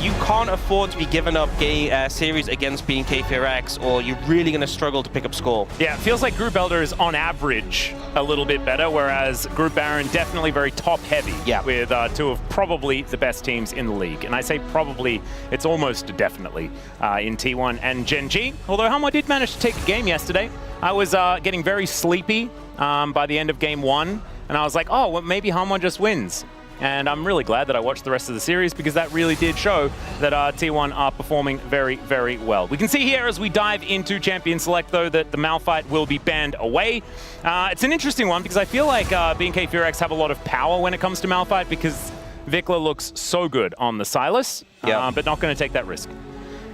you can't afford to be giving up series against BFX, or you're really going to struggle to pick up score. Yeah, it feels like Group Elder is on average a little bit better, whereas Group Baron definitely very top-heavy, with two of probably the best teams in the league. And I say probably, it's almost definitely in T1 and Gen G. Although Hanwha did manage to take a game yesterday. I was getting very sleepy by the end of game 1, and I was like, oh, well, maybe Hanwha just wins. And I'm really glad that I watched the rest of the series, because that really did show that T1 are performing very, very well. We can see here as we dive into Champion Select, though, that the Malphite will be banned away. It's an interesting one, because I feel like BFX have a lot of power when it comes to Malphite, because Vikla looks so good on the Sylas, but not going to take that risk.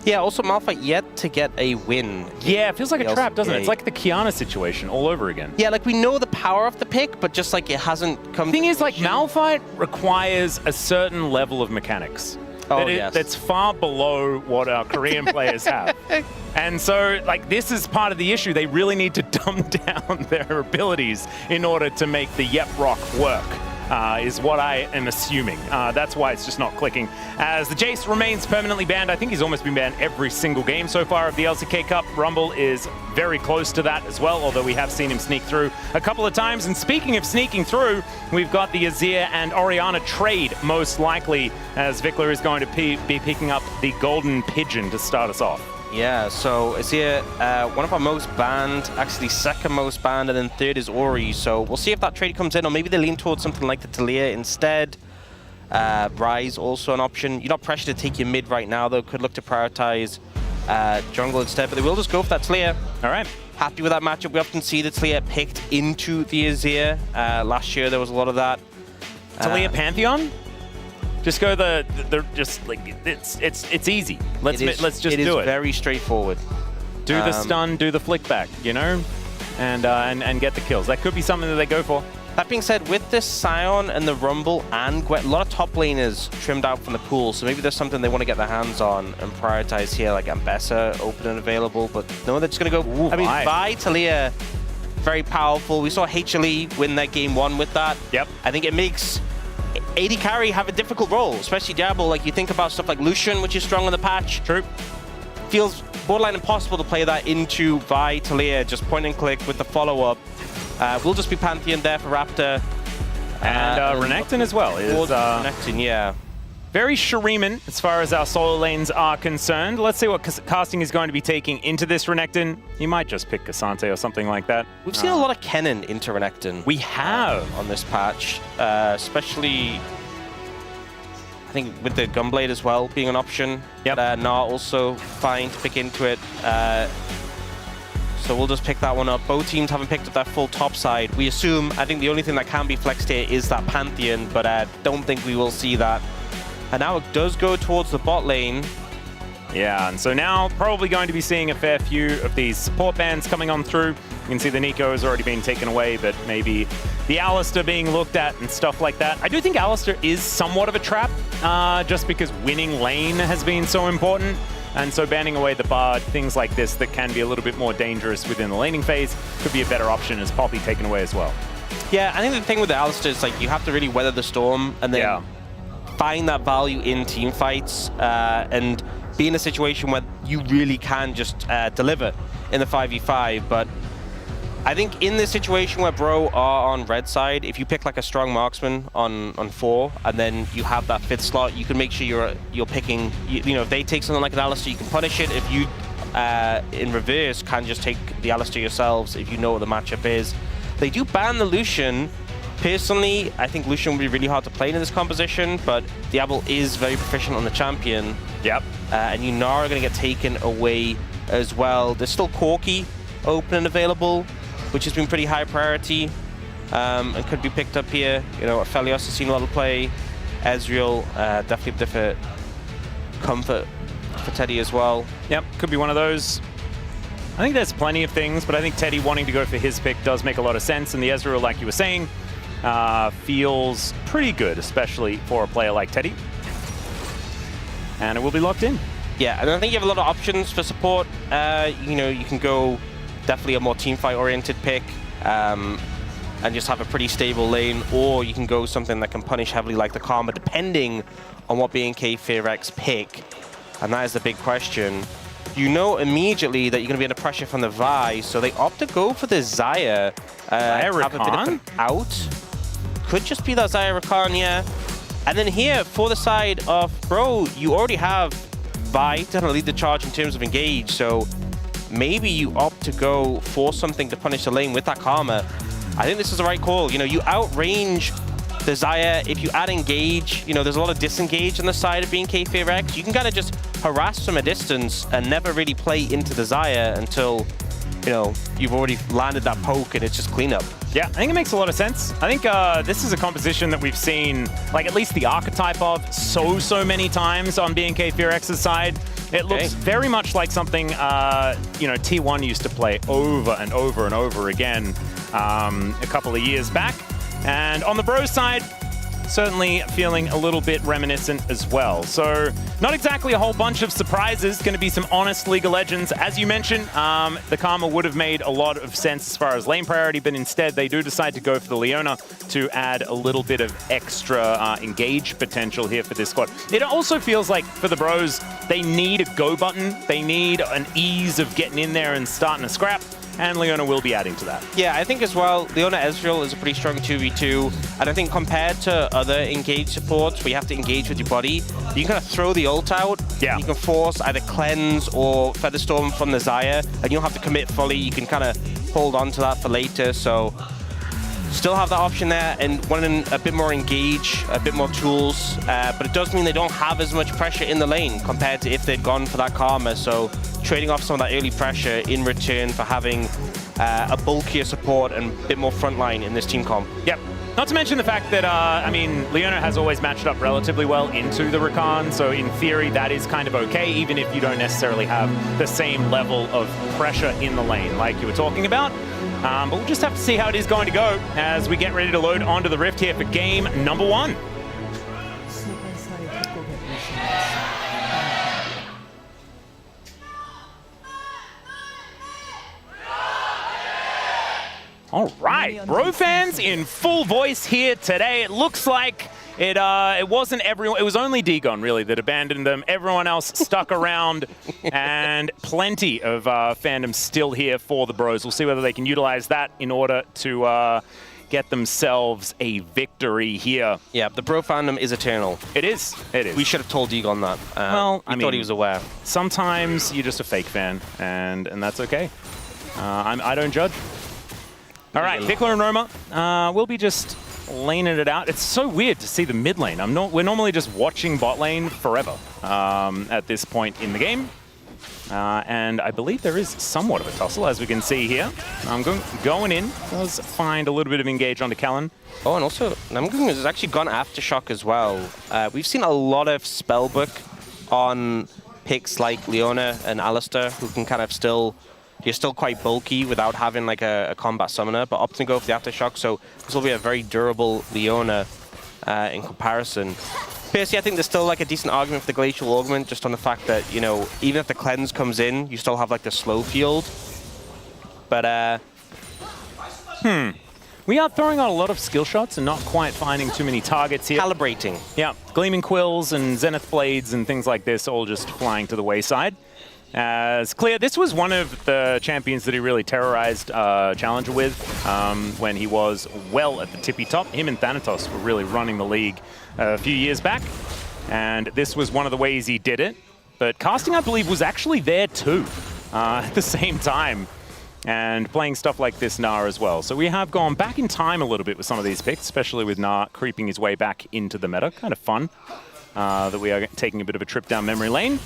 Yeah, also Malphite yet to get a win. Yeah, it feels like a trap, doesn't it? It's like the Kiana situation all over again. Yeah, like we know the power of the pick, but just like it hasn't come. The thing is, like, Malphite requires a certain level of mechanics. That's far below what our Korean players have. And so, like, this is part of the issue. They really need to dumb down their abilities in order to make the Yep Rock work. Is what I am assuming. That's why it's just not clicking. As the Jace remains permanently banned, I think he's almost been banned every single game so far of the LCK Cup. Rumble is very close to that as well, although we have seen him sneak through a couple of times. And speaking of sneaking through, we've got the Azir and Orianna trade, most likely, as Vikla is going to be picking up the Golden Pigeon to start us off. Yeah, so Azir, one of our most banned, actually second most banned, and then third is Ori. So we'll see if that trade comes in, or maybe they lean towards something like the Talia instead. Ryze also an option. You're not pressured to take your mid right now, though. Could look to prioritize jungle instead, but they will just go for that Talia. All right. Happy with that matchup. We often see the Talia picked into the Azir. Last year there was a lot of that. Talia Pantheon? Just go just like it's easy. Let's just do it. It is very straightforward. Do the stun, do the flick back, you know, and get the kills. That could be something that they go for. That being said, with this Sion and the Rumble and Gwen, a lot of top laners trimmed out from the pool, so maybe there's something they want to get their hands on and prioritize here, like Ambessa open and available. But no, they're just going to go. Ooh, I mean, Vi, Talia, very powerful. We saw HLE win their game 1 with that. Yep. I think it makes AD carry have a difficult role, especially Diablo. Like, you think about stuff like Lucian, which is strong on the patch. True. Feels borderline impossible to play that into Vi, Talia, just point and click with the follow-up. We'll just be Pantheon there for Raptor. And Renekton as well. Renekton, yeah. Very Shuriman as far as our solo lanes are concerned. Let's see what casting is going to be taking into this Renekton. He might just pick Cassante or something like that. We've seen a lot of Kennen into Renekton. We have. On this patch. Especially, I think, with the Gunblade as well being an option. Yep. Gnar also fine to pick into it. So we'll just pick that one up. Both teams haven't picked up that full top side. We assume, I think the only thing that can be flexed here is that Pantheon, but I don't think we will see that. And now it does go towards the bot lane. Yeah, and so now probably going to be seeing a fair few of these support bans coming on through. You can see the Nico has already been taken away, but maybe the Alistar being looked at and stuff like that. I do think Alistar is somewhat of a trap, just because winning lane has been so important. And so banning away the Bard, things like this that can be a little bit more dangerous within the laning phase, could be a better option as Poppy taken away as well. Yeah, I think the thing with the Alistar is, like, you have to really weather the storm and then find that value in team fights and be in a situation where you really can just deliver in the 5v5. But I think in this situation where Bro are on red side, if you pick like a strong marksman on 4 and then you have that 5th slot, you can make sure you're picking, you know, if they take something like an Alistar, you can punish it. If you, in reverse, can just take the Alistar yourselves if you know what the matchup is. They do ban the Lucian. Personally, I think Lucian will be really hard to play in this composition, but Diablo is very proficient on the champion. Yep. And Gnar are going to get taken away as well. There's still Corki open and available, which has been pretty high priority and could be picked up here. You know, Aphelios has seen a lot of play. Ezreal, definitely a different comfort for Teddy as well. Yep, could be one of those. I think there's plenty of things, but I think Teddy wanting to go for his pick does make a lot of sense. And the Ezreal, like you were saying, feels pretty good, especially for a player like Teddy. And it will be locked in. Yeah, and I think you have a lot of options for support. You know, you can go definitely a more teamfight-oriented pick. and just have a pretty stable lane, or you can go something that can punish heavily like the Karma, depending on what BNK FearX pick. And that is the big question. You know immediately that you're going to be under pressure from the Vi, so they opt to go for the Xayah. Have a bit of an out. Could just be that Xayah Rakan, yeah. And then here, for the side of Bro, you already have Vi to lead the charge in terms of engage, so maybe you opt to go for something to punish the lane with that Karma. I think this is the right call. You know, you outrange the Xayah. If you add engage, you know, there's a lot of disengage on the side of BNK FearX. You can kind of just harass from a distance and never really play into the Xayah until, you know, you've already landed that poke and it's just cleanup. Yeah, I think it makes a lot of sense. I think this is a composition that we've seen, like at least the archetype of so many times on BNK FearX's side. It looks very much like something, you know, T1 used to play over and over and over again a couple of years back. And on the Bro side, certainly feeling a little bit reminiscent as well. So not exactly a whole bunch of surprises, going to be some honest League of Legends. As you mentioned, the Karma would have made a lot of sense as far as lane priority, but instead they do decide to go for the Leona to add a little bit of extra engage potential here for this squad. It also feels like for the Bros, they need a go button. They need an ease of getting in there and starting a scrap. And Leona will be adding to that. Yeah, I think as well, Leona Ezreal is a pretty strong 2v2. And I think compared to other engage supports where you have to engage with your body, you can kind of throw the ult out. Yeah. You can force either Cleanse or Featherstorm from the Xayah, and you don't have to commit fully. You can kind of hold on to that for later. So still have that option there, and wanting a bit more engage, a bit more tools. But it does mean they don't have as much pressure in the lane compared to if they'd gone for that Karma. So trading off some of that early pressure in return for having a bulkier support and a bit more frontline in this team comp. Yep. Not to mention the fact that, I mean, Leona has always matched up relatively well into the Rakan, so in theory that is kind of okay, even if you don't necessarily have the same level of pressure in the lane like you were talking about. But we'll just have to see how it is going to go as we get ready to load onto the Rift here for game number 1. All right, Bro fans in full voice here today. It looks like it wasn't everyone. It was only Dagon really that abandoned them. Everyone else stuck around, and plenty of fandom still here for the Bros. We'll see whether they can utilize that in order to get themselves a victory here. Yeah, the Bro fandom is eternal. It is. It is. We should have told Dagon that. Well, I mean, thought he was aware. Sometimes you're just a fake fan, and that's okay. I don't judge. All right, Pickler and Roma will be just laning it out. It's so weird to see the mid lane. We're normally just watching bot lane forever at this point in the game. And I believe there is somewhat of a tussle, as we can see here. Going in, does find a little bit of engage onto Callan. Oh, and also, Namgung has actually gone Aftershock as well. We've seen a lot of Spellbook on picks like Leona and Alistair, who can kind of still... You're still quite bulky without having like a combat summoner, but opting to go for the Aftershock, so this will be a very durable Leona in comparison. Personally, I think there's still like a decent argument for the Glacial Augment, just on the fact that, you know, even if the Cleanse comes in, you still have like the slow field. But, We are throwing out a lot of skill shots and not quite finding too many targets here. Calibrating. Yeah, Gleaming Quills and Zenith Blades and things like this all just flying to the wayside. As Clear, this was one of the champions that he really terrorized Challenger with when he was well at the tippy top. Him and Thanatos were really running the league a few years back, and this was one of the ways he did it. But Casting, I believe, was actually there too at the same time, and playing stuff like this Gnar as well. So we have gone back in time a little bit with some of these picks, especially with Gnar creeping his way back into the meta. Kind of fun that we are taking a bit of a trip down memory lane.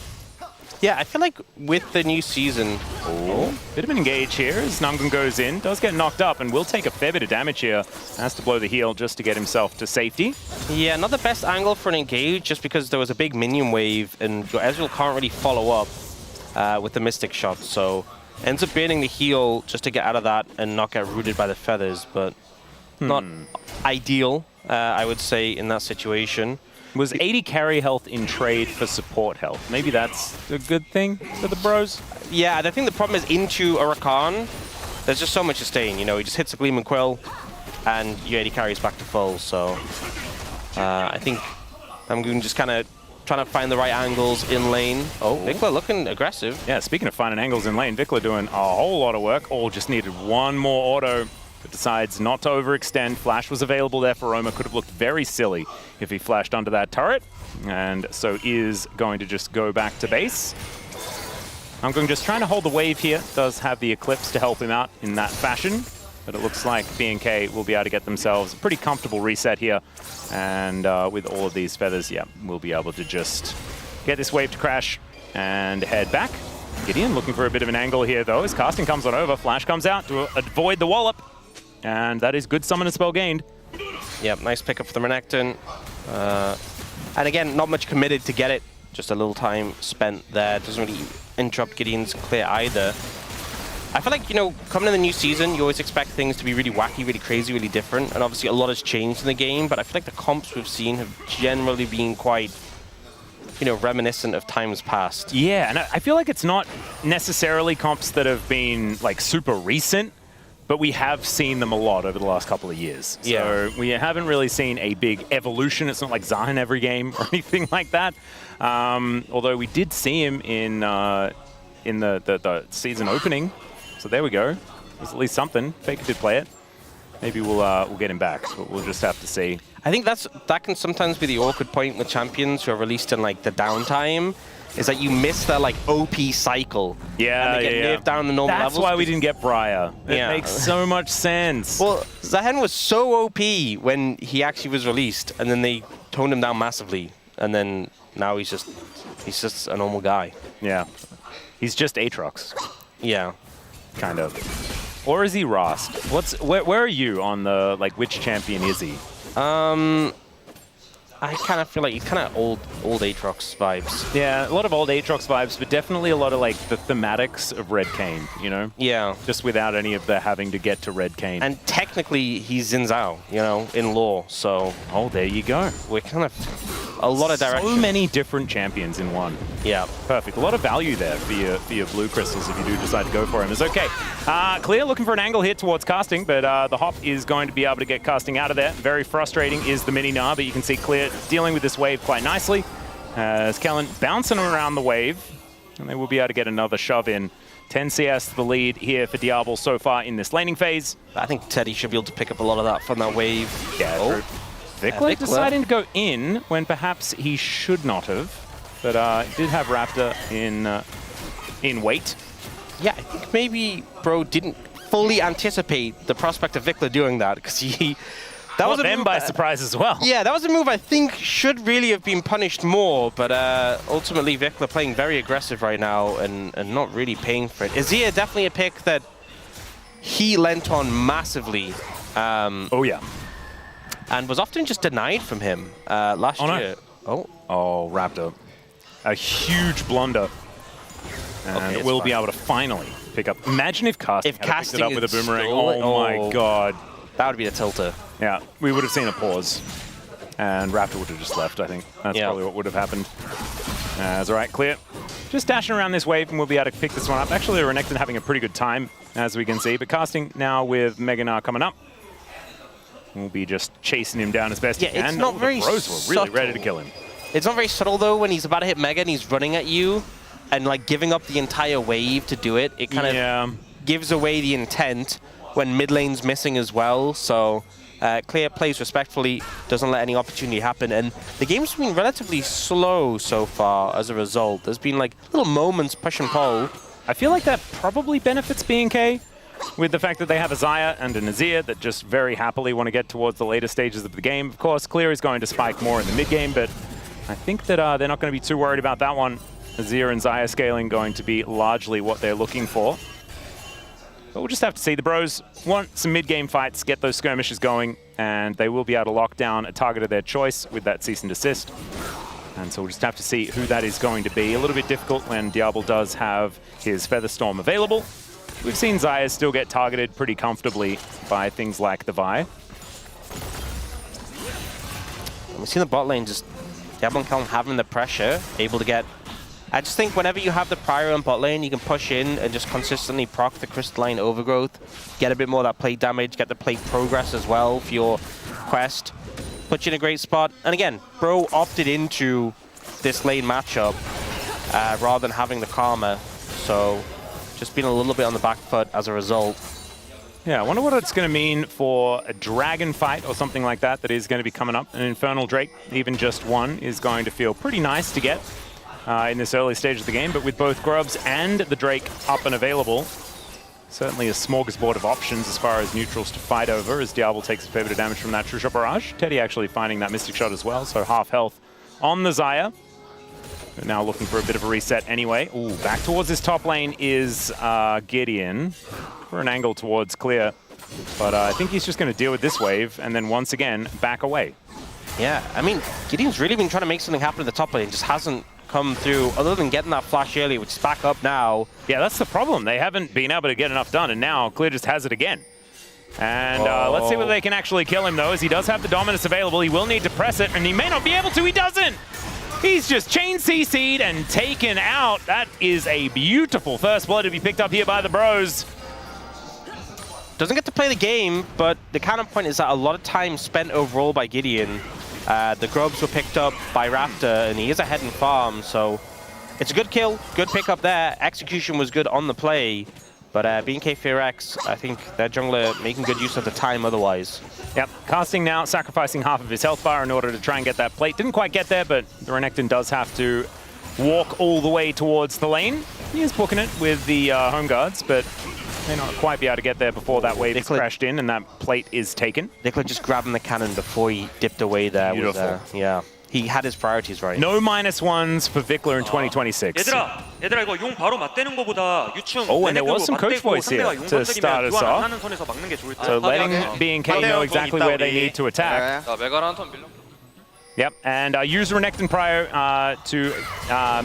Yeah, I feel like with the new season... Bit of an engage here as Namgun goes in. Does get knocked up and will take a fair bit of damage here. Has to blow the heal just to get himself to safety. Yeah, not the best angle for an engage, just because there was a big minion wave and your Ezreal can't really follow up with the Mystic shot. So ends up burning the heal just to get out of that and not get rooted by the feathers. But not ideal, I would say, in that situation. Was 80 carry health in trade for support health. Maybe that's a good thing for the Bros. Yeah, I think the problem is into a Rakan, there's just so much sustain. You know, he just hits a Gleaming Quill, and your AD carries back to full. So I think I'm going to just kind of trying to find the right angles in lane. Oh, Vikla looking aggressive. Yeah, speaking of finding angles in lane, Vikla doing a whole lot of work. All just needed one more auto, but decides not to overextend. Flash was available there for Roma. Could have looked very silly if he flashed under that turret. And so is going to just go back to base. I'm going just trying to hold the wave here. Does have the Eclipse to help him out in that fashion. But it looks like BNK will be able to get themselves a pretty comfortable reset here. And with all of these feathers, yeah, we'll be able to just get this wave to crash and head back. Gideon looking for a bit of an angle here, though, as casting comes on over. Flash comes out to avoid the wallop. And that is good summon and spell gained. Yep, nice pickup for the Renekton. And again, not much committed to get it. Just a little time spent there. Doesn't really interrupt Gideon's clear either. I feel like, you know, coming in the new season, you always expect things to be really wacky, really crazy, really different. And obviously a lot has changed in the game, but I feel like the comps we've seen have generally been quite, you know, reminiscent of times past. Yeah, and I feel like it's not necessarily comps that have been, like, super recent, but we have seen them a lot over the last couple of years. Yeah. So we haven't really seen a big evolution. It's not like Zion every game or anything like that. Although we did see him in the season opening. So there we go. There's at least something. Faker did play it. Maybe we'll get him back, but we'll just have to see. I think that can sometimes be the awkward point with champions who are released in like the downtime, is that you miss their like OP cycle. Yeah, and they get nerfed down the normal levels. That's why we didn't get Briar. It makes so much sense. Well, Zahen was so OP when he actually was released, and then they toned him down massively, and then now he's just a normal guy. Yeah, he's just Aatrox. Yeah. Kind of. Or is he Rost? Where are you on the, like, which champion is he? I kind of feel like he's kind of old Aatrox vibes. Yeah, a lot of old Aatrox vibes, but definitely a lot of, like, the thematics of Red Kayn, you know? Yeah. Just without any of the having to get to Red Kayn. And technically, he's Xin Zhao, you know, in lore, so... Oh, there you go. We're kind of... A lot of direction. So many different champions in one. Yeah. Perfect. A lot of value there for your blue crystals if you do decide to go for him. It's okay. Clear looking for an angle here towards casting, but the hop is going to be able to get casting out of there. Very frustrating is the mini Gnar, but you can see Clear dealing with this wave quite nicely. As Kellen bouncing around the wave, and they will be able to get another shove in. 10 CS the lead here for Diablo so far in this laning phase. I think Teddy should be able to pick up a lot of that from that wave. Yeah, true. Vikla deciding to go in when perhaps he should not have, but did have Raptor in wait. Yeah, I think maybe Bro didn't fully anticipate the prospect of Vikla doing that, because he... That was them by surprise as well. Yeah, that was a move I think should really have been punished more, but ultimately Vikla playing very aggressive right now and not really paying for it. Azir definitely a pick that he lent on massively. Oh yeah. And was often just denied from him last year. No. Oh, Raptor. A huge blunder. And okay, we'll be able to finally pick up. Imagine if casting had picked it up with a boomerang. Oh my god. That would be a tilter. Yeah, we would have seen a pause. And Raptor would have just left, I think. That's probably what would have happened. That's all right, Clear. Just dashing around this wave and we'll be able to pick this one up. Actually, Renekton having a pretty good time, as we can see. But casting now with Mega Gnar coming up. We'll be just chasing him down as best he can. It's not very the Bros were really ready to kill him. It's not very subtle, though, when he's about to hit Mega and he's running at you and, like, giving up the entire wave to do it. It kind of gives away the intent when mid lane's missing as well. So Clear plays respectfully, doesn't let any opportunity happen. And the game's been relatively slow so far as a result. There's been, like, little moments push and pull. I feel like that probably benefits BNK. With the fact that they have a Xayah and an Azir that just very happily want to get towards the later stages of the game. Of course, Clear is going to spike more in the mid game, but I think that they're not going to be too worried about that one. Azir and Xayah scaling going to be largely what they're looking for. But we'll just have to see. The Bros want some mid-game fights, get those skirmishes going, and they will be able to lock down a target of their choice with that cease and desist. And so we'll just have to see who that is going to be. A little bit difficult when Diablo does have his Featherstorm available. We've seen Xayah still get targeted pretty comfortably by things like the Vi. We've seen the bot lane just Diablo and Kelm having the pressure, able to get I just think whenever you have the Pyro on bot lane, you can push in and just consistently proc the Crystalline Overgrowth, get a bit more of that plate damage, get the plate progress as well for your quest. Put you in a great spot. And again, Bro opted into this lane matchup rather than having the Karma. So just being a little bit on the back foot as a result. Yeah, I wonder what it's going to mean for a dragon fight or something like that is going to be coming up. An Infernal Drake, even just one, is going to feel pretty nice to get in this early stage of the game. But with both Grubs and the Drake up and available, certainly a smorgasbord of options as far as neutrals to fight over as Diablo takes a fair bit of damage from that True Shot Barrage. Teddy actually finding that Mystic Shot as well, so half health on the Xayah. We're now looking for a bit of a reset anyway. Ooh, back towards this top lane is Gideon. For an angle towards clear, but I think he's just going to deal with this wave and then once again back away. Yeah, I mean, Gideon's really been trying to make something happen in the top lane, just hasn't come through other than getting that flash earlier, which is back up now. Yeah, that's the problem. They haven't been able to get enough done, and now Clear just has it again. And let's see whether they can actually kill him, though, as he does have the Dominus available. He will need to press it, and he may not be able to. He doesn't! He's just chain CC'd and taken out. That is a beautiful first blood to be picked up here by the Bros. Doesn't get to play the game, but the counterpoint is that a lot of time spent overall by Gideon. The Grubs were picked up by Raptor, and he is ahead in farm, so it's a good kill, good pick up there. Execution was good on the play, but BNK Fear-X, I think their jungler making good use of the time otherwise. Yep, casting now, sacrificing half of his health bar in order to try and get that plate. Didn't quite get there, but the Renekton does have to walk all the way towards the lane. He is booking it with the home guards, but may not quite be able to get there before that wave is crashed in and that plate is taken. Nicola just grabbing the cannon before he dipped away there. Beautiful. Yeah, he had his priorities right. No -1s for Vikler in 2026. 얘들아 이거 용 바로 맞대는 거보다 유충 Oh, and there was some coach voice here to start us off. So letting BNK know exactly where they need to attack. Yep, and use Renekton Prio to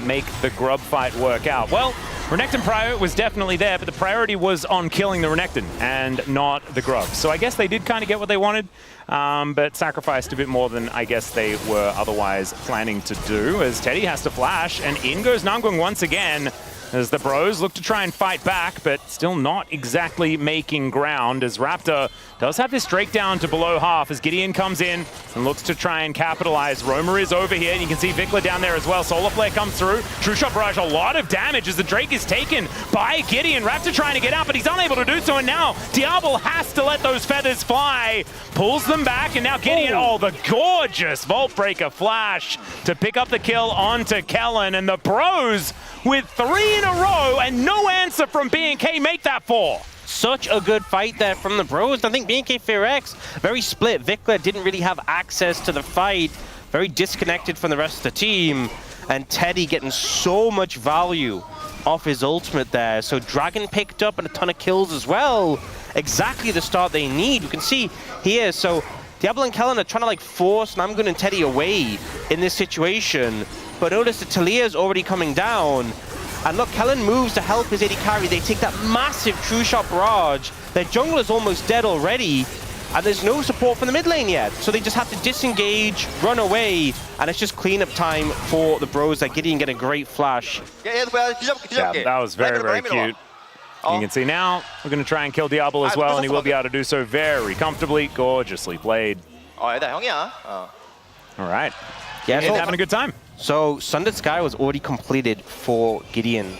make the Grub fight work out. Well, Renekton Prio was definitely there, but the priority was on killing the Renekton and not the Grub. So I guess they did kind of get what they wanted, but sacrificed a bit more than I guess they were otherwise planning to do, as Teddy has to flash, and in goes Namgung once again, as the Bros look to try and fight back, but still not exactly making ground, as Raptor does have this Drake down to below half as Gideon comes in and looks to try and capitalize. Roamer is over here, and you can see Vikler down there as well. Solar Flare comes through. True Shot Barrage, a lot of damage as the Drake is taken by Gideon. Raptor trying to get out, but he's unable to do so, and now Diablo has to let those feathers fly. Pulls them back, and now Gideon, oh, the gorgeous Vault Breaker flash to pick up the kill onto Kellen, and the Bros with 3 in a row and no answer from BNK make that 4. Such a good fight there from the Bros. I think BNK Fear-X, very split. Vikler didn't really have access to the fight, very disconnected from the rest of the team, and Teddy getting so much value off his ultimate there. So Dragon picked up and a ton of kills as well. Exactly the start they need. You can see here, so Diablo and Kellen are trying to like force Namgun and Teddy away in this situation. But notice that Talia's already coming down. And look, Kellen moves to help his AD carry. They take that massive True Shot Barrage. Their jungler's almost dead already. And there's no support from the mid lane yet. So they just have to disengage, run away. And it's just cleanup time for the Bros. That Gideon get a great flash. Yeah, that was very, very cute. You can see now, we're going to try and kill Diablo as well. And he will be able to do so very comfortably. Gorgeously played. All right. Yeah, so having a good time. So Sundered Sky was already completed for Gideon.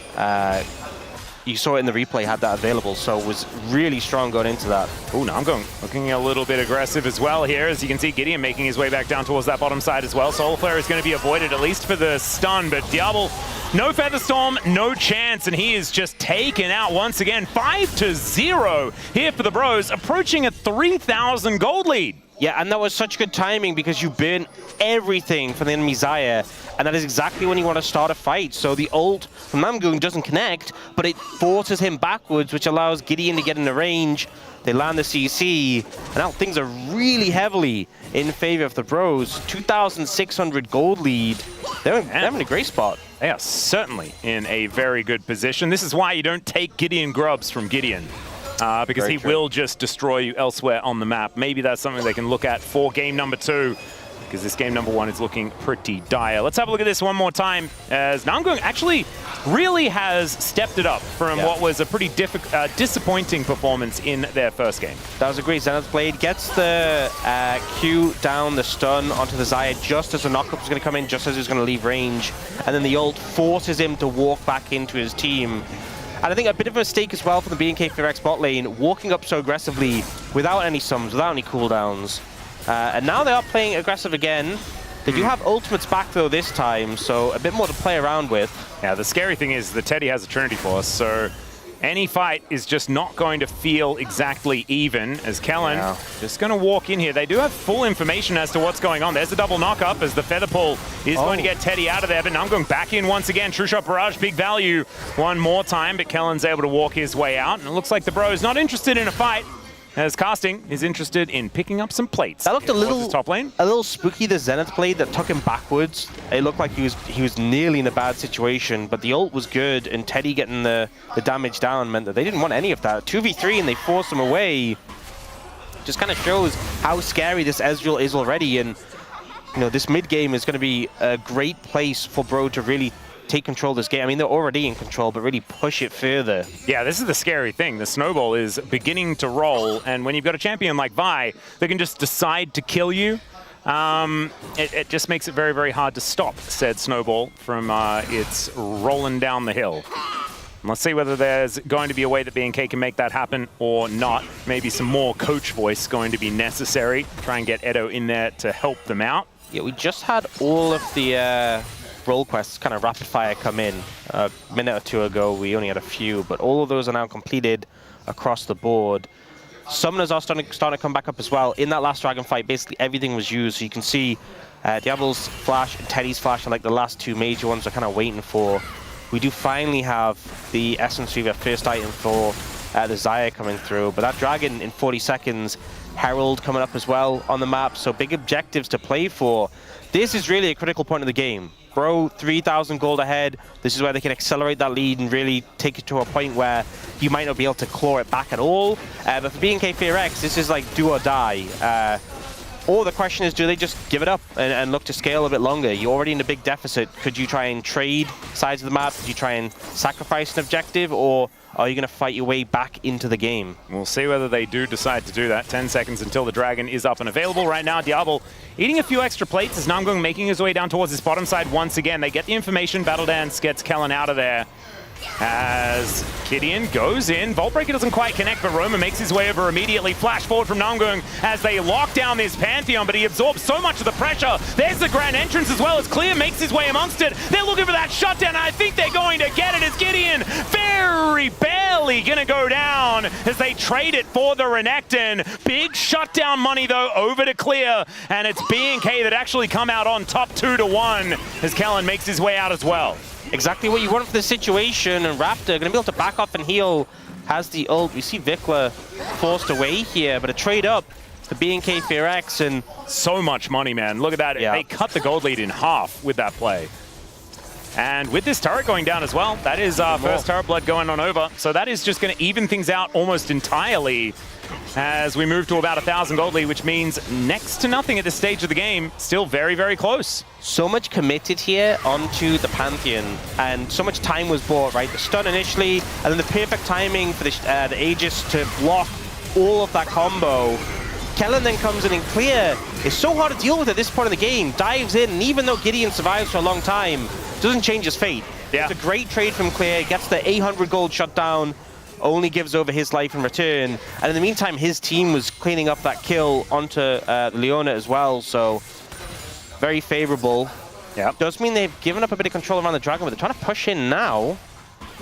You saw it in the replay, had that available, so was really strong going into that. Oh, now I'm looking a little bit aggressive as well here, as you can see Gideon making his way back down towards that bottom side as well. Solar Flare is going to be avoided, at least for the stun, but Diablo, no Feather Storm, no chance, and he is just taken out once again. 5-0 here for the Bros, approaching a 3,000 gold lead. Yeah, and that was such good timing because you burn everything from the enemy Xayah, and that is exactly when you want to start a fight. So the ult from Namgung doesn't connect, but it forces him backwards, which allows Gideon to get in the range. They land the CC, and now things are really heavily in favor of the Bros. 2,600 gold lead. They're in a great spot. They are certainly in a very good position. This is why you don't take Gideon Grubs from Gideon. Because he will just destroy you elsewhere on the map. Maybe that's something they can look at for game number 2. because this game number 1 is looking pretty dire. Let's have a look at this one more time, as Namgung actually really has stepped it up from what was a pretty disappointing performance in their first game. That was a great Zenith Blade. Gets the Q down, the stun onto the Xayah just as the knockup was going to come in, just as he was going to leave range. And then the ult forces him to walk back into his team. And I think a bit of a mistake as well for the BNK Fear bot lane, walking up so aggressively without any sums, without any cooldowns. And now they are playing aggressive again. They do have ultimates back though this time, so a bit more to play around with. Yeah, the scary thing is that Teddy has a Trinity Force, so any fight is just not going to feel exactly even, as Kellen just going to walk in here. They do have full information as to what's going on. There's a double knock-up as the Feather Pull is going to get Teddy out of there, but now I'm going back in once again. True Shot Barrage, big value one more time, but Kellen's able to walk his way out, and it looks like the bro is not interested in a fight, as Casting is interested in picking up some plates. That looked a little top lane. A little spooky, the Zenith Blade that took him backwards. It looked like he was nearly in a bad situation, but the ult was good, and Teddy getting the damage down meant that they didn't want any of that. 2v3 and they forced him away. Just kind of shows how scary this Ezreal is already, and you know, this mid game is going to be a great place for Bro to really take control of this game. I mean, they're already in control, but really push it further. Yeah, this is the scary thing. The snowball is beginning to roll, and when you've got a champion like Vi, they can just decide to kill you. It just makes it very, very hard to stop said snowball from its rolling down the hill. And let's see whether there's going to be a way that BNK can make that happen or not. Maybe some more coach voice going to be necessary. Try and get Edo in there to help them out. Yeah, we just had all of the role quests kind of rapid fire come in. A minute or two ago, we only had a few, but all of those are now completed across the board. Summoners are starting to come back up as well. In that last Dragon fight, basically everything was used. So you can see Diablo's flash and Teddy's flash are like the last two major ones we're kind of waiting for. We do finally have the Essence Reaver first item for the Xayah coming through, but that Dragon in 40 seconds, Herald coming up as well on the map, so big objectives to play for. This is really a critical point of the game. Bro, 3,000 gold ahead. This is where they can accelerate that lead and really take it to a point where you might not be able to claw it back at all. But for BNK Fear X, this is like do or die. Or the question is, do they just give it up and look to scale a bit longer? You're already in a big deficit. Could you try and trade sides of the map? Could you try and sacrifice an objective? Or are you going to fight your way back into the game? We'll see whether they do decide to do that. 10 seconds until the Dragon is up and available. Right now, Diablo eating a few extra plates as Namgung making his way down towards his bottom side once again. They get the information. Battle Dance gets Kellen out of there. As Gideon goes in, Vault Breaker doesn't quite connect, but Roma makes his way over immediately. Flash forward from Namgung as they lock down this Pantheon, but he absorbs so much of the pressure. There's the grand entrance as well as Clear makes his way amongst it. They're looking for that shutdown, and I think they're going to get it as Gideon very barely gonna go down as they trade it for the Renekton. Big shutdown money though over to Clear, and it's BNK that actually come out on top 2-1 as Kellen makes his way out as well. Exactly what you want for this situation, and Raptor going to be able to back off and heal, has the ult. We see Vikla forced away here, but a trade up for BNK Fear X, and so much money, man. Look at that. Yeah. They cut the gold lead in half with that play. And with this turret going down as well, that is first turret blood going on over. So that is just going to even things out almost entirely as we move to about 1,000 gold lead, which means next to nothing at this stage of the game. Still very, very close. So much committed here onto the Pantheon, and so much time was bought, right? The stun initially, and then the perfect timing for the Aegis to block all of that combo. Kellen then comes in and Clear is so hard to deal with at this point of the game. Dives in, and even though Gideon survives for a long time, doesn't change his fate. Yeah. It's a great trade from Clear, gets the 800 gold shutdown, only gives over his life in return. And in the meantime, his team was cleaning up that kill onto Leona as well, so very favorable. Yeah. Does mean they've given up a bit of control around the Dragon, but they're trying to push in now.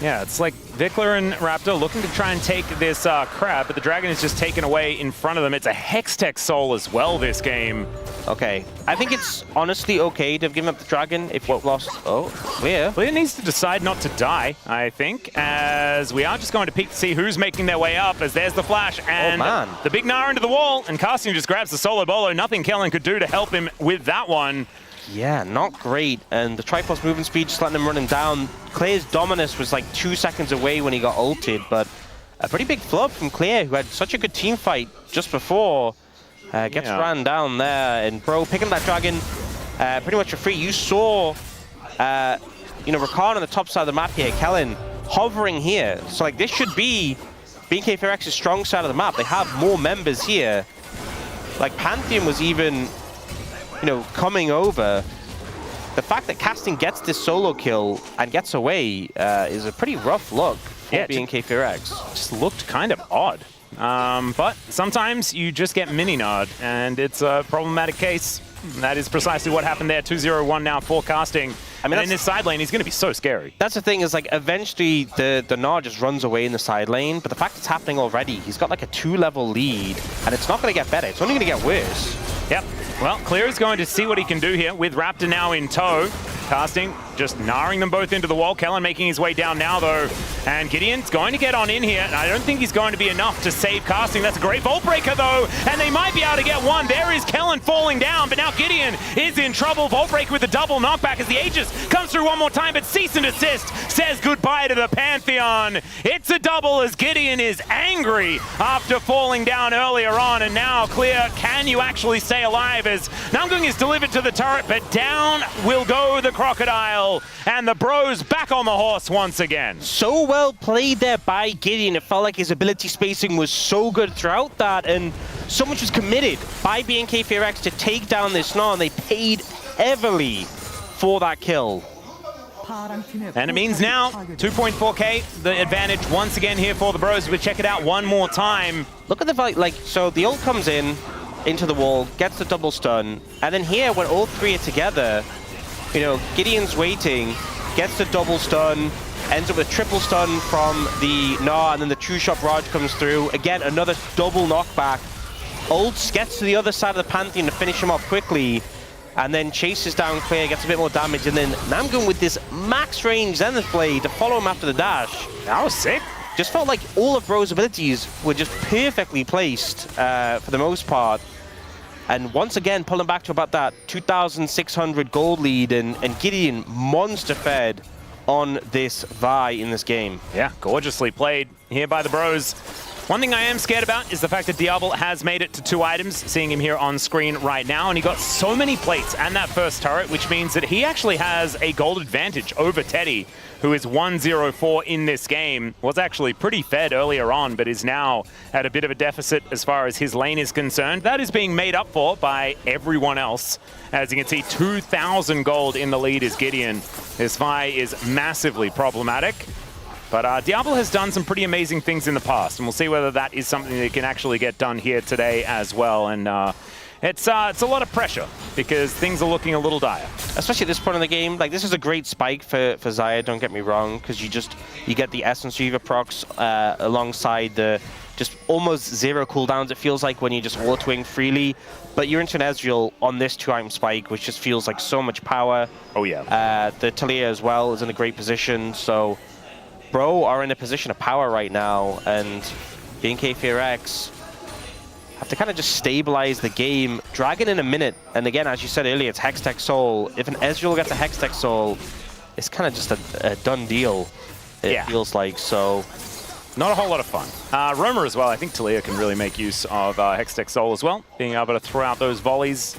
Yeah, it's like Vikla and Raptor looking to try and take this crab, but the Dragon is just taken away in front of them. It's a Hextech Soul as well this game. Okay, I think it's honestly okay to have given up the Dragon if you've lost. Oh, Clear. Clear needs to decide not to die, I think, as we are just going to peek to see who's making their way up, as there's the flash and the big Nara into the wall, and Casting just grabs the solo bolo. Nothing Kellen could do to help him with that one. Yeah, not great, and the Triforce movement speed just letting him run him down. Clear's Dominus was like 2 seconds away when he got ulted, but a pretty big flub from Clear, who had such a good team fight just before. Gets ran down there, and Bro picking that dragon pretty much for free. You saw, you know, Rakan on the top side of the map here, Kellen hovering here. So like this should be BNK4X's strong side of the map. They have more members here. Like Pantheon was even, you know, coming over. The fact that Casting gets this solo kill and gets away is a pretty rough look for BNK4X. Just looked kind of odd. But sometimes you just get mini-nod, and it's a problematic case. That is precisely what happened there. 2-0-1 now for Casting. I mean, in his side lane, he's going to be so scary. That's the thing, is like eventually the nod just runs away in the side lane, but the fact it's happening already, he's got like a 2-level lead, and it's not going to get better. It's only going to get worse. Yep. Well, Clear is going to see what he can do here with Raptor now in tow. Casting just narrowing them both into the wall. Kellen making his way down now, though. And Gideon's going to get on in here. And I don't think he's going to be enough to save Casting. That's a great Vault Breaker, though. And they might be able to get one. There is Kellen falling down. But now Gideon is in trouble. Vault Breaker with the double knockback as the Aegis comes through one more time. But cease and desist says goodbye to the Pantheon. It's a double as Gideon is angry after falling down earlier on. And now Clear, can you actually stay alive? As Namgung is delivered to the turret, but down will go the Crocodile, and the Bros back on the horse once again. So well played there by Gideon. It felt like his ability spacing was so good throughout that, and so much was committed by BNK4X to take down this Gnar, and they paid heavily for that kill. And it means now 2.4k, the advantage once again here for the Bros. We'll check it out one more time. Look at the value, like, so the ult comes in, into the wall, gets the double stun, and then here, when all three are together, you know, Gideon's waiting, gets the double stun, ends up with a triple stun from the Gnar, and then the two-shot barrage comes through. Again, another double knockback. Ults gets to the other side of the Pantheon to finish him off quickly, and then chases down Clear, gets a bit more damage, and then Namgun with this max range Zenith Blade to follow him after the dash. That was sick. Just felt like all of Bro's abilities were just perfectly placed for the most part. And once again, pulling back to about that 2,600 gold lead, and Gideon monster-fed on this Vi in this game. Yeah, gorgeously played here by the Bros. One thing I am scared about is the fact that Diablo has made it to 2 items, seeing him here on screen right now, and he got so many plates and that first turret, which means that he actually has a gold advantage over Teddy, who is 1-0-4 in this game. Was actually pretty fed earlier on, but is now at a bit of a deficit as far as his lane is concerned. That is being made up for by everyone else. As you can see, 2,000 gold in the lead is Gideon. This Vi is massively problematic. But Diablo has done some pretty amazing things in the past, and we'll see whether that is something that can actually get done here today as well. And it's a lot of pressure because things are looking a little dire. Especially at this point in the game, like this is a great spike for Xayah, don't get me wrong, because you get the Essence Reaver procs alongside the just almost zero cooldowns, it feels like, when you just autoing freely. But you're into an Ezreal on this 2-item spike, which just feels like so much power. Oh yeah. The Talia as well is in a great position, so Bro are in a position of power right now, and BNK4X have to kind of just stabilize the game. Dragon in a minute, and again, as you said earlier, it's Hextech Soul. If an Ezreal gets a Hextech Soul, it's kind of just a done deal, it feels like, so. Not a whole lot of fun. Roamer as well, I think Talia can really make use of Hextech Soul as well, being able to throw out those volleys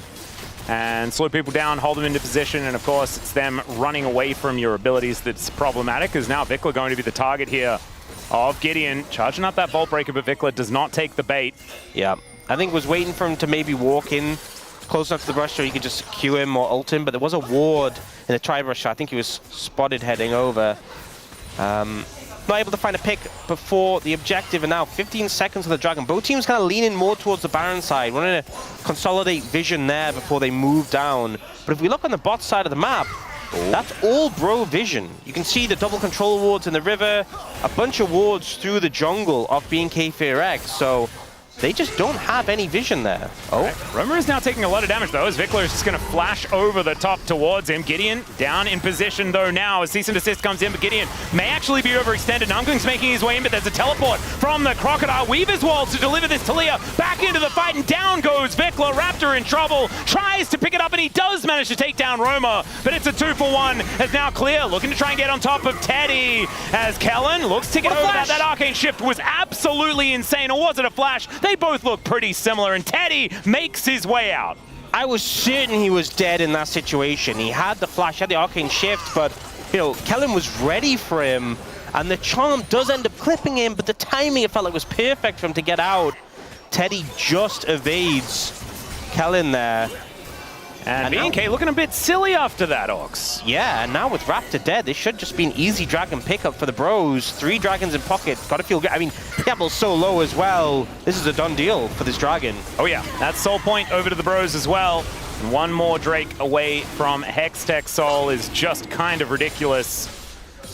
and slow people down, hold them into position, and of course it's them running away from your abilities that's problematic, because now Vikla going to be the target here of Gideon, charging up that Vault Breaker, but Vikla does not take the bait. Yeah, I think was waiting for him to maybe walk in close enough to the brush so he could just Q him or ult him, but there was a ward in the tri-brush, so I think he was spotted heading over. Not able to find a pick before the objective, and now 15 seconds of the Dragon. Both teams kind of leaning more towards the Baron side, wanting to consolidate vision there before they move down. But if we look on the bot side of the map, that's all Bro vision. You can see the double control wards in the river, a bunch of wards through the jungle of BNK4X, so they just don't have any vision there. Oh. Right. Roamer is now taking a lot of damage, though, as Vikla is just going to flash over the top towards him. Gideon down in position, though, now as cease and desist comes in, but Gideon may actually be overextended. Namgung's making his way in, but there's a teleport from the Crocodile Weaver's Wall to deliver this Talia back into the fight, and down goes Vikla. Raptor in trouble, tries to pick it up, and he does manage to take down Roamer, but it's a 2-for-1 as now Clear looking to try and get on top of Teddy, as Kellen looks to get over that. That Arcane Shift was absolutely insane, or was it a flash? They both look pretty similar, and Teddy makes his way out. I was certain he was dead in that situation. He had the flash, had the arcane shift, but you know, Kellen was ready for him, and the charm does end up clipping him, but the timing, it felt like, was perfect for him to get out. Teddy just evades Kellen there. And BNK looking a bit silly after that, Ox. Yeah, and now with Raptor dead, this should just be an easy dragon pickup for the bros. 3 dragons in pocket, gotta feel good. I mean, Diablo's so low as well. This is a done deal for this dragon. Oh yeah, that's Soul Point over to the bros as well. And one more Drake away from Hextech Soul is just kind of ridiculous.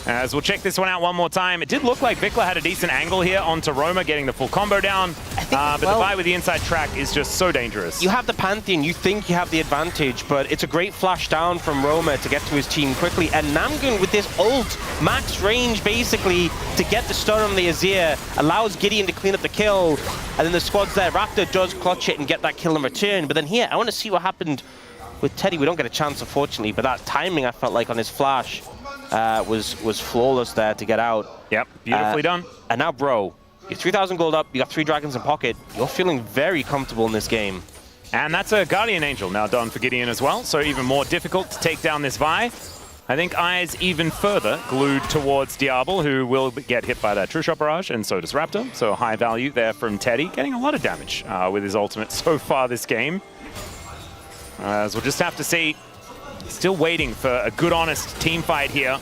As we'll check this one out one more time. It did look like Vikla had a decent angle here onto Roma, getting the full combo down. But the buy with the inside track is just so dangerous. You have the Pantheon, you think you have the advantage, but it's a great flash down from Roma to get to his team quickly. And Namgun with this ult, max range basically, to get the stun on the Azir, allows Gideon to clean up the kill. And then the squad's there. Raptor does clutch it and get that kill in return. But then here, I want to see what happened with Teddy. We don't get a chance, unfortunately, but that timing, I felt like, on his flash was flawless there to get out. Yep, beautifully done. And now, bro, you're 3,000 gold up, you got 3 dragons in pocket. You're feeling very comfortable in this game. And that's a Guardian Angel now done for Gideon as well, so even more difficult to take down this Vi. I think eyes even further glued towards Diablo, who will get hit by that True Shot Barrage, and so does Raptor. So high value there from Teddy, getting a lot of damage with his ultimate so far this game. As we'll just have to see. Still waiting for a good, honest team fight here.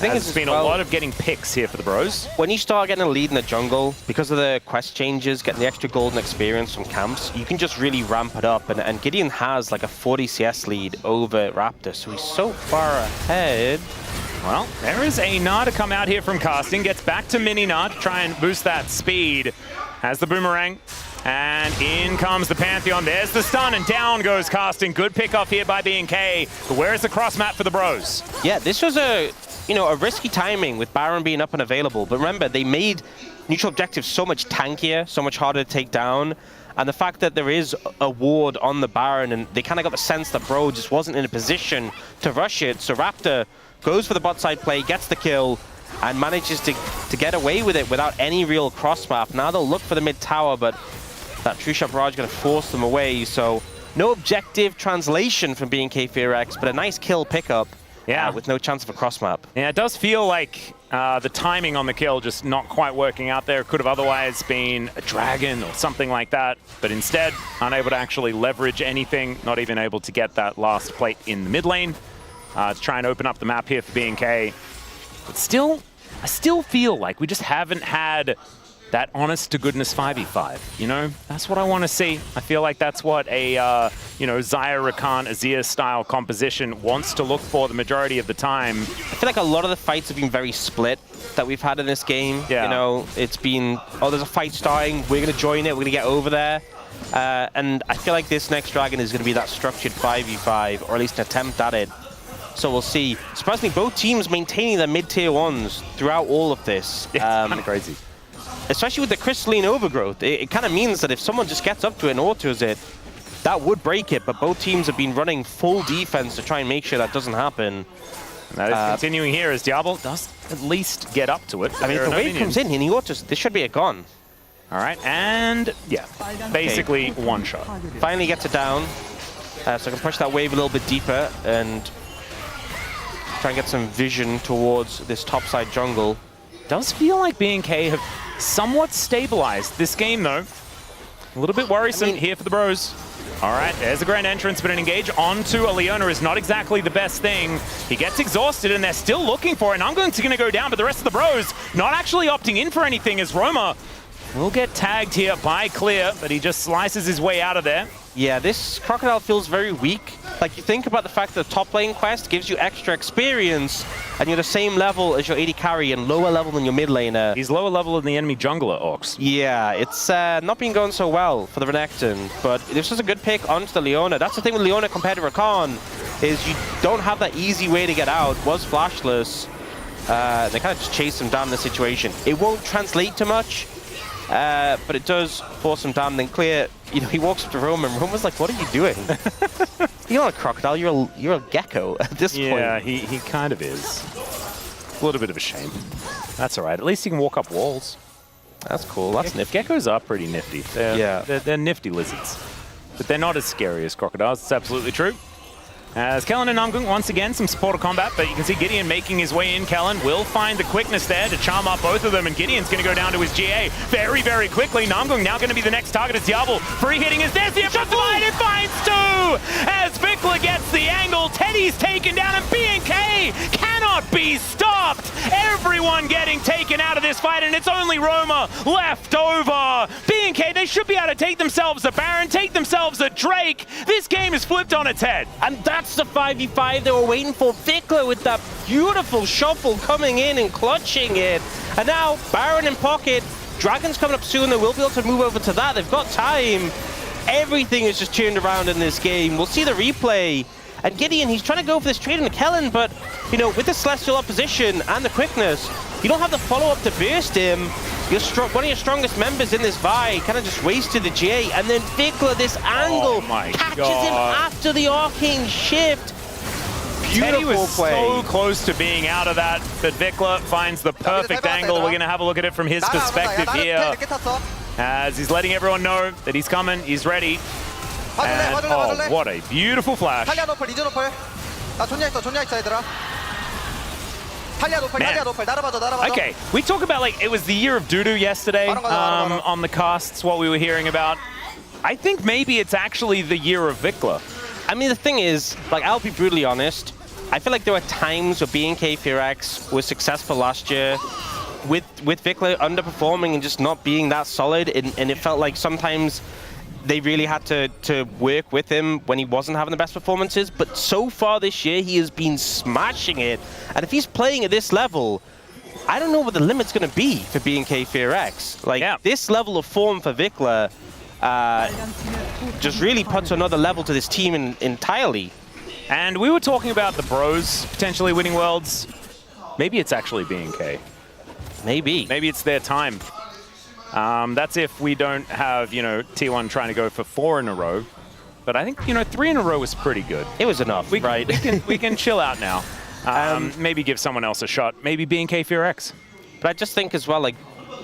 There's been a lot of getting picks here for the bros. When you start getting a lead in the jungle, because of the quest changes, getting the extra golden experience from camps, you can just really ramp it up. And Gideon has like a 40 CS lead over Raptor, so he's so far ahead. Well, there is a Nard to come out here from casting. Gets back to Mini Nard to try and boost that speed. Has the boomerang. And in comes the Pantheon. There's the stun, and down goes casting. Good pick off here by BNK. But where's the cross map for the bros? Yeah, this was a risky timing with Baron being up and available. But remember, they made neutral objectives so much tankier, so much harder to take down. And the fact that there is a ward on the Baron, and they kind of got the sense that Bro just wasn't in a position to rush it. So Raptor goes for the bot side play, gets the kill, and manages to get away with it without any real cross map. Now they'll look for the mid tower, but that True Shot Barrage is going to force them away. So no objective translation from BNK Fearex, but a nice kill pickup. Yeah, with no chance of a cross map. Yeah, it does feel like the timing on the kill just not quite working out there. Could have otherwise been a dragon or something like that, but instead unable to actually leverage anything, not even able to get that last plate in the mid lane to try and open up the map here for BNK. But still, I still feel like we just haven't had that honest-to-goodness 5v5, you know? That's what I want to see. I feel like that's what a, Zyra, Rakan, Azir-style composition wants to look for the majority of the time. I feel like a lot of the fights have been very split that we've had in this game. Yeah. You know, it's been, oh, there's a fight starting, we're going to join it, we're going to get over there. And I feel like this next Dragon is going to be that structured 5v5, or at least an attempt at it. So we'll see. Surprisingly, both teams maintaining their mid-tier 1s throughout all of this. Yeah, it's kind of crazy. Especially with the crystalline overgrowth, it kind of means that if someone just gets up to it and autos it, that would break it, but both teams have been running full defense to try and make sure that doesn't happen. And that is continuing here as Diablo does at least get up to it. I mean, if the wave comes in and he autos, this should be a gone. All right, and yeah, basically one shot. Finally gets it down, so I can push that wave a little bit deeper and try and get some vision towards this topside jungle. Does feel like BNK have somewhat stabilized this game, though. A little bit worrisome here for the bros. All right, there's a grand entrance, but an engage onto a Leona is not exactly the best thing. He gets exhausted, and they're still looking for it. And I'm going to go down, but the rest of the bros not actually opting in for anything as Roma will get tagged here by Clear, but he just slices his way out of there. Yeah, this Crocodile feels very weak. Like, you think about the fact that the top lane quest gives you extra experience, and you're the same level as your AD carry and lower level than your mid laner. He's lower level than the enemy jungler, Ox. Yeah, it's not been going so well for the Renekton, but this was a good pick onto the Leona. That's the thing with Leona compared to Rakan, is you don't have that easy way to get out. Was flashless. They kind of just chase him down in the situation. It won't translate to much, but it does force him down. Then Clear, he walks up to Rome, and Rome was like, "What are you doing? You're not a crocodile. You're a gecko at this point." Yeah, he kind of is. A little bit of a shame. That's all right. At least he can walk up walls. That's cool. That's nifty. Geckos are pretty nifty. They're nifty lizards. But they're not as scary as crocodiles. It's absolutely true. As Kellen and Namgung, once again, some supporter combat, but you can see Gideon making his way in. Kellen will find the quickness there to charm up both of them, and Gideon's going to go down to his GA very, very quickly. Namgung now going to be the next target as Diablo. Free hitting is there. Shots wide, it finds two! As Vikla gets the angle, Teddy's taken down, and BNK cannot be stopped! Everyone getting taken out of this fight, and it's only Roma left over. BNK, they should be able to take themselves a Baron, take themselves a Drake. This game is flipped on its head. And that's the 5v5 they were waiting for. Vikla with that beautiful shuffle coming in and clutching it. And now Baron in pocket. Dragon's coming up soon. They will be able to move over to that. They've got time. Everything is just turned around in this game. We'll see the replay. And Gideon, he's trying to go for this trade into Kellen, but, you know, with the Celestial opposition and the quickness, you don't have the follow-up to burst him. One of your strongest members in this Vi kind of just wasted the GA, and then Vikla, this angle, catches him after the arcane shift. Beautiful Teddy was play. So close to being out of that, but Vikla finds the perfect angle. We're going to have a look at it from his perspective here, as he's letting everyone know that he's coming, he's ready. And, oh, what a beautiful flash. Man. Okay, we talk about, like, it was the year of Dudu yesterday on the casts, what we were hearing about. I think maybe it's actually the year of Vikla. I mean, the thing is, like, I'll be brutally honest, I feel like there were times where BNK Fearax was successful last year with Vikla underperforming and just not being that solid, and it felt like sometimes they really had to work with him when he wasn't having the best performances. But so far this year, he has been smashing it. And if he's playing at this level, I don't know what the limit's going to be for BNK Fearax. Like, this level of form for Vikla just really puts another level to this team entirely. And we were talking about the bros potentially winning Worlds. Maybe it's actually BNK. Maybe. Maybe it's their time. That's if we don't have, you know, T1 trying to go for 4 in a row. But I think, you know, 3 in a row was pretty good. It was enough, right? We can chill out now. Maybe give someone else a shot. Maybe BNK Fearax. But I just think as well, like,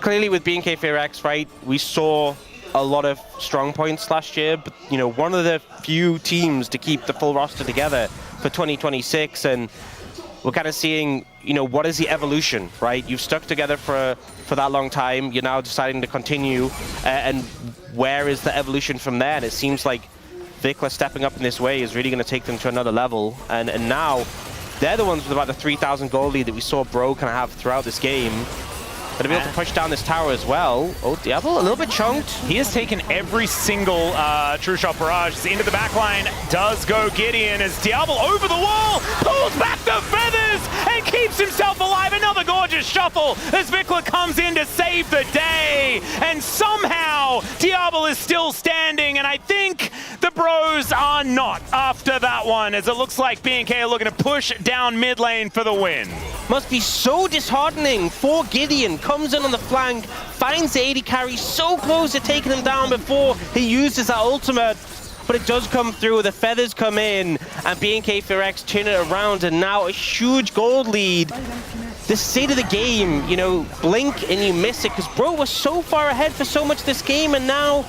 clearly with BNK Fearax, right, we saw a lot of strong points last year. But, you know, one of the few teams to keep the full roster together for 2026. And we're kind of seeing, you know, what is the evolution, right? You've stuck together for that long time. You're now deciding to continue, and where is the evolution from there? And it seems like Vikla stepping up in this way is really going to take them to another level. And now they're the ones with about the 3,000 gold lead that we saw Bro kind of have throughout this game. Gonna be able to push down this tower as well. Oh, Diablo, a little bit chunked. He has taken every single true shot barrage. Into the back line does go Gideon as Diablo over the wall, pulls back the feathers, and keeps himself alive. Another gorgeous shuffle as Vikla comes in to save the day. And somehow, Diablo is still standing, and I think the bros are not after that one, as it looks like BNK are looking to push down mid lane for the win. Must be so disheartening for Gideon. Comes in on the flank, finds the 80 carry, so close to taking him down before he uses that ultimate. But it does come through, the feathers come in, and BNK Fearax turn it around, and now a huge gold lead. The state of the game, you know, blink and you miss it, because Bro was so far ahead for so much this game, and now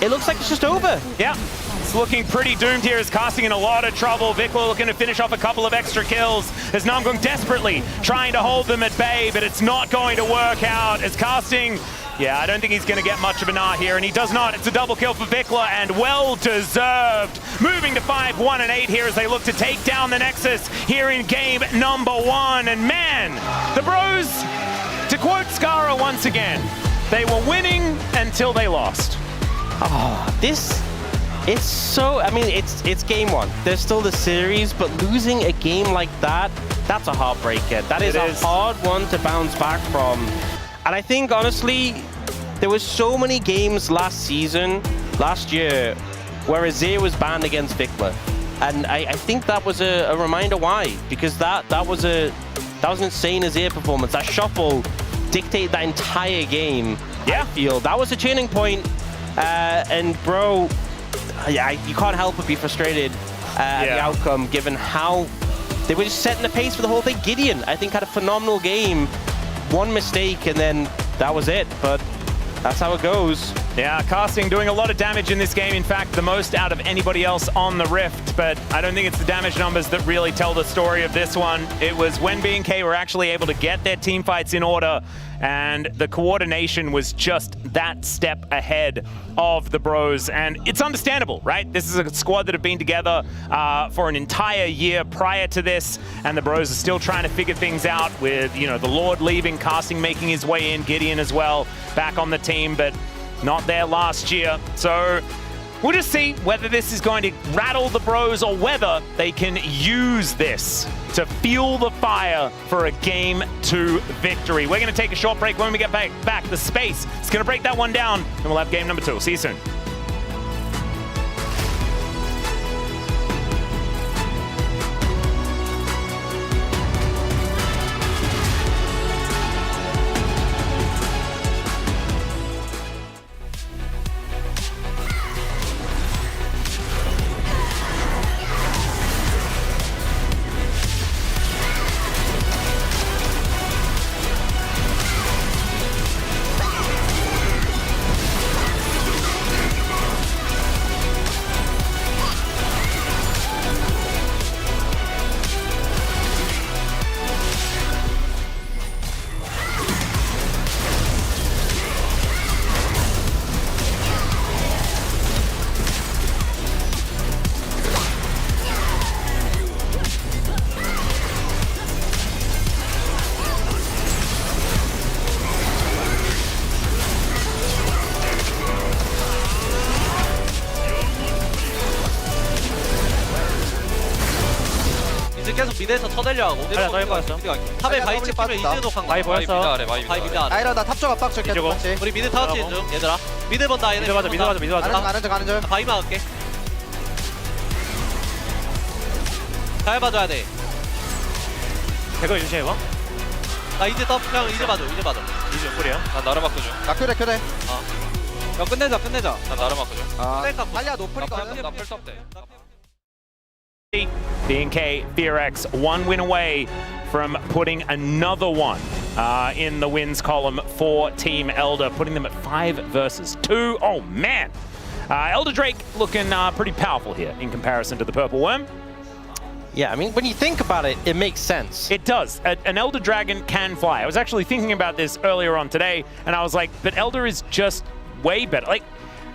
it looks like it's just over. Yeah. It's looking pretty doomed here as Casting in a lot of trouble. Vikla looking to finish off a couple of extra kills as Namgung desperately trying to hold them at bay, but it's not going to work out as Casting, yeah, I don't think he's going to get much of an R here, and he does not. It's a double kill for Vikla, and well-deserved. Moving to 5-1 and 8 here as they look to take down the Nexus here in game number 1. And man, the bros, to quote Skara once again, they were winning until they lost. Oh, it's so, I mean, it's game 1. There's still the series, but losing a game like that, that's a heartbreaker. That is a hard one to bounce back from. And I think, honestly, there was so many games last year, where Azir was banned against Vikla. And I think that was a reminder why, because that was an insane Azir performance. That shuffle dictated that entire game. Yeah. I feel that was a turning point. And Bro, yeah, you can't help but be frustrated at the outcome, given how they were just setting the pace for the whole thing. Gideon, I think, had a phenomenal game. One mistake, and then that was it. But That's how it goes. Yeah, Casting doing a lot of damage in this game. In fact, the most out of anybody else on the Rift, but I don't think it's the damage numbers that really tell the story of this one. It was when B&K were actually able to get their team fights in order, and the coordination was just that step ahead of the Bros. And it's understandable, right? This is a squad that have been together for an entire year prior to this, and the Bros are still trying to figure things out with, you know, the Lord leaving, Casting making his way in, Gideon as well, back on the team, but not there last year. So we'll just see whether this is going to rattle the Bros or whether they can use this to fuel the fire for a Game 2 victory. We're going to take a short break. When we get back, the space is going to break that one down, and we'll have game number 2. See you soon. 계속 미드에서 쳐내려고 탑에 바위 찍히면 이즈도 강 바위 보였어. 바위 미드 아래 아이라 나 탑쪽 압박 줄게 똑같이. 우리 미드 타워치는 중 얘들아 미드 본다 얘네 미드 맞아. 가는 중. 바위 막을게 잘 봐줘야 돼 대거 유지해봐. 나 이제 더 그냥 이제 봐줘 이제 꿀이야. 난 나름 바꾸죠. 나 큐래. 야 끝내자 난 나름 바꾸죠. 빨리야 노플이거든. 나 풀섭 돼. B&K VRX 1 win away from putting another one in the wins column for Team Elder, putting them at 5 versus 2. Oh man! Elder Drake looking pretty powerful here in comparison to the Purple Worm. Yeah, I mean, when you think about it, it makes sense. It does. An Elder Dragon can fly. I was actually thinking about this earlier on today, and I was like, but Elder is just way better. Like,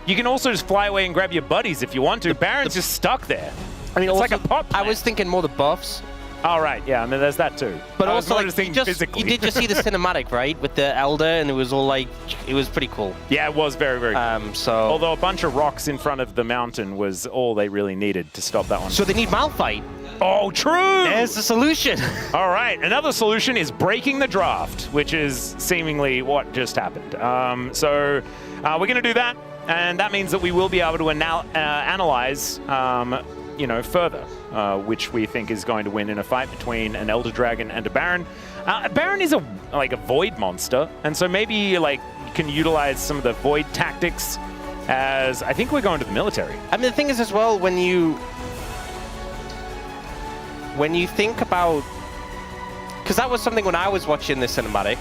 you can also just fly away and grab your buddies if you want to. Baron's just stuck there. I mean, it's also, like a pot plant. I was thinking more the buffs. All right, yeah, I mean, there's that too. But also, like, you did just see the cinematic, right, with the Elder, and it was all like, it was pretty cool. Yeah, it was very, very cool. So, although a bunch of rocks in front of the mountain was all they really needed to stop that one. So they need Malphite. Oh, true! There's the solution. All right, another solution is breaking the draft, which is seemingly what just happened. So we're going to do that, and that means that we will be able to analyze you know, further, which we think is going to win in a fight between an Elder Dragon and a Baron. Baron is like a Void monster, and so maybe like you can utilize some of the Void tactics. As I think we're going to the military. I mean, the thing is as well, when you think about, because that was something when I was watching the cinematic.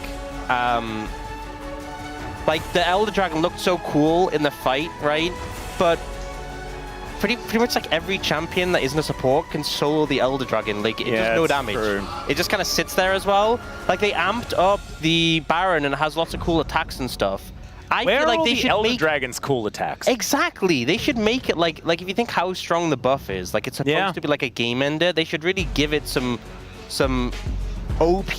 Like the Elder Dragon looked so cool in the fight, right? But pretty much like every champion that isn't a support can solo the Elder Dragon. Like, it does no damage. True. It just kind of sits there as well. Like, they amped up the Baron and it has lots of cool attacks and stuff. I feel like they should Elder make Dragon's cool attacks. Exactly. They should make it like if you think how strong the buff is, like it's supposed to be like a game ender. They should really give it some OP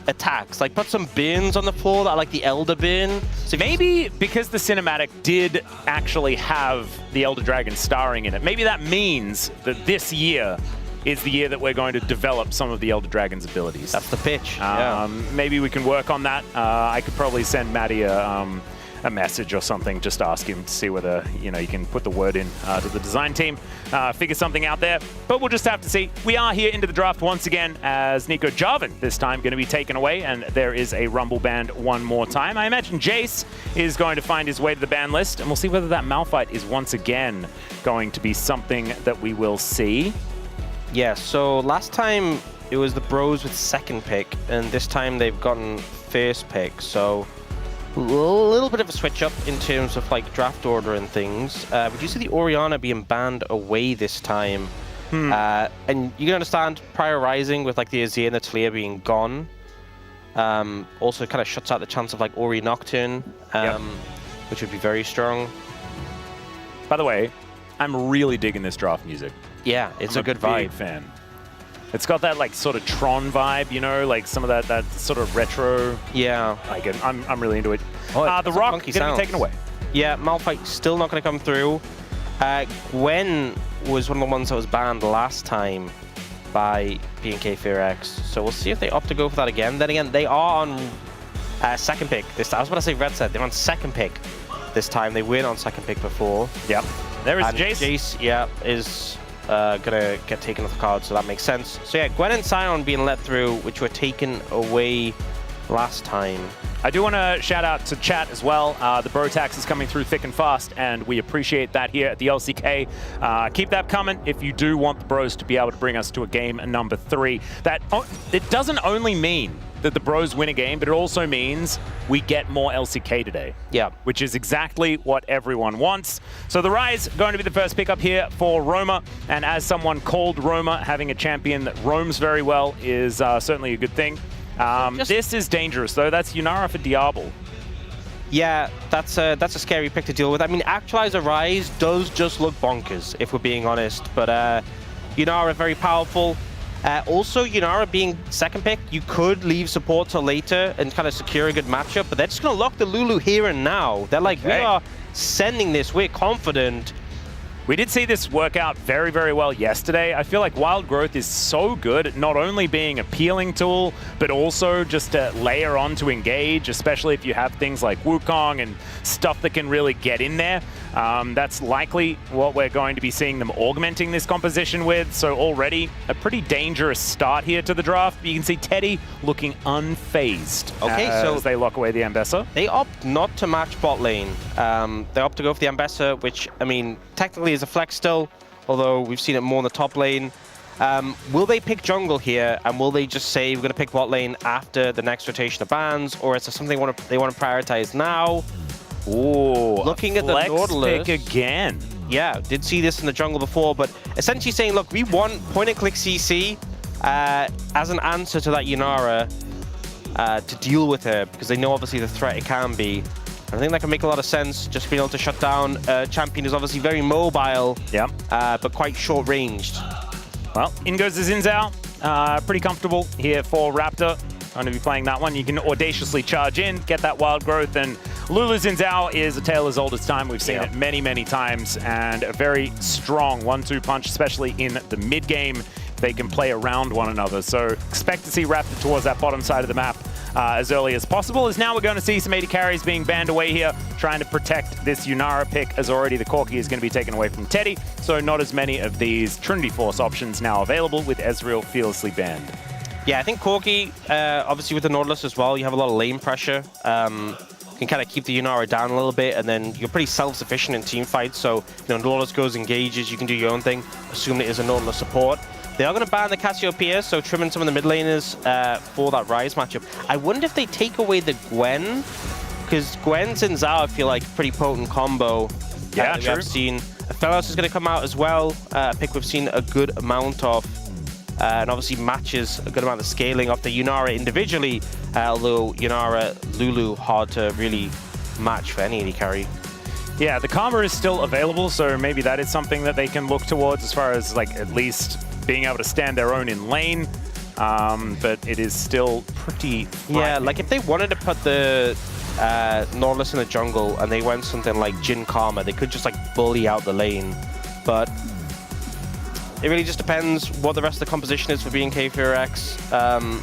attacks. Like put some burns on the floor that are like the Elder burn. So maybe because the cinematic did actually have the Elder Dragon starring in it, maybe that means that this year is the year that we're going to develop some of the Elder Dragon's abilities. That's the pitch. Maybe we can work on that. I could probably send Maddie a message or something, just ask him to see whether, you know, you can put the word in to the design team, figure something out there. But we'll just have to see. We are here into the draft once again as Nico Jarvan this time going to be taken away, and there is a Rumble banned one more time. I imagine Jace is going to find his way to the ban list, and we'll see whether that Malphite is once again going to be something that we will see. Yeah, so last time it was the Bros with second pick, and this time they've gotten first pick, so A little bit of a switch up in terms of like draft order and things. We do see the Orianna being banned away this time. And you can understand prior rising with like the Azir and the Talia being gone. Also kind of shuts out the chance of like Ori Nocturne, which would be very strong. By the way, I'm really digging this draft music. Yeah, it's a good vibe. Big fan. It's got that like sort of Tron vibe, you know, like some of that sort of retro. Yeah, like I'm really into it. Oh, the Rock is going to be taken away. Yeah, Malphite still not going to come through. Gwen was one of the ones that was banned last time by BNK FearX, so we'll see if they opt to go for that again. Then again, they are on second pick. I was about to say Red Set. They're on second pick this time. They win on second pick before. Yep. There is Jace. Jace, yeah, is gonna get taken off the card, so that makes sense. So yeah, Gwen and Sion being let through, which were taken away last time. I do want to shout out to chat as well. The bro tax is coming through thick and fast, and we appreciate that here at the LCK. Keep that coming if you do want the bros to be able to bring us to a game number 3. It doesn't only mean that the bros win a game, but it also means we get more LCK today. Yeah. Which is exactly what everyone wants. So the Rise going to be the first pickup here for Roma, and as someone called Roma, having a champion that roams very well is certainly a good thing. This is dangerous, though. That's Yunara for Diablo. Yeah, that's a scary pick to deal with. I mean, Actualizer Rise does just look bonkers, if we're being honest. But Yunara very powerful. Also, Yunara being second pick, you could leave support till later and kind of secure a good matchup. But they're just going to lock the Lulu here and now. They're like, we are sending this. We're confident. We did see this work out very, very well yesterday. I feel like Wild Growth is so good at not only being appealing tool, but also just to layer on to engage, especially if you have things like Wukong and stuff that can really get in there. That's likely what we're going to be seeing them augmenting this composition with. So already a pretty dangerous start here to the draft. You can see Teddy looking unfazed as they lock away the Ambessa. They opt not to match bot lane. They opt to go for the Ambessa, which, I mean, technically is a flex still, although we've seen it more in the top lane. Will they pick jungle here, and will they just say we're going to pick bot lane after the next rotation of bans, or is it something they want to prioritize now? Ooh, looking at the Nautilus pick again. Yeah, did see this in the jungle before, but essentially saying, look, we want point-and-click CC as an answer to that Yunara to deal with her, because they know obviously the threat it can be. I think that can make a lot of sense, just being able to shut down. Champion is obviously very mobile, but quite short-ranged. Well, in goes the Xin Zhao. Pretty comfortable here for Raptor. Going to be playing that one. You can audaciously charge in, get that Wild Growth, and Lulu Xin Zhao is a tale as old as time. We've seen it many, many times, and a very strong 1-2 punch, especially in the mid-game. They can play around one another, so expect to see Raptor towards that bottom side of the map as early as possible, as now we're going to see some AD carries being banned away here, trying to protect this Yunara pick, as already the Corki is going to be taken away from Teddy, so not as many of these Trinity Force options now available, with Ezreal fearlessly banned. Yeah, I think Corki, obviously with the Nautilus as well, you have a lot of lane pressure. Can kind of keep the Yunara down a little bit, and then you're pretty self-sufficient in team fights, so Nautilus goes, engages, you can do your own thing, assume it is a Nautilus support. They are going to ban the Cassiopeia, so trimming some of the mid laners for that Rise matchup. I wonder if they take away the Gwen, because Gwen's and Zhao, I feel like, pretty potent combo. Yeah, sure. I've seen Aphelios is going to come out as well, a pick we've seen a good amount of, and obviously matches a good amount of scaling off the Yunara individually, although Yunara, Lulu, hard to really match for any AD carry. Yeah, the Karma is still available, so maybe that is something that they can look towards as far as, like, at least being able to stand their own in lane, but it is still pretty frightening. Yeah, like if they wanted to put the Nautilus in the jungle and they went something like Jin Karma, they could just like bully out the lane, but it really just depends what the rest of the composition is for BNK FearX.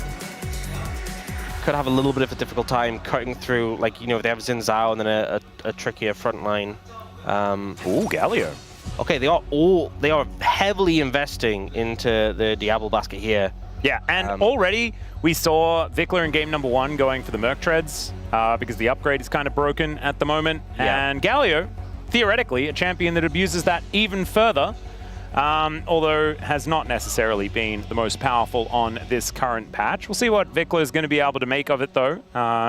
Could have a little bit of a difficult time cutting through, like, if they have Xin Zhao and then a trickier front line. Ooh, Galio. Okay, they are heavily investing into the Diablo basket here. Yeah, and already we saw Vikler in game number 1 going for the Merc Treads because the upgrade is kind of broken at the moment. Yeah. And Galio, theoretically, a champion that abuses that even further. although has not necessarily been the most powerful on this current patch. We'll see what Vikla is going to be able to make of it, though.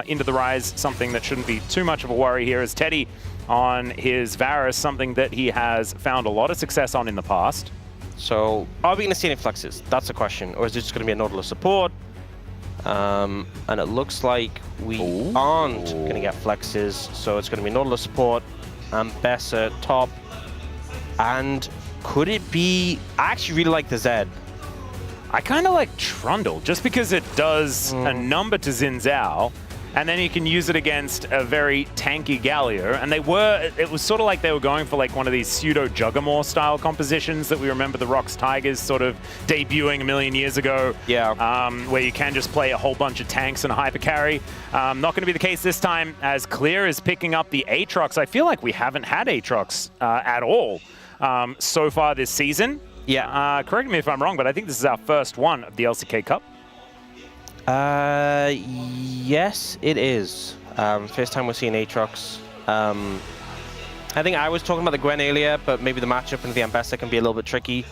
Into the Rise, something that shouldn't be too much of a worry here, as Teddy on his Varus, something that he has found a lot of success on in the past. So, are we going to see any flexes? That's the question. Or is it just going to be a Nautilus support? And it looks like we aren't going to get flexes. So it's going to be Nautilus support and Bessa top. And could it be... I actually really like the Zed. I kind of like Trundle, just because it does a number to Xin Zhao, and then you can use it against a very tanky Galio. And it was sort of like they were going for like one of these pseudo-Juggermore style compositions that we remember the Rocks Tigers sort of debuting a million years ago. Yeah. Where you can just play a whole bunch of tanks and a hyper carry. Not going to be the case this time, as Clear is picking up the Aatrox. I feel like we haven't had Aatrox at all so far this season. Yeah. Correct me if I'm wrong, but I think this is our first one of the LCK Cup. Yes, it is. First time we're seeing Aatrox. I think I was talking about the Gwen earlier, but maybe the matchup into the Ambessa can be a little bit tricky.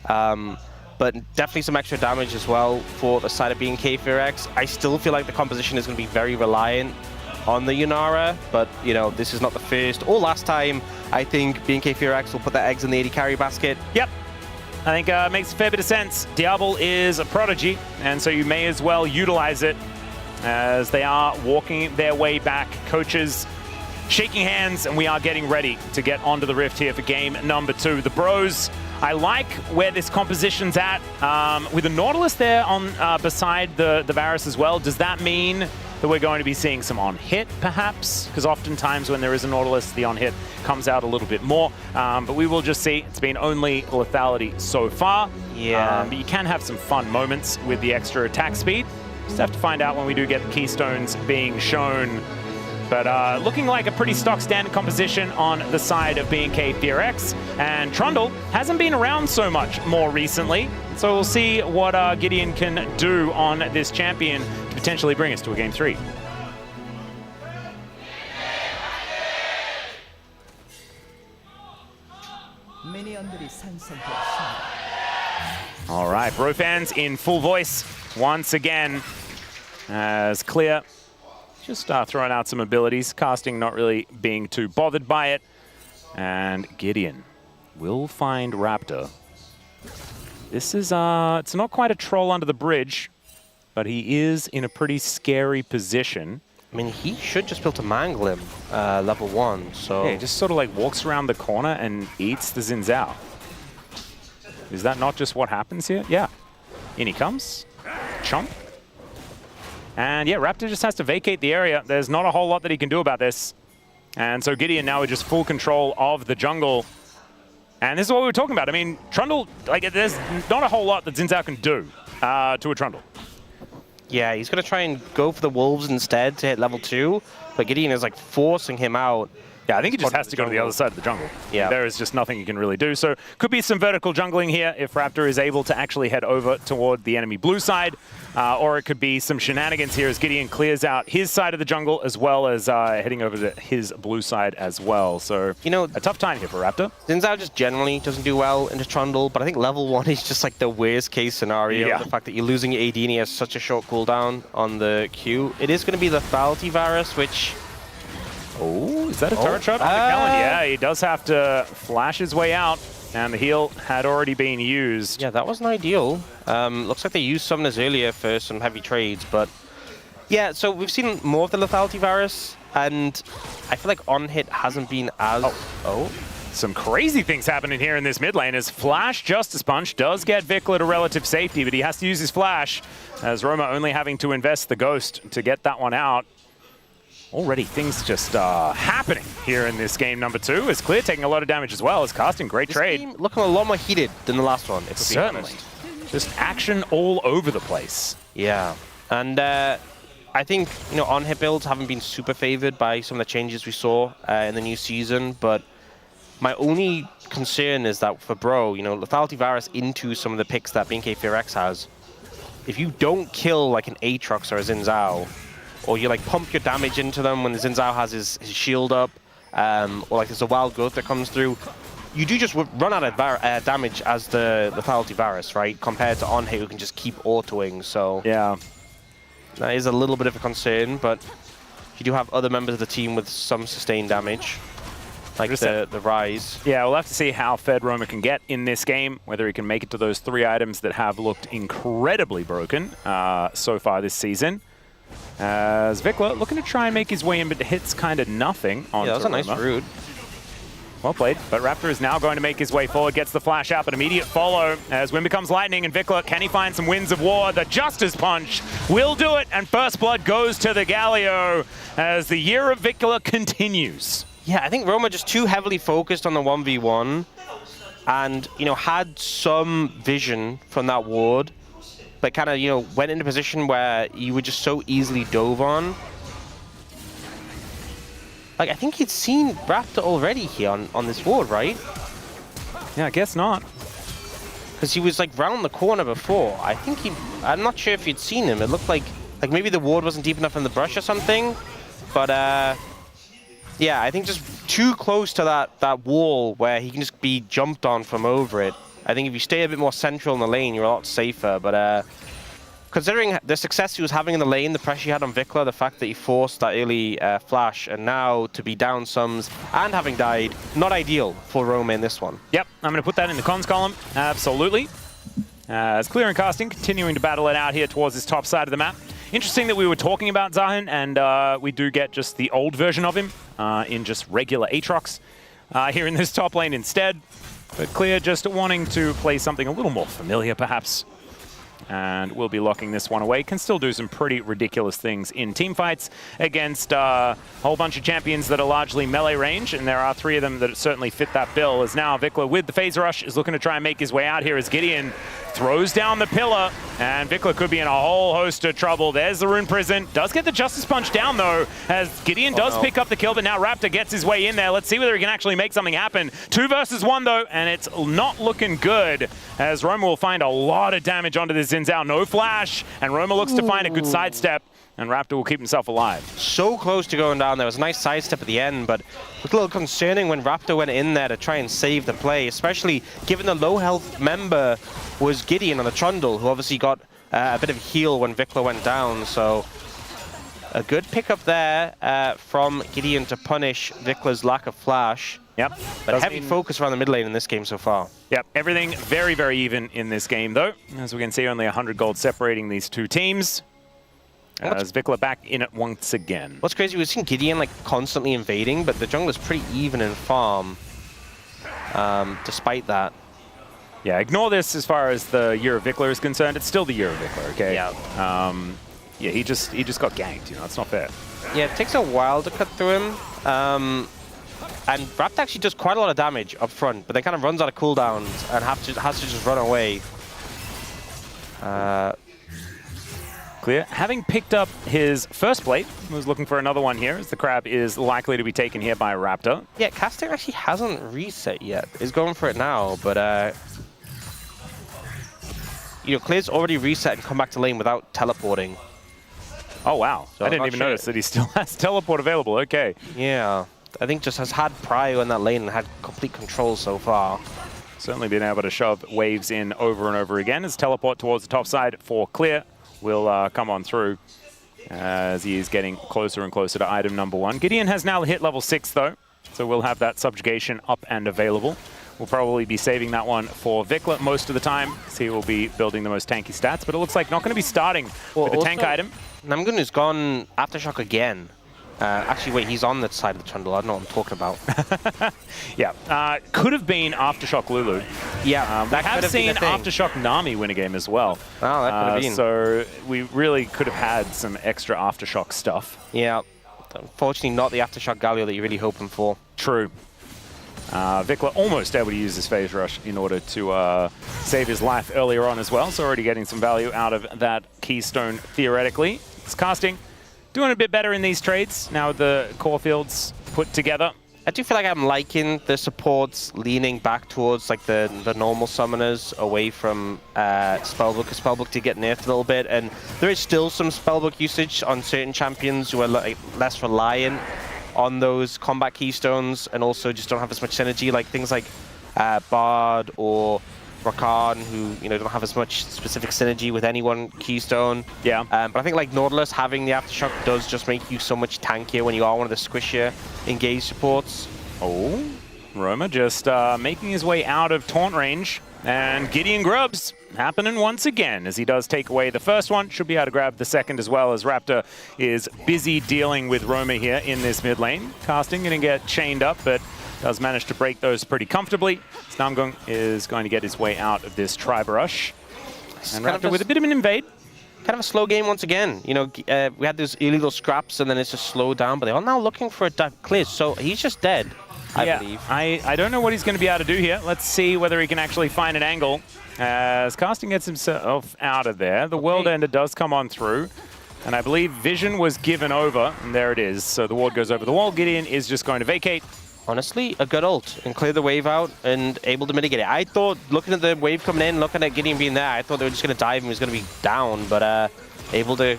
But definitely some extra damage as well for the side of BNK FearX. I still feel like the composition is going to be very reliant on the Yunara, but you know, this is not the first or last time I think BNK FearX will put their eggs in the AD carry basket. Yep. I think it makes a fair bit of sense. Diablo is a prodigy, and so you may as well utilize it as they are walking their way back. Coaches shaking hands, and we are getting ready to get onto the Rift here for game number 2. The Bros, I like where this composition's at. With the Nautilus there on beside the Varus as well, does that mean that we're going to be seeing some on-hit, perhaps? Because oftentimes when there is a Nautilus, the on-hit comes out a little bit more. But we will just see. It's been only lethality so far. Yeah. But you can have some fun moments with the extra attack speed. Just have to find out when we do get the Keystones being shown. But looking like a pretty stock standard composition on the side of BNK FearX. And Trundle hasn't been around so much more recently. So we'll see what Gideon can do on this champion to potentially bring us to a game 3. All right, Bro fans in full voice once again as Clear just throwing out some abilities, casting not really being too bothered by it. And Gideon will find Raptor. This is, it's not quite a troll under the bridge, but he is in a pretty scary position. I mean, he should just be able to mangle him level 1, so... Yeah, he just sort of like walks around the corner and eats the Xin Zhao. Is that not just what happens here? Yeah. In he comes. Chomp. And yeah, Raptor just has to vacate the area. There's not a whole lot that he can do about this. And so Gideon now with just full control of the jungle. And this is what we were talking about. I mean, Trundle, like, there's not a whole lot that Xin Zhao can do to a Trundle. Yeah, he's going to try and go for the Wolves instead to hit level 2, but Gideon is like forcing him out. Yeah, I think he just has to go to the other side of the jungle. Yeah. There is just nothing he can really do. So could be some vertical jungling here if Raptor is able to actually head over toward the enemy blue side. Or it could be some shenanigans here as Gideon clears out his side of the jungle as well as heading over to his blue side as well. So, you know, a tough time here for Raptor. Xin Zhao just generally doesn't do well into Trundle, but I think level 1 is just like the worst case scenario. Yeah. The fact that you're losing your AD and he has such a short cooldown on the Q. It is going to be the lethality Varus, which... Oh, is that a turret shot on the Kellen? Yeah, he does have to flash his way out, and the heal had already been used. Yeah, that wasn't ideal. Looks like they used summoners earlier for some heavy trades, but yeah, so we've seen more of the lethality Varus, and I feel like on-hit hasn't been as... Some crazy things happening here in this mid lane as Flash Justice Punch does get Vikla to relative safety, but he has to use his flash, as Roma only having to invest the Ghost to get that one out. Already things just happening here in this game number 2. As Clear taking a lot of damage as well as casting. Great trade. Game looking a lot more heated than the last one, if we're being Certainly. honest. Just action all over the place. Yeah, and I think, you know, on-hit builds haven't been super favored by some of the changes we saw in the new season, but my only concern is that for Bro, you know, lethality Varus into some of the picks that BNK FearX has, if you don't kill like an Aatrox or a Xin Zhao, or you like pump your damage into them when the Xin Zhao has his shield up, or like there's a wild growth that comes through, you do just run out of damage as the Lethality Varus, right? Compared to on-hit, who can just keep autoing, so... Yeah. That is a little bit of a concern, but you do have other members of the team with some sustained damage, like the Rise. Yeah, we'll have to see how fed Roma can get in this game, whether he can make it to those 3 items that have looked incredibly broken so far this season. As Vikla looking to try and make his way in, but hits kind of nothing on Yeah, that was a nice route. Well played, but Raptor is now going to make his way forward, gets the flash out, but immediate follow as Wind becomes lightning, and Vikla, can he find some Winds of War? The Justice Punch will do it, and first blood goes to the Galio as the year of Vikla continues. Yeah, I think Roma just too heavily focused on the 1v1 and, you know, had some vision from that ward, but kind of, you know, went in a position where you were just so easily dove on. Like, I think he'd seen Raptor already here on this ward, right? Yeah, I guess not. Because he was, like, round the corner before. I think I'm not sure if you'd seen him. It looked like maybe the ward wasn't deep enough in the brush or something. But, yeah, I think just too close to that wall where he can just be jumped on from over it. I think if you stay a bit more central in the lane, you're a lot safer. But, considering the success he was having in the lane, the pressure he had on Vikla, the fact that he forced that early flash, and now to be down sums and having died, not ideal for Roma in this one. Yep, I'm going to put that in the cons column. Absolutely. As Clear and Casting continuing to battle it out here towards this top side of the map. Interesting that we were talking about Zahin, and we do get just the old version of him in just regular Aatrox here in this top lane instead. But Clear just wanting to play something a little more familiar, perhaps. And we'll be locking this one away. Can still do some pretty ridiculous things in team fights against a whole bunch of champions that are largely melee range, and there are 3 of them that certainly fit that bill. As now Vikla with the phase rush is looking to try and make his way out here as Gideon throws down the pillar, and Vikla could be in a whole host of trouble. There's the Rune Prison. Does get the Justice Punch down, though, as Gideon does pick up the kill, but now Raptor gets his way in there. Let's see whether he can actually make something happen. 2 versus 1, though, and it's not looking good, as Roma will find a lot of damage onto this Xin Zhao. No flash, and Roma looks to find a good sidestep, and Raptor will keep himself alive. So close to going down. There was a nice sidestep at the end, but it was a little concerning when Raptor went in there to try and save the play, especially given the low health member was Gideon on the Trundle, who obviously got a bit of heal when Vikla went down. So a good pickup there from Gideon to punish Vikla's lack of flash. Yep. But heavy focus around the mid lane in this game so far. Yep, everything very, very even in this game, though. As we can see, only 100 gold separating these 2 teams. As Vikla back in it once again. What's crazy, we've seen Gideon like constantly invading, but the jungler's pretty even in farm, despite that. Yeah, ignore this as far as the year of Vikla is concerned. It's still the year of Vikla, okay? Yeah. Yeah, he just got ganked, you know, it's not fair. Yeah, it takes a while to cut through him. And Raptor actually does quite a lot of damage up front, but then kind of runs out of cooldowns and has to just run away. Clear. Having picked up his first plate, was looking for another one here, as the crab is likely to be taken here by Raptor. Yeah, Casting actually hasn't reset yet. He's going for it now, but you know, Clear's already reset and come back to lane without teleporting. Oh wow! So I didn't even notice that he still has teleport available. Okay. Yeah. I think just has had Prio in that lane and had complete control so far. Certainly been able to shove waves in over and over again as teleport towards the top side for Clear will come on through as he is getting closer and closer to item number 1. Gideon has now hit level 6 though, so we'll have that subjugation up and available. We'll probably be saving that one for Vikla most of the time, so he will be building the most tanky stats, but it looks like not going to be starting with a tank item. Namgun has gone Aftershock again. Actually, wait, he's on that side of the Trundle. I don't know what I'm talking about. Yeah, could have been Aftershock Lulu. Yeah, we have seen Aftershock Nami win a game as well. Oh, that could have been. So we really could have had some extra Aftershock stuff. Yeah, unfortunately not the Aftershock Galio that you're really hoping for. True. Vikla almost able to use his phase rush in order to save his life earlier on as well, so already getting some value out of that keystone theoretically. It's Casting. Doing a bit better in these trades now with the core fields put together. I do feel like I'm liking the supports leaning back towards like the normal summoners away from Spellbook, because Spellbook did get nerfed a little bit, and there is still some Spellbook usage on certain champions who are like less reliant on those combat keystones and also just don't have as much synergy, like things like Bard or Rakan, who don't have as much specific synergy with any one keystone. Yeah. But I think like Nautilus having the aftershock does just make you so much tankier when you are one of the squishier engaged supports. Oh, Roma just making his way out of taunt range. And Gideon Grubbs happening once again as he does take away the first one. Should be able to grab the second as well, as Raptor is busy dealing with Roma here in this mid lane. Casting going to get chained up, but does manage to break those pretty comfortably. Namgung is going to get his way out of this tribe rush. And Raptor with a bit of an invade. Kind of a slow game once again. We had those illegal scraps and then it's just slowed down, but they're all now looking for a dive clear. So he's just dead, I believe. I don't know what he's going to be able to do here. Let's see whether he can actually find an angle. As Casting gets himself out of there, the World Ender does come on through. And I believe Vision was given over, and there it is. So the ward goes over the wall. Gideon is just going to vacate. Honestly, a good ult and clear the wave out and able to mitigate it. I thought, looking at the wave coming in, looking at Gideon being there, I thought they were just going to dive and he was going to be down, but able to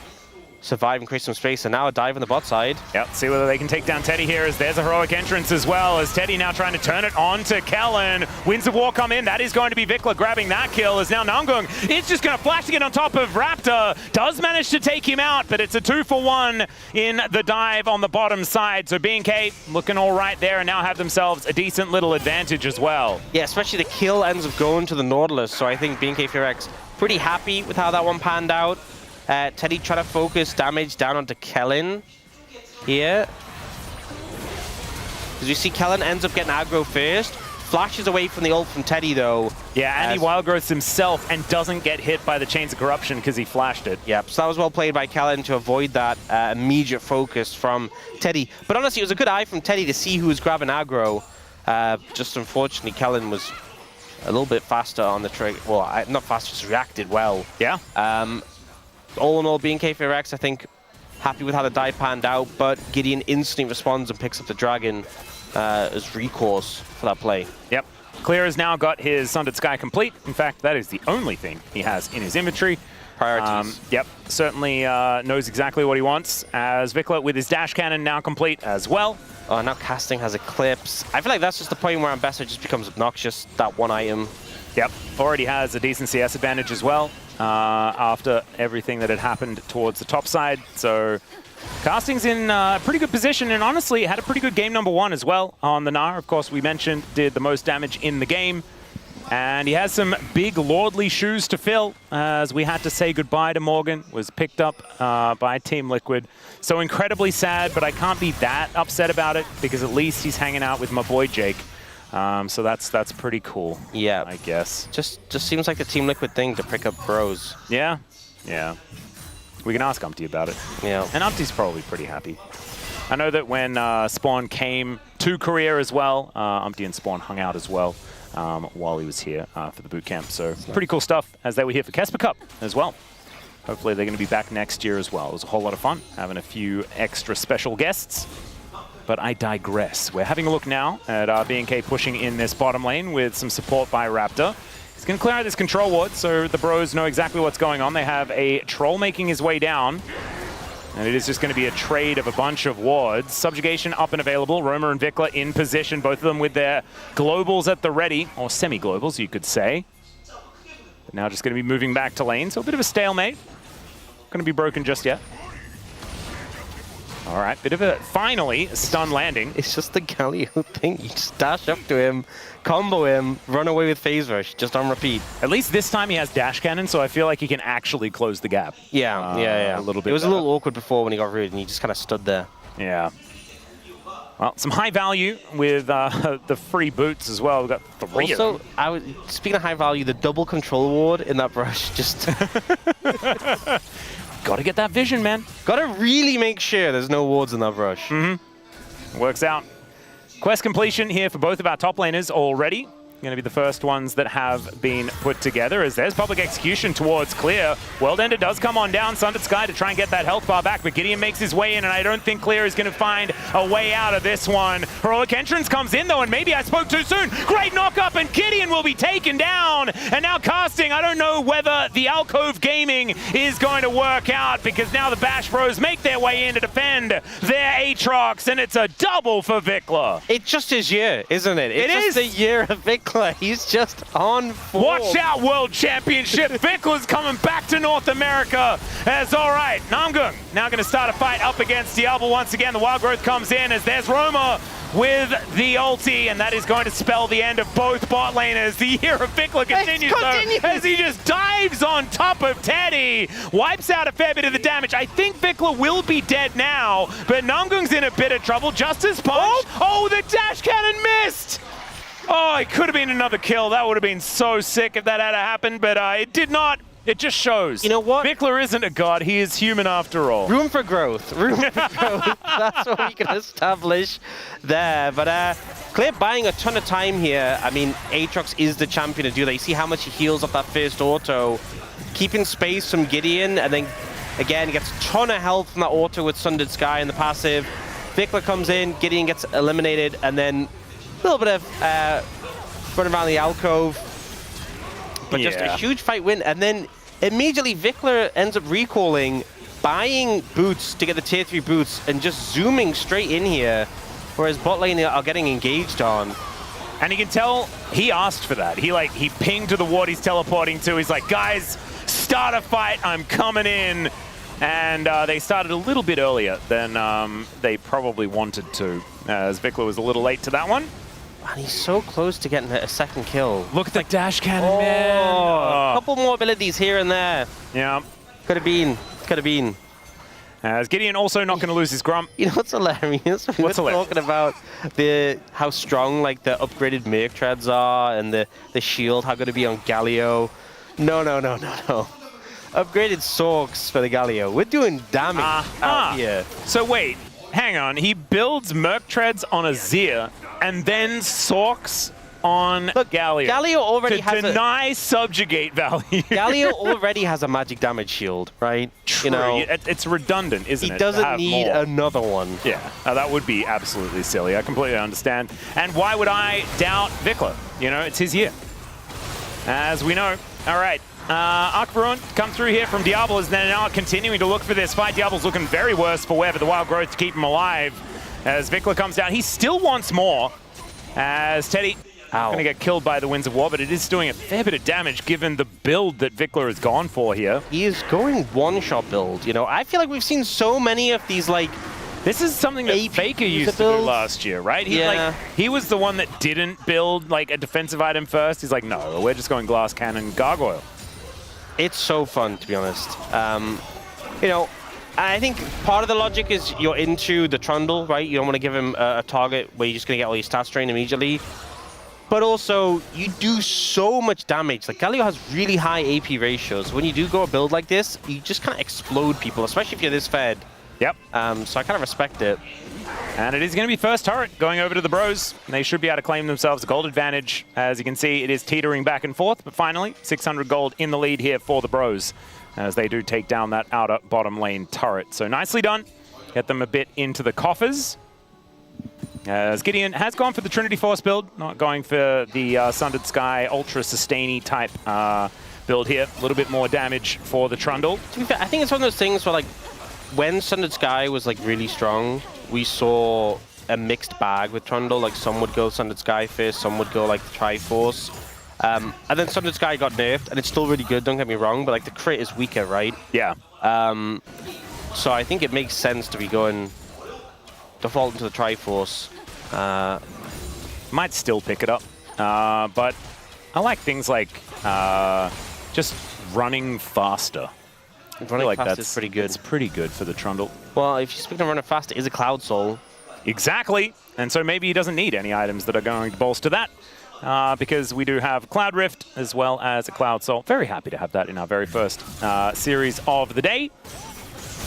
survive and create some space, and now a dive on the bot side. Yep, see whether they can take down Teddy here, as there's a heroic entrance as well, as Teddy now trying to turn it on to Kellen. Winds of War come in, that is going to be Vikla grabbing that kill, as now Namgung is just going to flash to get on top of Raptor. Does manage to take him out, but it's a 2-for-1 in the dive on the bottom side. So BNK looking all right there and now have themselves a decent little advantage as well. Yeah, especially the kill ends up going to the Nautilus, so I think BNK FureX pretty happy with how that one panned out. Teddy trying to focus damage down onto Kellen here. As you see, Kellen ends up getting aggro first. Flashes away from the ult from Teddy, though. Yeah, and he wild growths himself and doesn't get hit by the Chains of Corruption because he flashed it. Yep, so that was well played by Kellen to avoid that immediate focus from Teddy. But honestly, it was a good eye from Teddy to see who was grabbing aggro. Just unfortunately, Kellen was a little bit faster on the trigger. Well, not faster, just reacted well. Yeah. All in all, BNK FureX, I think, happy with how the dive panned out, but Gideon instantly responds and picks up the dragon as recourse for that play. Yep. Clear has now got his Sundered Sky complete. In fact, that is the only thing he has in his inventory. Priorities. Yep, certainly knows exactly what he wants, as Vikla with his dash cannon now complete as well. Oh, now Casting has Eclipse. I feel like that's just the point where Ambassador just becomes obnoxious, that one item. Yep, already has a decent CS advantage as well after everything that had happened towards the top side. So Casting's in a pretty good position, and honestly had a pretty good game number 1 as well on the Gnar. Of course, we mentioned did the most damage in the game. And he has some big lordly shoes to fill, as we had to say goodbye to Morgan, was picked up by Team Liquid. So incredibly sad, but I can't be that upset about it, because at least he's hanging out with my boy Jake. So that's pretty cool. Yeah, I guess. Just seems like the Team Liquid thing to pick up bros. Yeah, yeah. We can ask Umpty about it. Yeah. And Umpty's probably pretty happy. I know that when Spawn came to Korea as well, Umpty and Spawn hung out as well while he was here for the boot camp. So pretty cool stuff, as they were here for Kesper Cup as well. Hopefully they're going to be back next year as well. It was a whole lot of fun having a few extra special guests. But I digress. We're having a look now at BNK pushing in this bottom lane with some support by Raptor. He's going to clear out this control ward, so the bros know exactly what's going on. They have a troll making his way down. And it is just going to be a trade of a bunch of wards. Subjugation up and available. Roma and Vikla in position, both of them with their globals at the ready, or semi-globals, you could say. But now just going to be moving back to lane, so a bit of a stalemate. Not going to be broken just yet. All right, bit of a, finally, stun landing. It's just the Galio thing. You just dash up to him, combo him, run away with phase rush, just on repeat. At least this time he has dash cannon, so I feel like he can actually close the gap. Yeah, yeah. A little bit. It was a little awkward before when he got rooted, and he just kind of stood there. Yeah. Well, some high value with the free boots as well. We've got 3 also, of them. Speaking of high value, the double control ward in that brush just... Gotta get that vision, man. Gotta really make sure there's no wards in that brush. Mm-hmm. Works out. Quest completion here for both of our top laners already. Going to be the first ones that have been put together, as there's public execution towards Clear. World Ender does come on down, Sundered Sky to try and get that health bar back, but Gideon makes his way in, and I don't think Clear is going to find a way out of this one. Heroic Entrance comes in, though, and maybe I spoke too soon. Great knock-up, and Gideon will be taken down. And now Casting, I don't know whether the Alcove Gaming is going to work out, because now the Bash Bros make their way in to defend their Aatrox, and it's a double for Vikla. It's just his year, isn't it? It's just the year of Vikla. Vickler, he's just on form. Watch out, World Championship. Vickler's coming back to North America. As all right, Namgung now going to start a fight up against Diablo once again. The Wild Growth comes in as there's Roma with the ulti, and that is going to spell the end of both bot laners. The year of Vickler continues though, as he just dives on top of Teddy, wipes out a fair bit of the damage. I think Vickler will be dead now, but Namgung's in a bit of trouble. Justice punch. Oh, the dash cannon missed. Oh, it could have been another kill. That would have been so sick if that had happened, but it did not. It just shows. You know what? Vickler isn't a god. He is human after all. Room for growth. Room for growth. That's what we can establish there. But Clear buying a ton of time here. I mean, Aatrox is the champion to do that. You see how much he heals off that first auto. Keeping space from Gideon, and then, again, gets a ton of health from that auto with Sundered Sky in the passive. Vickler comes in, Gideon gets eliminated, and then a little bit of running around the alcove. But just a huge fight win, and then immediately Vickler ends up recalling, buying boots to get the tier 3 boots, and just zooming straight in here, whereas bot lane are getting engaged on. And you can tell he asked for that. He pinged to the ward he's teleporting to. He's like, guys, start a fight, I'm coming in. And they started a little bit earlier than they probably wanted to, as Vickler was a little late to that one. And he's so close to getting a second kill. Look at the dash cannon, man. A couple more abilities here and there. Yeah. Could have been. Could have been. As Gideon also not going to lose his grump. You know what's hilarious? What's hilarious? Talking about how strong like the upgraded Merc treads are and the shield, how good to be on Galio. No. Upgraded Sorks for the Galio. We're doing damage out here. So wait, hang on. He builds Merc treads on a Zir and then Sorks on Galio. Galio already has deny subjugate value. Galio already has a magic damage shield, right? True. You know, it's redundant, isn't it? He doesn't need another one. Yeah, that would be absolutely silly. I completely understand. And why would I doubt Vickler? You know, it's his year. As we know. All right. Akvarun come through here from Diablo, is now continuing to look for this fight. Diablo's looking very worse for wear, but the Wild Growth to keep him alive. As Vickler comes down, he still wants more. As Teddy going to get killed by the Winds of War, but it is doing a fair bit of damage given the build that Vickler has gone for here. He is going one-shot build, you know. I feel like we've seen so many of these, like, this is something that Faker used to do last year, right? He was the one that didn't build like a defensive item first. He's like, no, we're just going Glass Cannon Gargoyle. It's so fun, to be honest. You know, I think part of the logic is you're into the Trundle, right? You don't want to give him a target where you're just going to get all your stats drained immediately. But also, you do so much damage. Like, Galio has really high AP ratios. When you do go a build like this, you just kind of explode people, especially if you're this fed. Yep. So I kind of respect it. And it is going to be first turret going over to the Bros. They should be able to claim themselves a gold advantage. As you can see, it is teetering back and forth, but finally, 600 gold in the lead here for the Bros, as they do take down that outer bottom lane turret. So nicely done. Get them a bit into the coffers. As Gideon has gone for the Trinity Force build, not going for the Sundered Sky Ultra Sustainy type build here. A little bit more damage for the Trundle. To be fair, I think it's one of those things where, like, when Sundered Sky was like really strong, we saw a mixed bag with Trundle. Like, some would go Sundered Sky first, some would go like the Triforce. And then Sundered Sky got nerfed, and it's still really good, don't get me wrong, but like the crit is weaker, right? Yeah. So I think it makes sense to be going default into the Triforce. Might still pick it up, but I like things like just running faster. Running like fast is pretty good. It's pretty good for the Trundle. Well, if you speak of running fast, it is a Cloud Soul. Exactly. And so maybe he doesn't need any items that are going to bolster that, because we do have Cloud Rift as well as a Cloud Soul. Very happy to have that in our very first series of the day.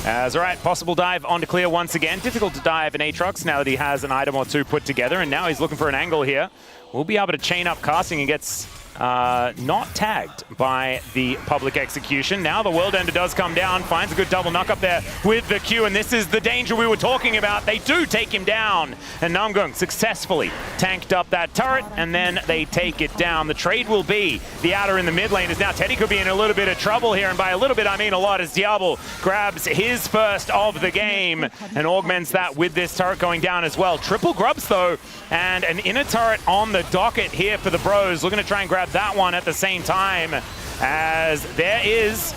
As all right, possible dive onto Clear once again. Difficult to dive in Aatrox now that he has an item or two put together, and now he's looking for an angle here. We'll be able to chain up casting and gets not tagged by the public execution. Now the World Ender does come down, finds a good double knock up there with the Q, and this is the danger we were talking about. They do take him down, and Namgung successfully tanked up that turret, and then they take it down. The trade will be the outer in the mid lane, as now Teddy could be in a little bit of trouble here, and by a little bit I mean a lot, as Diablo grabs his first of the game and augments that with this turret going down as well. Triple grubs though, and an inner turret on the docket here for the Bros. Looking to try and grab that one at the same time, as there is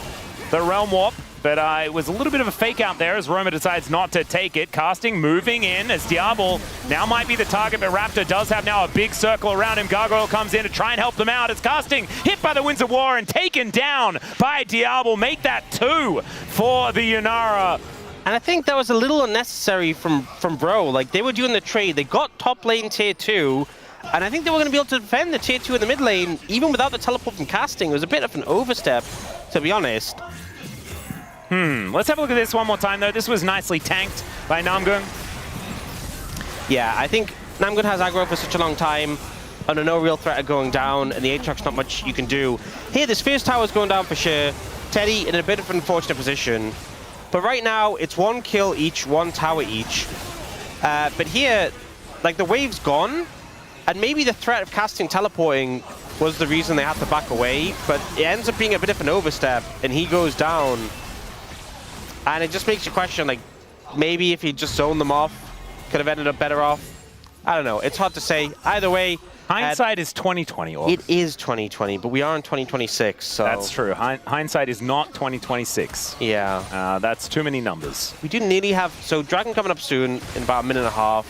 the Realm Warp, but it was a little bit of a fake out there as Roma decides not to take it. Casting moving in as Diablo now might be the target, but Raptor does have now a big circle around him. Gargoyle comes in to try and help them out as Casting hit by the Winds of War and taken down by Diablo. Make that 2 for the Yunara. And I think that was a little unnecessary from Bro. Like, they were doing the trade. They got top lane tier 2, and I think they were going to be able to defend the tier 2 in the mid lane, even without the teleport from Casting. It was a bit of an overstep, to be honest. Let's have a look at this one more time, though. This was nicely tanked by Namgung. Yeah, I think Namgung has aggro for such a long time, under no real threat of going down, and the Aatrox, not much you can do. Here, this first tower's going down for sure. Teddy in a bit of an unfortunate position. But right now, it's 1 kill each, 1 tower each. But here, like, the wave's gone, and maybe the threat of Casting teleporting was the reason they had to back away, but it ends up being a bit of an overstep, and he goes down. And it just makes you question, like, maybe if he just zoned them off, could have ended up better off. I don't know. It's hard to say. Either way, hindsight is 2020. Or it is 2020, but we are in 2026, so... That's true. Hindsight is not 2026. Yeah. That's too many numbers. We do nearly have... So, Dragon coming up soon in about a minute and a half.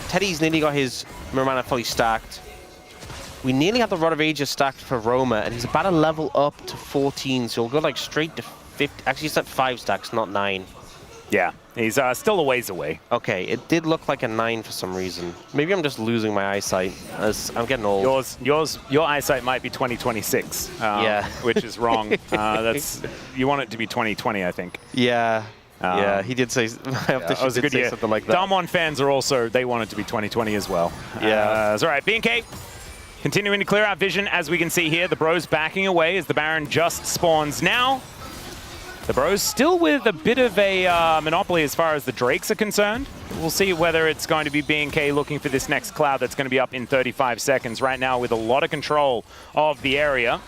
Teddy's nearly got his Mirana fully stacked. We nearly have the Rod of Ages stacked for Roma, and he's about to level up to 14, so we'll go, like, straight to 50. Actually, he's at 5 stacks, not 9. Yeah, he's still a ways away. Okay, it did look like a 9 for some reason. Maybe I'm just losing my eyesight as I'm getting old. Your eyesight might be 2026. Yeah, which is wrong. You want it to be 2020, I think. Yeah. Yeah, he did say. That was a good year. Something like that. Damwon fans are also, they want it to be 2020 as well. Yeah. It's all right. BNK continuing to clear out vision, as we can see here. The Bros backing away as the Baron just spawns now. The Bros still with a bit of a monopoly as far as the Drakes are concerned. We'll see whether it's going to be BNK looking for this next cloud that's going to be up in 35 seconds right now with a lot of control of the area.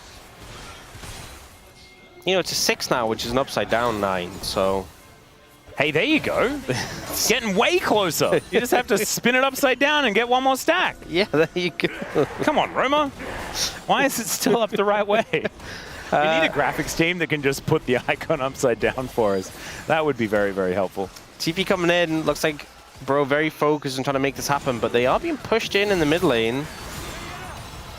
You know, it's a 6 now, which is an upside down 9, so... Hey, there you go. It's getting way closer. You just have to spin it upside down and get one more stack. Yeah, there you go. Come on, Roma. Why is it still up the right way? We need a graphics team that can just put the icon upside down for us. That would be very, very helpful. TP coming in. Looks like Bro very focused on trying to make this happen, but they are being pushed in the mid lane.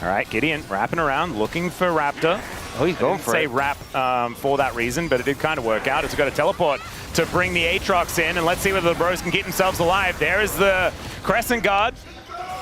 All right, Gideon wrapping around, looking for Raptor. Oh, he's going for it. I didn't say wrap for that reason, but it did kind of work out. It's got a teleport to bring the Aatrox in, and let's see whether the Bros can keep themselves alive. There is the Crescent Guard.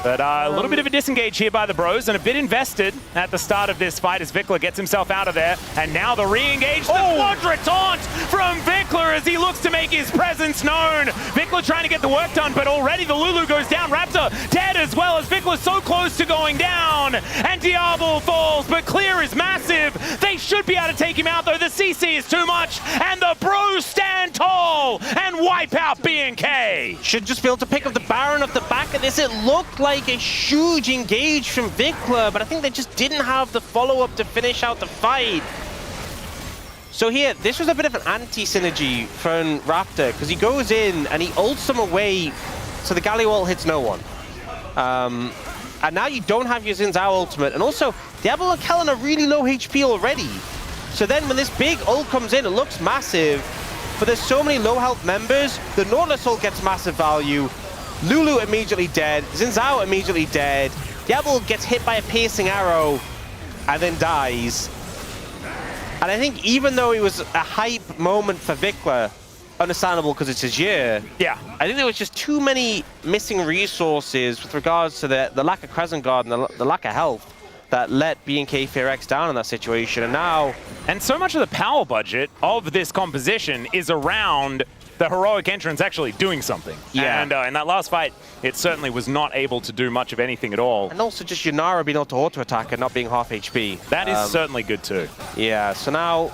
But a little bit of a disengage here by the Bros, and a bit invested at the start of this fight as Vikla gets himself out of there. And now the re-engage, the Quadra Taunt from Vikla as he looks to make his presence known. Vikla trying to get the work done, but already the Lulu goes down. Raptor dead as well as Vikla's so close to going down. And Diablo falls, but clear is massive. They should be able to take him out, though. The CC is too much, and the Bros stand tall and wipe out BNK. Should just be able to pick up the Baron off the back of this. It looked like a huge engage from Vikla, but I think they just didn't have the follow-up to finish out the fight. So here, this was a bit of an anti-synergy from Raptor, because he goes in and he ults them away, so the Galley Wall hits no one. And now you don't have your Xin Zhao ultimate, and also, Diablo and Kellen are really low HP already. So then when this big ult comes in, it looks massive, but there's so many low health members, the Nautilus ult gets massive value, Lulu immediately dead, Xin Zhao immediately dead, Diablo gets hit by a piercing arrow and then dies. And I think even though it was a hype moment for Vikla, understandable because it's his year, yeah, I think there was just too many missing resources with regards to the lack of Crescent Guard and the lack of health that let BNK FearX down in that situation. And now... And so much of the power budget of this composition is around the heroic entrance actually doing something. Yeah. And in that last fight, it certainly was not able to do much of anything at all. And also just Yunara being able to auto-attack and not being half HP. That is certainly good too. Yeah, so now...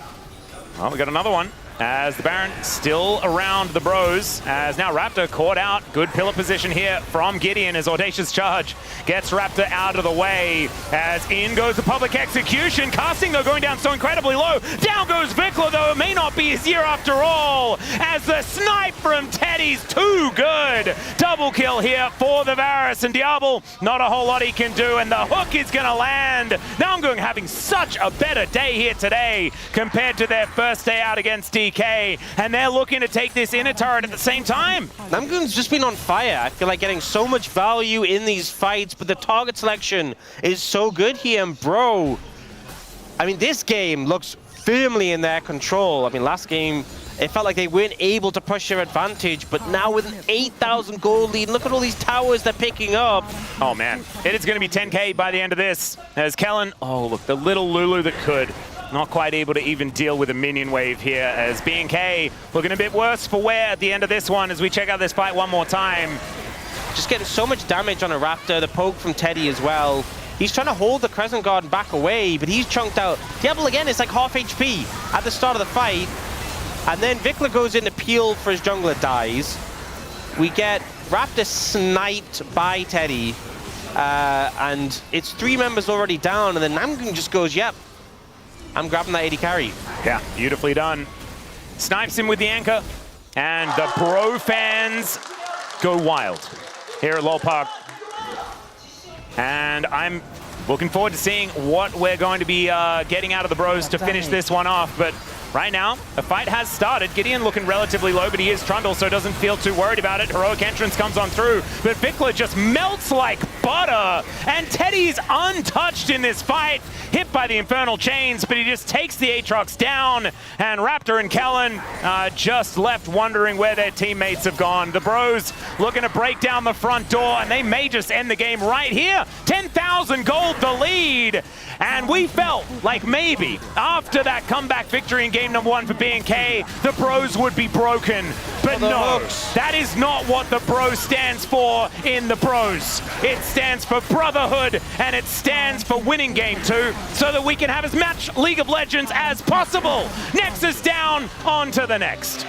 Well, we got another one. As the Baron still around the bros, as now Raptor caught out. Good pillar position here from Gideon as Audacious Charge gets Raptor out of the way. As in goes the public execution. Casting though going down so incredibly low. Down goes Vikla though. It may not be his year after all. As the snipe from Teddy's too good. Double kill here for the Varus, and Diablo, not a whole lot he can do, and the hook is gonna land. Namgung having such a better day here today compared to their first day out against DK. And they're looking to take this inner turret at the same time. Namgoon's just been on fire. I feel like getting so much value in these fights, but the target selection is so good here. And bro, I mean, this game looks firmly in their control. I mean, last game, it felt like they weren't able to push their advantage, but now with an 8,000 gold lead, look at all these towers they're picking up. Oh man, it is going to be 10K by the end of this. As Kellen, oh look, the little Lulu that could. Not quite able to even deal with a minion wave here, as B&K looking a bit worse for wear at the end of this one as we check out this fight one more time. Just getting so much damage on a Raptor, the poke from Teddy as well. He's trying to hold the Crescent Guard and back away, but he's chunked out. Diablo again is like half HP at the start of the fight. And then Vikla goes in to peel for his jungler, dies. We get Raptor sniped by Teddy. And it's 3 members already down, and then Namgoon just goes, yep, I'm grabbing that 80 carry. Yeah, beautifully done. Snipes him with the anchor, and the bro fans go wild here at LoL Park. And I'm looking forward to seeing what we're going to be getting out of the bros to finish this one off. But right now, the fight has started. Gideon looking relatively low, but he is Trundle, so doesn't feel too worried about it. Heroic entrance comes on through, but Vikla just melts like butter. And Teddy's untouched in this fight. Hit by the Infernal Chains, but he just takes the Aatrox down. And Raptor and Kellen just left wondering where their teammates have gone. The bros looking to break down the front door, and they may just end the game right here. 10,000 gold the lead. And we felt like maybe after that comeback victory in game number 1 for B&K, the bros would be broken. But no, that is not what the bro stands for in the bros. It stands for brotherhood, and it stands for winning game 2, so that we can have as much League of Legends as possible. Nexus down, on to the next.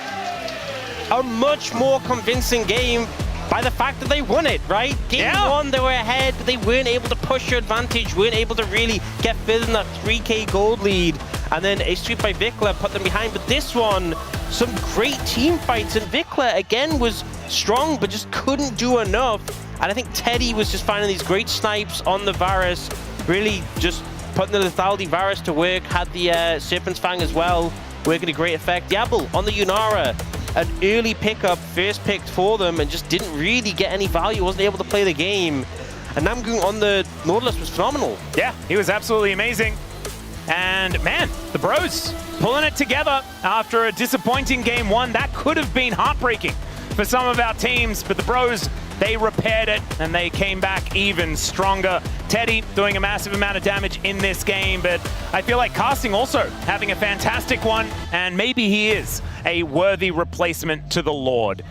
A much more convincing game by the fact that they won it, right? Game 1, they were ahead, but they weren't able to push your advantage, weren't able to really get further than that 3K gold lead. And then a sweep by Vikla put them behind. But this one, some great team fights, and Vikla again was strong, but just couldn't do enough. And I think Teddy was just finding these great snipes on the Varus, really just putting the lethality Varus to work, had the Serpent's Fang as well, working to great effect. Diablo on the Yunara, an early pickup, first picked for them, and just didn't really get any value, wasn't able to play the game. And Namgoon on the Nautilus was phenomenal. Yeah, he was absolutely amazing. And man, the bros pulling it together after a disappointing game 1. That could have been heartbreaking for some of our teams, but the bros, they repaired it and they came back even stronger. Teddy doing a massive amount of damage in this game, but I feel like Casting also having a fantastic one, and maybe he is a worthy replacement to the Lord.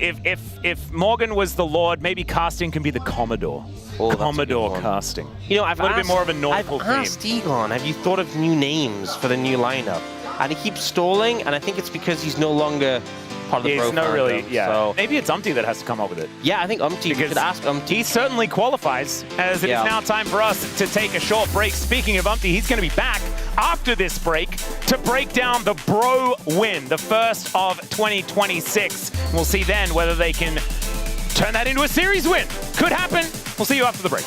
If Morgan was the Lord, maybe Casting can be the Commodore. Oh, Commodore Casting. You know, I've a little bit more of a nautical I've asked Egon, have you thought of new names for the new lineup? And he keeps stalling, and I think it's because he's no longer part of the bro fandom, so. Maybe it's Umpty that has to come up with it. Yeah, I think Umpty, you should ask Umpty. He certainly qualifies, as it is now time for us to take a short break. Speaking of Umpty, he's going to be back after this break to break down the bro win, the first of 2026. We'll see then whether they can turn that into a series win. Could happen. We'll see you after the break.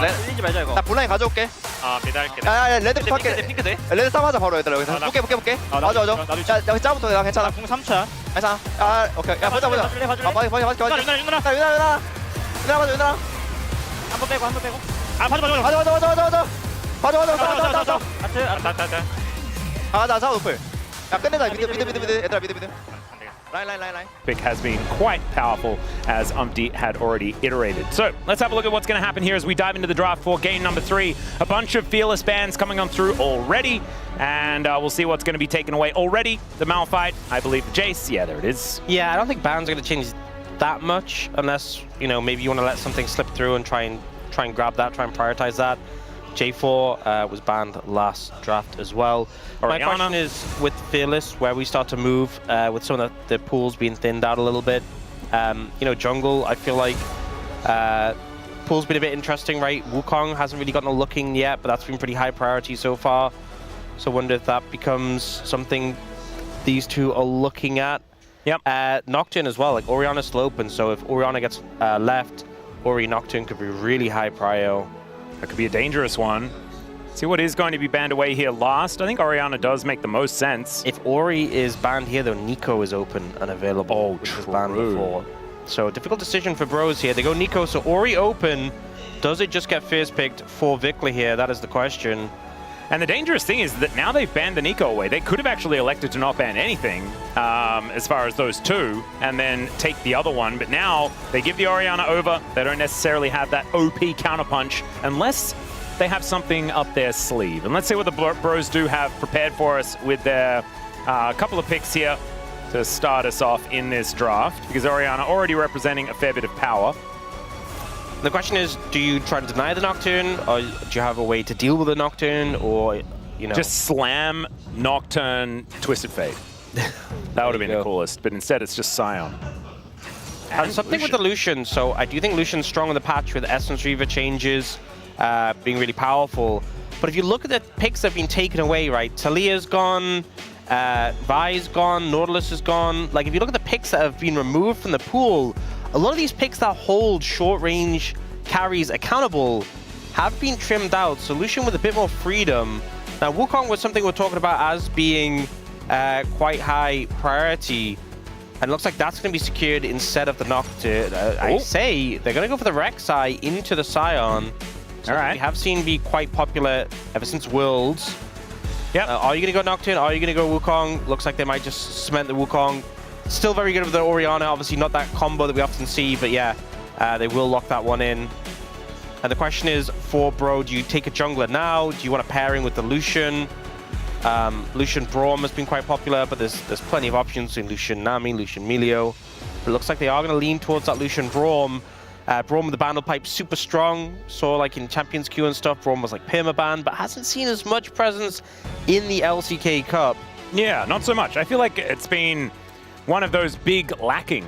밀리지 말자 이거. 나 블라인 가져올게. 아 미달게. 야, 레드부터 핑크 돼 할게. 핑크 돼. 레드 싸움하자 바로 얘들아 여기서. 나- 볼게. 아, 맞아. 나도 야, 여기 짜부터 내가 괜찮아. 공 3초야. 괜찮아. 아, 오케이. 야, 보자. 봐줄래? 아, 맞게. 윤아 유나. 맞아. 한번 빼고 한 번 빼고. 아 맞아. 맞아. 아트. 가자, 노플. 야, 끝내자. 미드. 얘들아, 미드. 라인. Pick has been quite powerful, as Umpty had already iterated. So let's have a look at what's going to happen here as we dive into the draft for game number 3. A bunch of fearless bans coming on through already, and we'll see what's going to be taken away already. The Malphite, I believe the Jace. Yeah, there it is. Yeah, I don't think bans are going to change that much, unless maybe you want to let something slip through and try and grab that, try and prioritize that. J4 was banned last draft as well. My question is with Fearless, where we start to move with some of the pools being thinned out a little bit. Jungle, I feel like pool's been a bit interesting, right? Wukong hasn't really gotten a looking yet, but that's been pretty high priority so far. So I wonder if that becomes something these two are looking at. Yep. Nocturne as well, like Orianna's still open, so if Orianna gets left, Ori Nocturne could be really high prio. That could be a dangerous one. See what is going to be banned away here last. I think Orianna does make the most sense. If Ori is banned here, though, Nico is open and available, which was banned before. So difficult decision for Bros here. They go Nico, so Ori open. Does it just get first picked for Vicla here? That is the question. And the dangerous thing is that now they've banned the Nico away. They could have actually elected to not ban anything as far as those two and then take the other one. But now they give the Orianna over. They don't necessarily have that OP counterpunch unless they have something up their sleeve. And let's see what the Bros do have prepared for us with their couple of picks here to start us off in this draft, because Orianna already representing a fair bit of power. The question is, do you try to deny the Nocturne, or do you have a way to deal with the Nocturne, or, Just slam Nocturne Twisted Fate. That would have been the coolest, but instead it's just Scion. And something with the Lucian, so I do think Lucian's strong on the patch with Essence Reaver changes, being really powerful. But if you look at the picks that have been taken away, right, Talia's gone, Vi's gone, Nautilus is gone. Like, if you look at the picks that have been removed from the pool, a lot of these picks that hold short-range carries accountable have been trimmed out. So Lucian with a bit more freedom. Now, Wukong was something we're talking about as being quite high priority. And it looks like that's going to be secured instead of the Nocturne. I say they're going to go for the Rek'Sai into the Scion. So we have seen be quite popular ever since Worlds. Yep. Are you going to go Nocturne? Are you going to go Wukong? Looks like they might just cement the Wukong. Still very good with the Orianna. Obviously not that combo that we often see, but yeah, they will lock that one in. And the question is, for Bro, do you take a jungler now? Do you want a pairing with the Lucian? Lucian Braum has been quite popular, but there's plenty of options in Lucian Nami, Lucian Melio. But it looks like they are going to lean towards that Lucian Braum. Braum with the Bandle Pipe, super strong. Saw like in Champions Queue and stuff, Braum was like permaban, but hasn't seen as much presence in the LCK Cup. Yeah, not so much. I feel like it's been one of those big lacking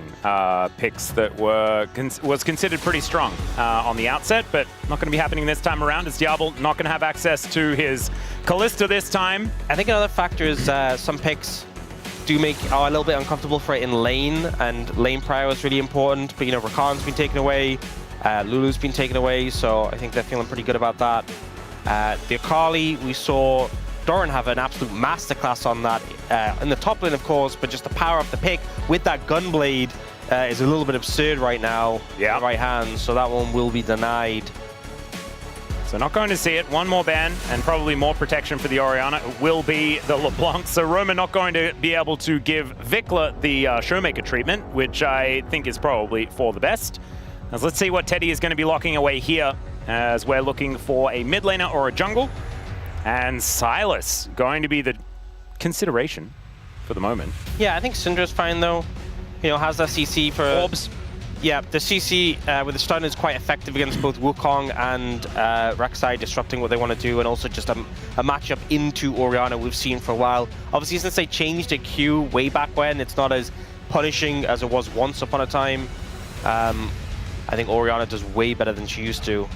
picks that was considered pretty strong on the outset, but not going to be happening this time around, as Diablo not going to have access to his Kalista this time. I think another factor is some picks do make a little bit uncomfortable for it in lane, and lane prio is really important, but Rakan's been taken away, Lulu's been taken away, so I think they're feeling pretty good about that. The Akali, we saw Doran have an absolute masterclass on that in the top lane, of course, but just the power of the pick with that Gunblade is a little bit absurd right now. Yeah. Right hand, so that one will be denied. So not going to see it. One more ban and probably more protection for the Orianna. It will be the LeBlanc. So Roma not going to be able to give Vikla the Showmaker treatment, which I think is probably for the best. As let's see what Teddy is going to be locking away here, as we're looking for a mid laner or a jungle. And Silas going to be the consideration for the moment. Yeah, I think Syndra's fine though. Has that CC for Orbs. Yeah, the CC with the stun is quite effective against both Wukong and Rek'Sai, disrupting what they want to do, and also just a matchup into Orianna we've seen for a while. Obviously, since they changed the Q way back when, it's not as punishing as it was once upon a time. I think Orianna does way better than she used to.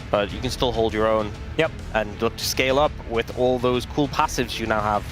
But you can still hold your own. Yep. And look to scale up with all those cool passives you now have.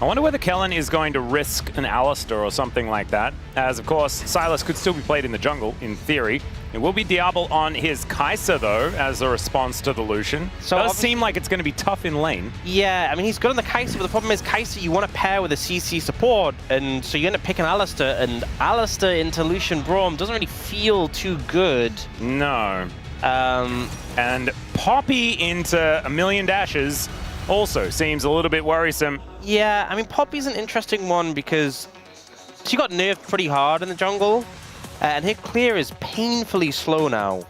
I wonder whether Kellen is going to risk an Alistar or something like that, as of course Silas could still be played in the jungle, in theory. It will be Diablo on his Kai'Sa, though, as a response to the Lucian. So does seem like it's going to be tough in lane. Yeah, I mean, he's good on the Kai'Sa, but the problem is Kai'Sa you want to pair with a CC support, and so you end up picking Alistar, and Alistar into Lucian Braum doesn't really feel too good. No. And Poppy into a million dashes also seems a little bit worrisome. Yeah, I mean, Poppy's an interesting one because she got nerfed pretty hard in the jungle, and her clear is painfully slow now.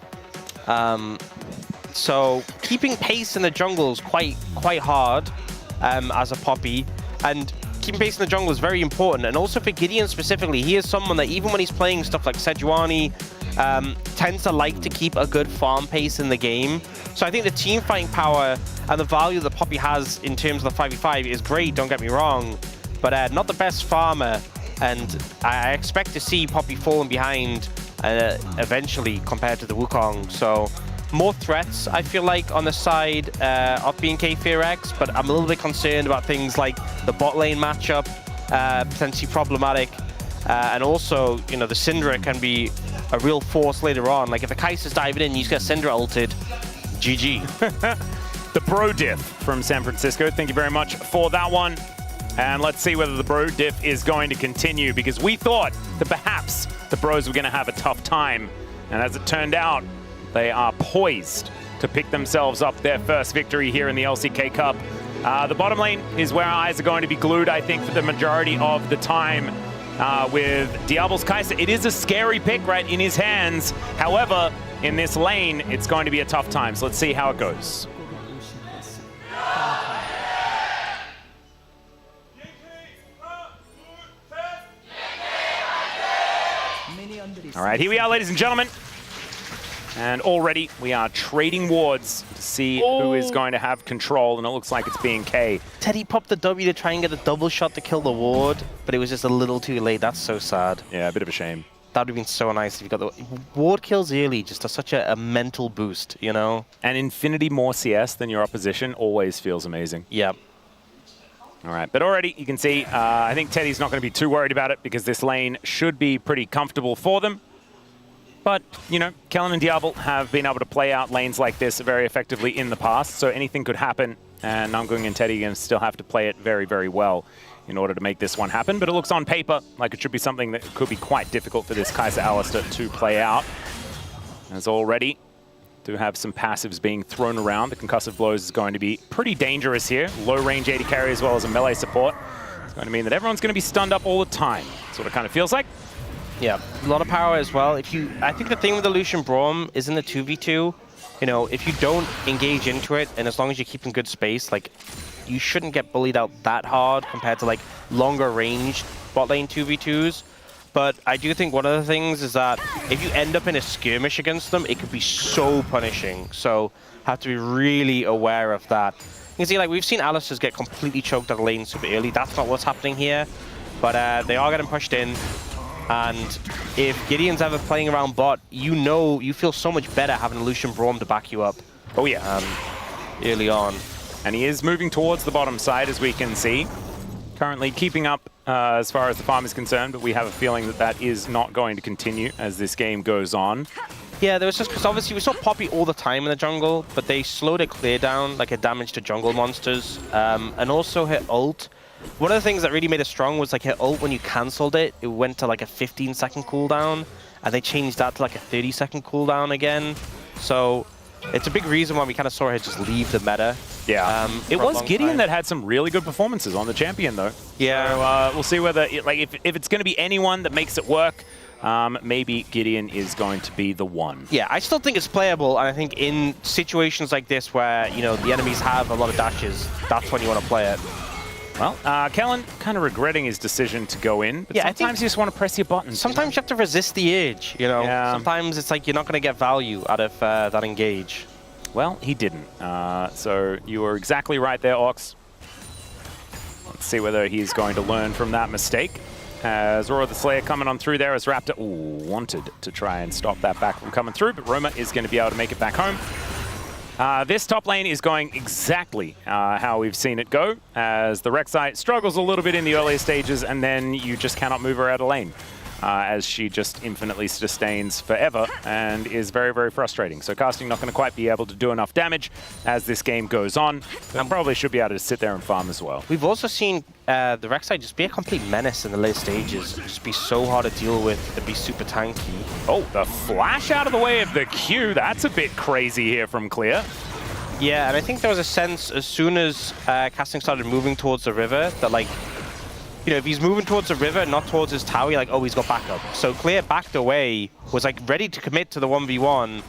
So keeping pace in the jungle is quite hard as a Poppy, and keeping pace in the jungle is very important. And also for Gideon specifically, he is someone that even when he's playing stuff like Sejuani, tends to like to keep a good farm pace in the game. So I think the team fighting power and the value that Poppy has in terms of the 5v5 is great, don't get me wrong, but not the best farmer. And I expect to see Poppy falling behind eventually compared to the Wukong. So more threats, I feel like, on the side of BNK FearX, but I'm a little bit concerned about things like the bot lane matchup, potentially problematic. And also, you know, the Syndra can be a real force later on. Like if the Kai'Sa's diving in, you just get Syndra ulted. GG. The Bro Diff from San Francisco. Thank you very much for that one. And let's see whether the Bro Diff is going to continue, because we thought that perhaps the Bros were going to have a tough time. And as it turned out, they are poised to pick themselves up their first victory here in the LCK Cup. The bottom lane is where our eyes are going to be glued, I think, for the majority of the time. With Diablo's Kai'Sa, it is a scary pick right in his hands. However, in this lane, it's going to be a tough time. So let's see how it goes. All right, here we are, ladies and gentlemen. And already we are trading wards to see who is going to have control, and it looks like it's BNK. Teddy popped the W to try and get a double shot to kill the ward, but it was just a little too late. That's so sad. Yeah, a bit of a shame. That would have been so nice if you got the ward kills early, just such a mental boost, you know? And infinity more CS than your opposition always feels amazing. Yep. All right, but already you can see, I think Teddy's not going to be too worried about it because this lane should be pretty comfortable for them. But, you know, Kellen and Diablo have been able to play out lanes like this very effectively in the past, so anything could happen, and Namgung and Teddy are going to still have to play it very, very well in order to make this one happen. But it looks on paper like it should be something that could be quite difficult for this Kai'Sa Alistar to play out. As already do have some passives being thrown around. The concussive blows is going to be pretty dangerous here. Low range AD carry as well as a melee support. It's going to mean that everyone's going to be stunned up all the time. That's what it kind of feels like. Yeah, a lot of power as well. I think the thing with the Lucian Braum is in the 2v2, you know, if you don't engage into it, and as long as you're keeping good space, like, you shouldn't get bullied out that hard compared to, like, longer range bot lane 2v2s. But I do think one of the things is that if you end up in a skirmish against them, it could be so punishing. So have to be really aware of that. You can see, like, we've seen Alistars get completely choked out of lane super early. That's not what's happening here. But they are getting pushed in. And if Gideon's ever playing around bot, you know, you feel so much better having a Lucian Braum to back you up. Oh yeah. Early on. And he is moving towards the bottom side, as we can see. Currently keeping up as far as the farm is concerned, but we have a feeling that that is not going to continue as this game goes on. Yeah, there was just, because obviously we saw Poppy all the time in the jungle, but they slowed it clear down, like a damage to jungle monsters. And also her ult. One of the things that really made it strong was like her ult, when you cancelled it, it went to like a 15-second cooldown, and they changed that to like a 30-second cooldown again. So it's a big reason why we kind of saw her just leave the meta. Yeah. It was Gideon that had some really good performances on the champion, though. Yeah. So we'll see whether, if it's going to be anyone that makes it work, maybe Gideon is going to be the one. Yeah, I still think it's playable, and I think in situations like this where, you know, the enemies have a lot of dashes, that's when you want to play it. Well, Kellen kind of regretting his decision to go in, but yeah, sometimes you just want to press your buttons. Sometimes you have to resist the urge, you know? Yeah. Sometimes it's like you're not going to get value out of that engage. Well, he didn't. So you were exactly right there, Ox. Let's see whether he's going to learn from that mistake. As Roar the Slayer coming on through there as Raptor wanted to try and stop that back from coming through, but Roma is going to be able to make it back home. This top lane is going exactly how we've seen it go, as the Rek'Sai struggles a little bit in the earlier stages, and then you just cannot move her out of lane. as she just infinitely sustains forever and is very, very frustrating. So casting not going to quite be able to do enough damage as this game goes on, and probably should be able to sit there and farm as well. We've also seen the Rek'Sai just be a complete menace in the late stages, just be so hard to deal with and be super tanky. Oh, the flash out of the way of the Q. That's a bit crazy here from Clear. Yeah, and I think there was a sense as soon as casting started moving towards the river that, like, you know, if he's moving towards the river, not towards his tower, you're like, oh, he's got backup. So Clear backed away, was like ready to commit to the 1v1.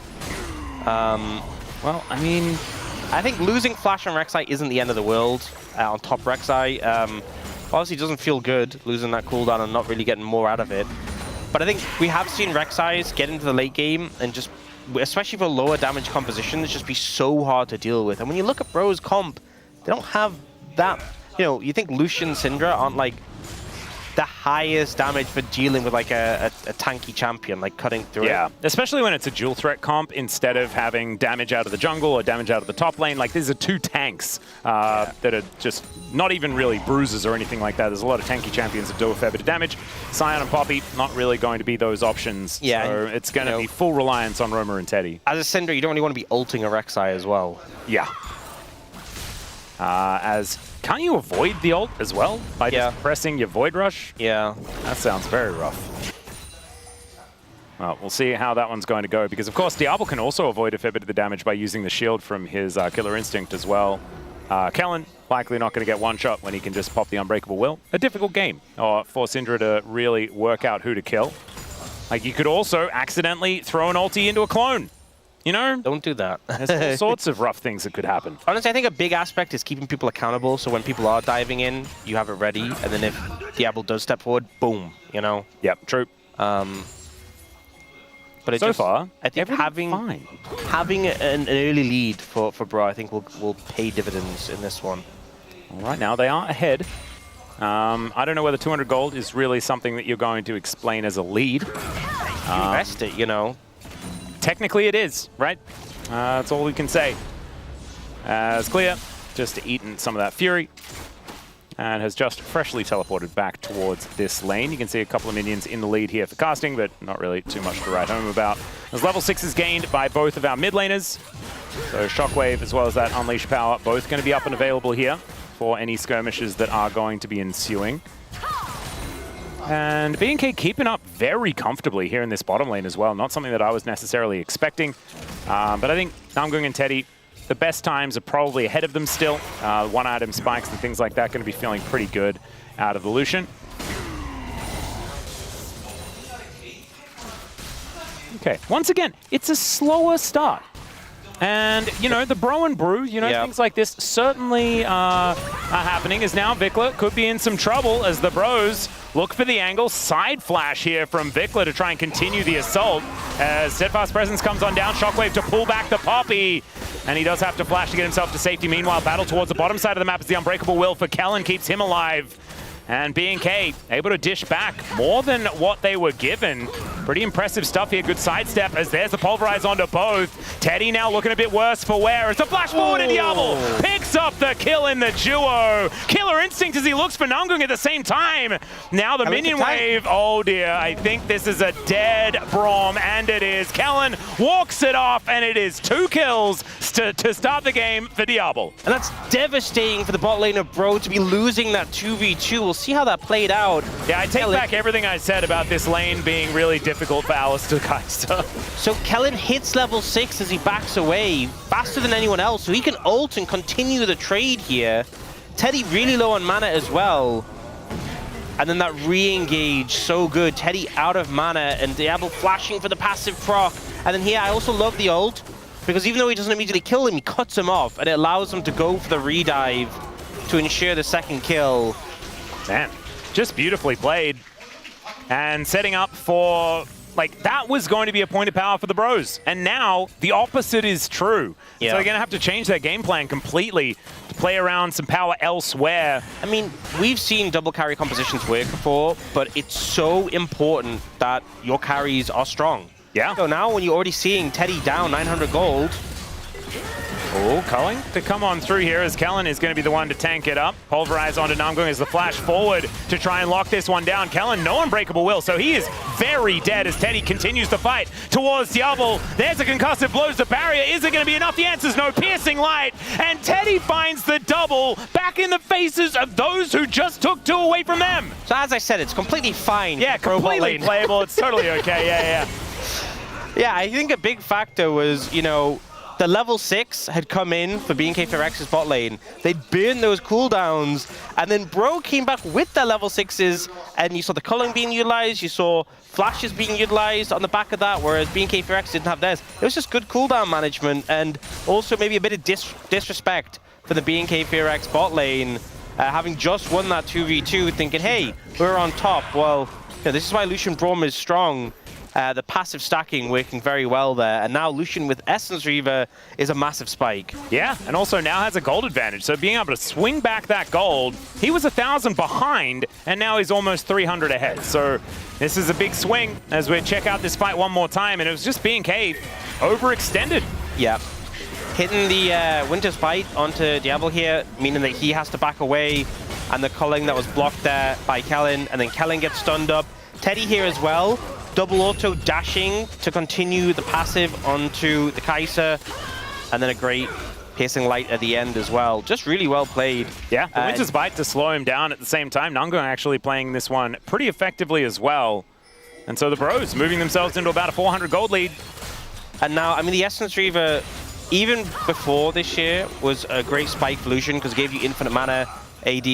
Well, I mean, I think losing Flash on Rek'Sai isn't the end of the world on top Rek'Sai. Obviously, it doesn't feel good losing that cooldown and not really getting more out of it. But I think we have seen Rek'Sai's get into the late game and just, especially for lower damage compositions, just be so hard to deal with. And when you look at Bro's comp, they don't have that. You know, you think Lucian, Syndra aren't like the highest damage for dealing with like a tanky champion, like cutting through it. Yeah, especially when it's a dual threat comp instead of having damage out of the jungle or damage out of the top lane. Like, these are two tanks that are just not even really bruisers or anything like that. There's a lot of tanky champions that do a fair bit of damage. Sion and Poppy, not really going to be those options. Yeah, so it's going to be full reliance on Roamer and Teddy. As a Syndra, you don't really want to be ulting a Rek'Sai as well. Yeah. Can't you avoid the ult as well by just pressing your Void Rush? Yeah. That sounds very rough. Well, we'll see how that one's going to go, because of course Diablo can also avoid a fair bit of the damage by using the shield from his Killer Instinct as well. Kellen likely not going to get one shot when he can just pop the Unbreakable Will. A difficult game for Syndra to really work out who to kill. Like, you could also accidentally throw an ulti into a clone. You know? Don't do that. There's all sorts of rough things that could happen. Honestly, I think a big aspect is keeping people accountable, so when people are diving in, you have it ready, and then if Diablo does step forward, boom, you know? Yep, true. But it so far, I think having an early lead for Bro, I think will pay dividends in this one. Right now, they are ahead. I don't know whether 200 gold is really something that you're going to explain as a lead. Invest it, you know? Technically it is, right? That's all we can say. As Clear just eaten some of that Fury and has just freshly teleported back towards this lane. You can see a couple of minions in the lead here for casting, but not really too much to write home about. As level 6 is gained by both of our mid laners. So Shockwave as well as that Unleash Power, both going to be up and available here for any skirmishes that are going to be ensuing. And BNK keeping up very comfortably here in this bottom lane as well. Not something that I was necessarily expecting. But I think Namgung and Teddy, the best times are probably ahead of them still. One-item spikes and things like that going to be feeling pretty good out of the Lucian. Okay, once again, it's a slower start. And, you know, the Bro and Brew, you know, things like this certainly are happening, as now Vikla could be in some trouble as the Bros look for the angle. Side flash here from Vikla to try and continue the assault as Steadfast Presence comes on down. Shockwave to pull back the Poppy. And he does have to flash to get himself to safety. Meanwhile, battle towards the bottom side of the map as the Unbreakable Will for Kellen keeps him alive. And BNK able to dish back more than what they were given. Pretty impressive stuff here. Good sidestep as there's the Pulverize onto both. Teddy now looking a bit worse for wear. It's a flash forward to Diablo. Picks up the kill in the duo. Killer Instinct as he looks for Namgung at the same time. Now the minion wave. Oh dear, I think this is a dead Braum, and it is. Kellen walks it off, and it is 2 kills to start the game for Diablo. And that's devastating for the bot lane of Bro to be losing that 2v2. We'll see how that played out. Yeah, I take back everything I said about this lane being really difficult for Alistair Kaiser. So Kellen hits level 6 as he backs away faster than anyone else, so he can ult and continue the trade here. Teddy really low on mana as well. And then that re-engage, so good. Teddy out of mana and Diablo flashing for the passive proc. And then here, I also love the ult, because even though he doesn't immediately kill him, he cuts him off, and it allows him to go for the re-dive to ensure the second kill. Man, just beautifully played. And setting up for, like, that was going to be a point of power for the Bros. And now the opposite is true. Yeah. So they're going to have to change their game plan completely to play around some power elsewhere. I mean, we've seen double carry compositions work before, but it's so important that your carries are strong. Yeah. So now when you're already seeing Teddy down 900 gold, Oh, Culling to come on through here as Kellen is going to be the one to tank it up. Pulverize onto Namgung as the flash forward to try and lock this one down. Kellen, no unbreakable will, so he is very dead as Teddy continues to fight towards Diablo. There's a concussive, blows the barrier. Is it going to be enough? The answer's no. Piercing light, and Teddy finds the double back in the faces of those who just took 2 away from them. So as I said, it's completely fine. Yeah, completely playable. It's totally okay. Yeah. Yeah, I think a big factor was, you know, the level 6 had come in for BNK for Rex's bot lane. They'd burned those cooldowns, and then Bro came back with their level 6s, and you saw the culling being utilized, you saw flashes being utilized on the back of that, whereas BNK for Rex didn't have theirs. It was just good cooldown management, and also maybe a bit of disrespect for the BNK for Rex bot lane, having just won that 2v2, thinking, hey, we're on top. Well, you know, this is why Lucian Braum is strong. The passive stacking working very well there. And now Lucian with Essence Reaver is a massive spike. Yeah, and also now has a gold advantage. So being able to swing back that gold, he was 1,000 behind, and now he's almost 300 ahead. So this is a big swing as we check out this fight one more time. And it was just BNK overextended. Yeah. Hitting the Winter's Bite onto Diablo here, meaning that he has to back away. And the culling that was blocked there by Kellen. And then Kellen gets stunned up. Teddy here as well. Double auto dashing to continue the passive onto the Kai'Sa, and then a great piercing light at the end as well. Just really well played. Yeah, the Winter's Bite to slow him down at the same time. Namgung actually playing this one pretty effectively as well. And so the Bros moving themselves into about a 400 gold lead. And now, I mean, the Essence Reaver, even before this year, was a great spike for Lucian because it gave you infinite mana, AD,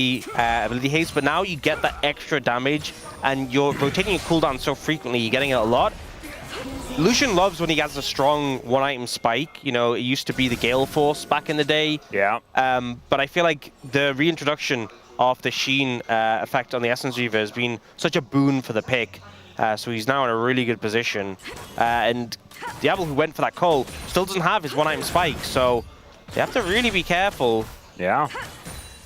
ability haste, but now you get that extra damage and you're rotating your cooldown so frequently, you're getting it a lot. Lucian loves when he has a strong one-item spike. You know, it used to be the Gale Force back in the day. Yeah. But I feel like the reintroduction of the Sheen effect on the Essence Reaver has been such a boon for the pick. So he's now in a really good position. And Diablo, who went for that call, still doesn't have his one-item spike, so they have to really be careful. Yeah.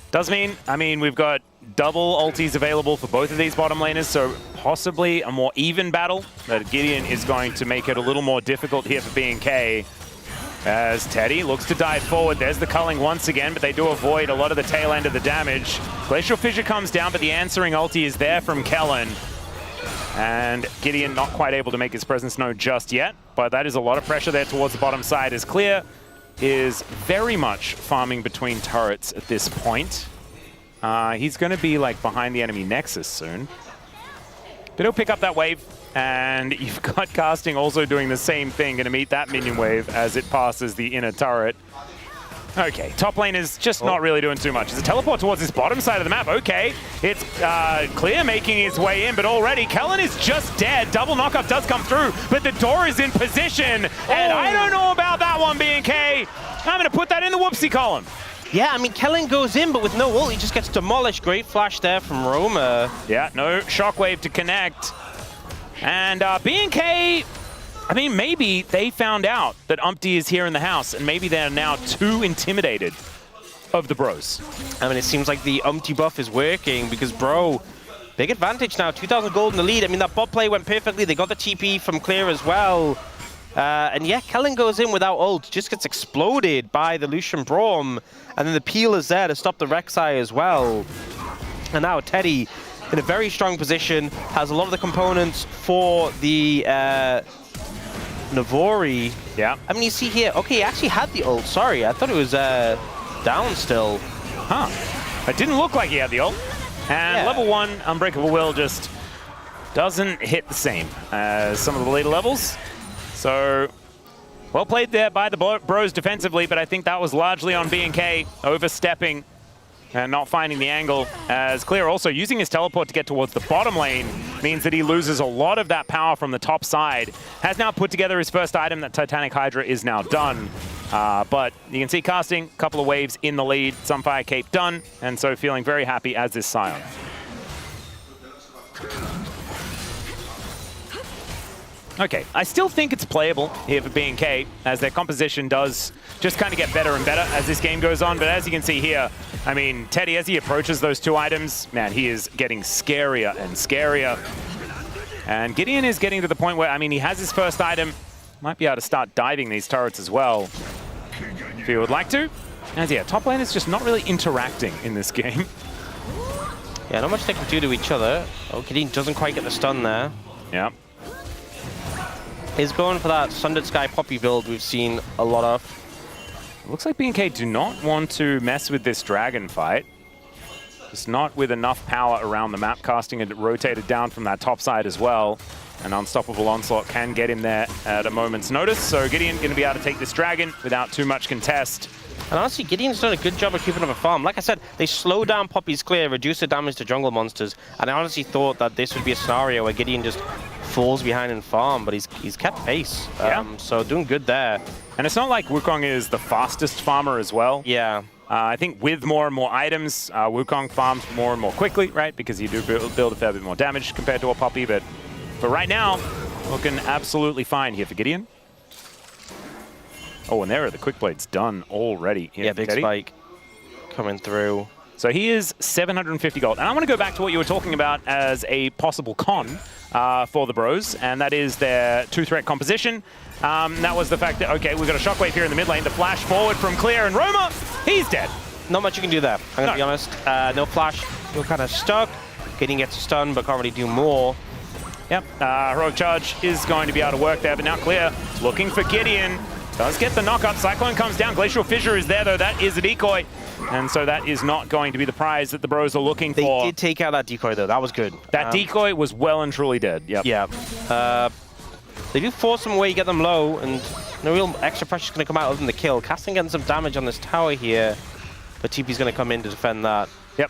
Does mean, I mean, we've got double ultis available for both of these bottom laners, so possibly a more even battle. But Gideon is going to make it a little more difficult here for BNK. As Teddy looks to dive forward. There's the culling once again, but they do avoid a lot of the tail end of the damage. Glacial Fissure comes down, but the answering ulti is there from Kellen. And Gideon not quite able to make his presence known just yet, but that is a lot of pressure there towards the bottom side as Clear is very much farming between turrets at this point. He's going to be like behind the enemy Nexus soon. But he'll pick up that wave, and you've got Casting also doing the same thing, going to meet that minion wave as it passes the inner turret. Okay, top lane is just not really doing too much. It's a teleport towards this bottom side of the map. Okay, it's Clear making his way in, but already Kellen is just dead. Double knockup does come through, but the door is in position. And I don't know about that one, BNK. I'm going to put that in the whoopsie column. Yeah, I mean, Kellen goes in, but with no ult, he just gets demolished. Great flash there from Roma. Yeah, no shockwave to connect. And BNK, I mean, maybe they found out that Umpty is here in the house, and maybe they're now too intimidated of the Bros. I mean, it seems like the Umpty buff is working because, bro, big advantage now. 2,000 gold in the lead. I mean, that bot play went perfectly. They got the TP from Clear as well. And yeah, Kellen goes in without ult, just gets exploded by the Lucian Braum, and then the peel is there to stop the Rek'Sai as well. And now Teddy in a very strong position, has a lot of the components for the Navori. Yeah. I mean, you see here, okay, he actually had the ult, sorry, I thought it was down still. Huh. It didn't look like he had the ult. And level 1 Unbreakable Will just doesn't hit the same as some of the later levels. So, well played there by the Bros defensively, but I think that was largely on BNK overstepping and not finding the angle, as Clear also using his teleport to get towards the bottom lane means that he loses a lot of that power from the top side. Has now put together his first item. That Titanic Hydra is now done. But you can see Casting, a couple of waves in the lead, Sunfire Cape done, and so feeling very happy as this Scion. Okay, I still think it's playable here for BNK, as their composition does just kind of get better and better as this game goes on. But as you can see here, I mean, Teddy, as he approaches those two items, man, he is getting scarier and scarier. And Gideon is getting to the point where, I mean, he has his first item, might be able to start diving these turrets as well. if you would like to. As yeah, top lane is just not really interacting in this game. Yeah, not much they can do to each other. Oh, Gideon doesn't quite get the stun there. Yeah. He's going for that Sundered Sky Poppy build we've seen a lot of. Looks like BNK do not want to mess with this dragon fight. Just not with enough power around the map. Casting it rotated down from that top side as well. An Unstoppable Onslaught can get him there at a moment's notice. So Gideon going to be able to take this dragon without too much contest. And honestly, Gideon's done a good job of keeping up a farm. Like I said, they slow down Poppy's clear, reduce the damage to jungle monsters, and I honestly thought that this would be a scenario where Gideon just falls behind in farm, but he's kept pace. So doing good there. And it's not like Wukong is the fastest farmer as well. Yeah. I think with more and more items, Wukong farms more and more quickly, right? Because you do build a fair bit more damage compared to a Poppy, but right now, looking absolutely fine here for Gideon. Oh, and there are the quick blades done already. Yeah, big spike coming through. So he is 750 gold. And I want to go back to what you were talking about as a possible con for the Bros, and that is their two-threat composition. That was the fact that, okay, we've got a Shockwave here in the mid lane. The flash forward from Clear, and Roma, he's dead. Not much you can do there, I'm going to be honest. No flash, you're kind of stuck. Gideon gets a stun, but can't really do more. Yep, Heroic Charge is going to be able to work there, but now Clear looking for Gideon. Does get the knock-up. Cyclone comes down. Glacial Fissure is there, though. That is a decoy. And so that is not going to be the prize that the Bros are looking for. They did take out that decoy, though. That was good. That decoy was well and truly dead. Yep. Yeah. They do force them away, get them low, and no real extra pressure is going to come out other than the kill. Casting getting some damage on this tower here, but TP's going to come in to defend that. Yep.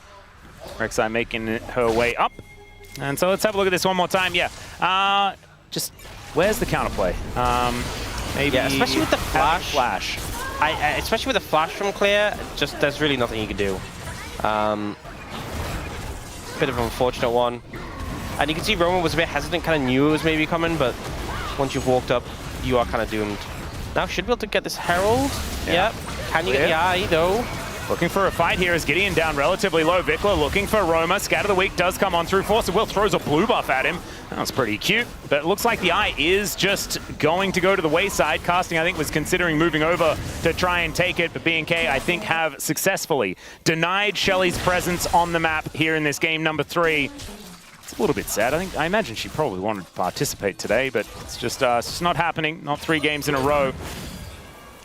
Rek'Sai making her way up. And so let's have a look at this one more time. Yeah. Just, where's the counterplay? Maybe especially with the flash. Especially with the flash from Clear, just there's really nothing you can do. Bit of an unfortunate one. And you can see Roman was a bit hesitant, kind of knew it was maybe coming, but once you've walked up, you are kind of doomed. Now should be able to get this Herald. Yeah. Yep. Can you get the eye, though? Looking for a fight here as Gideon down relatively low. Vikla looking for Roma. Scatter the Weak does come on through. Force of Will throws a blue buff at him. That was pretty cute. But it looks like the eye is just going to go to the wayside. Casting, I think, was considering moving over to try and take it. But BNK, I think, have successfully denied Shelly's presence on the map here in this game number 3. It's a little bit sad. I imagine she probably wanted to participate today, but it's just not happening. Not 3 games in a row.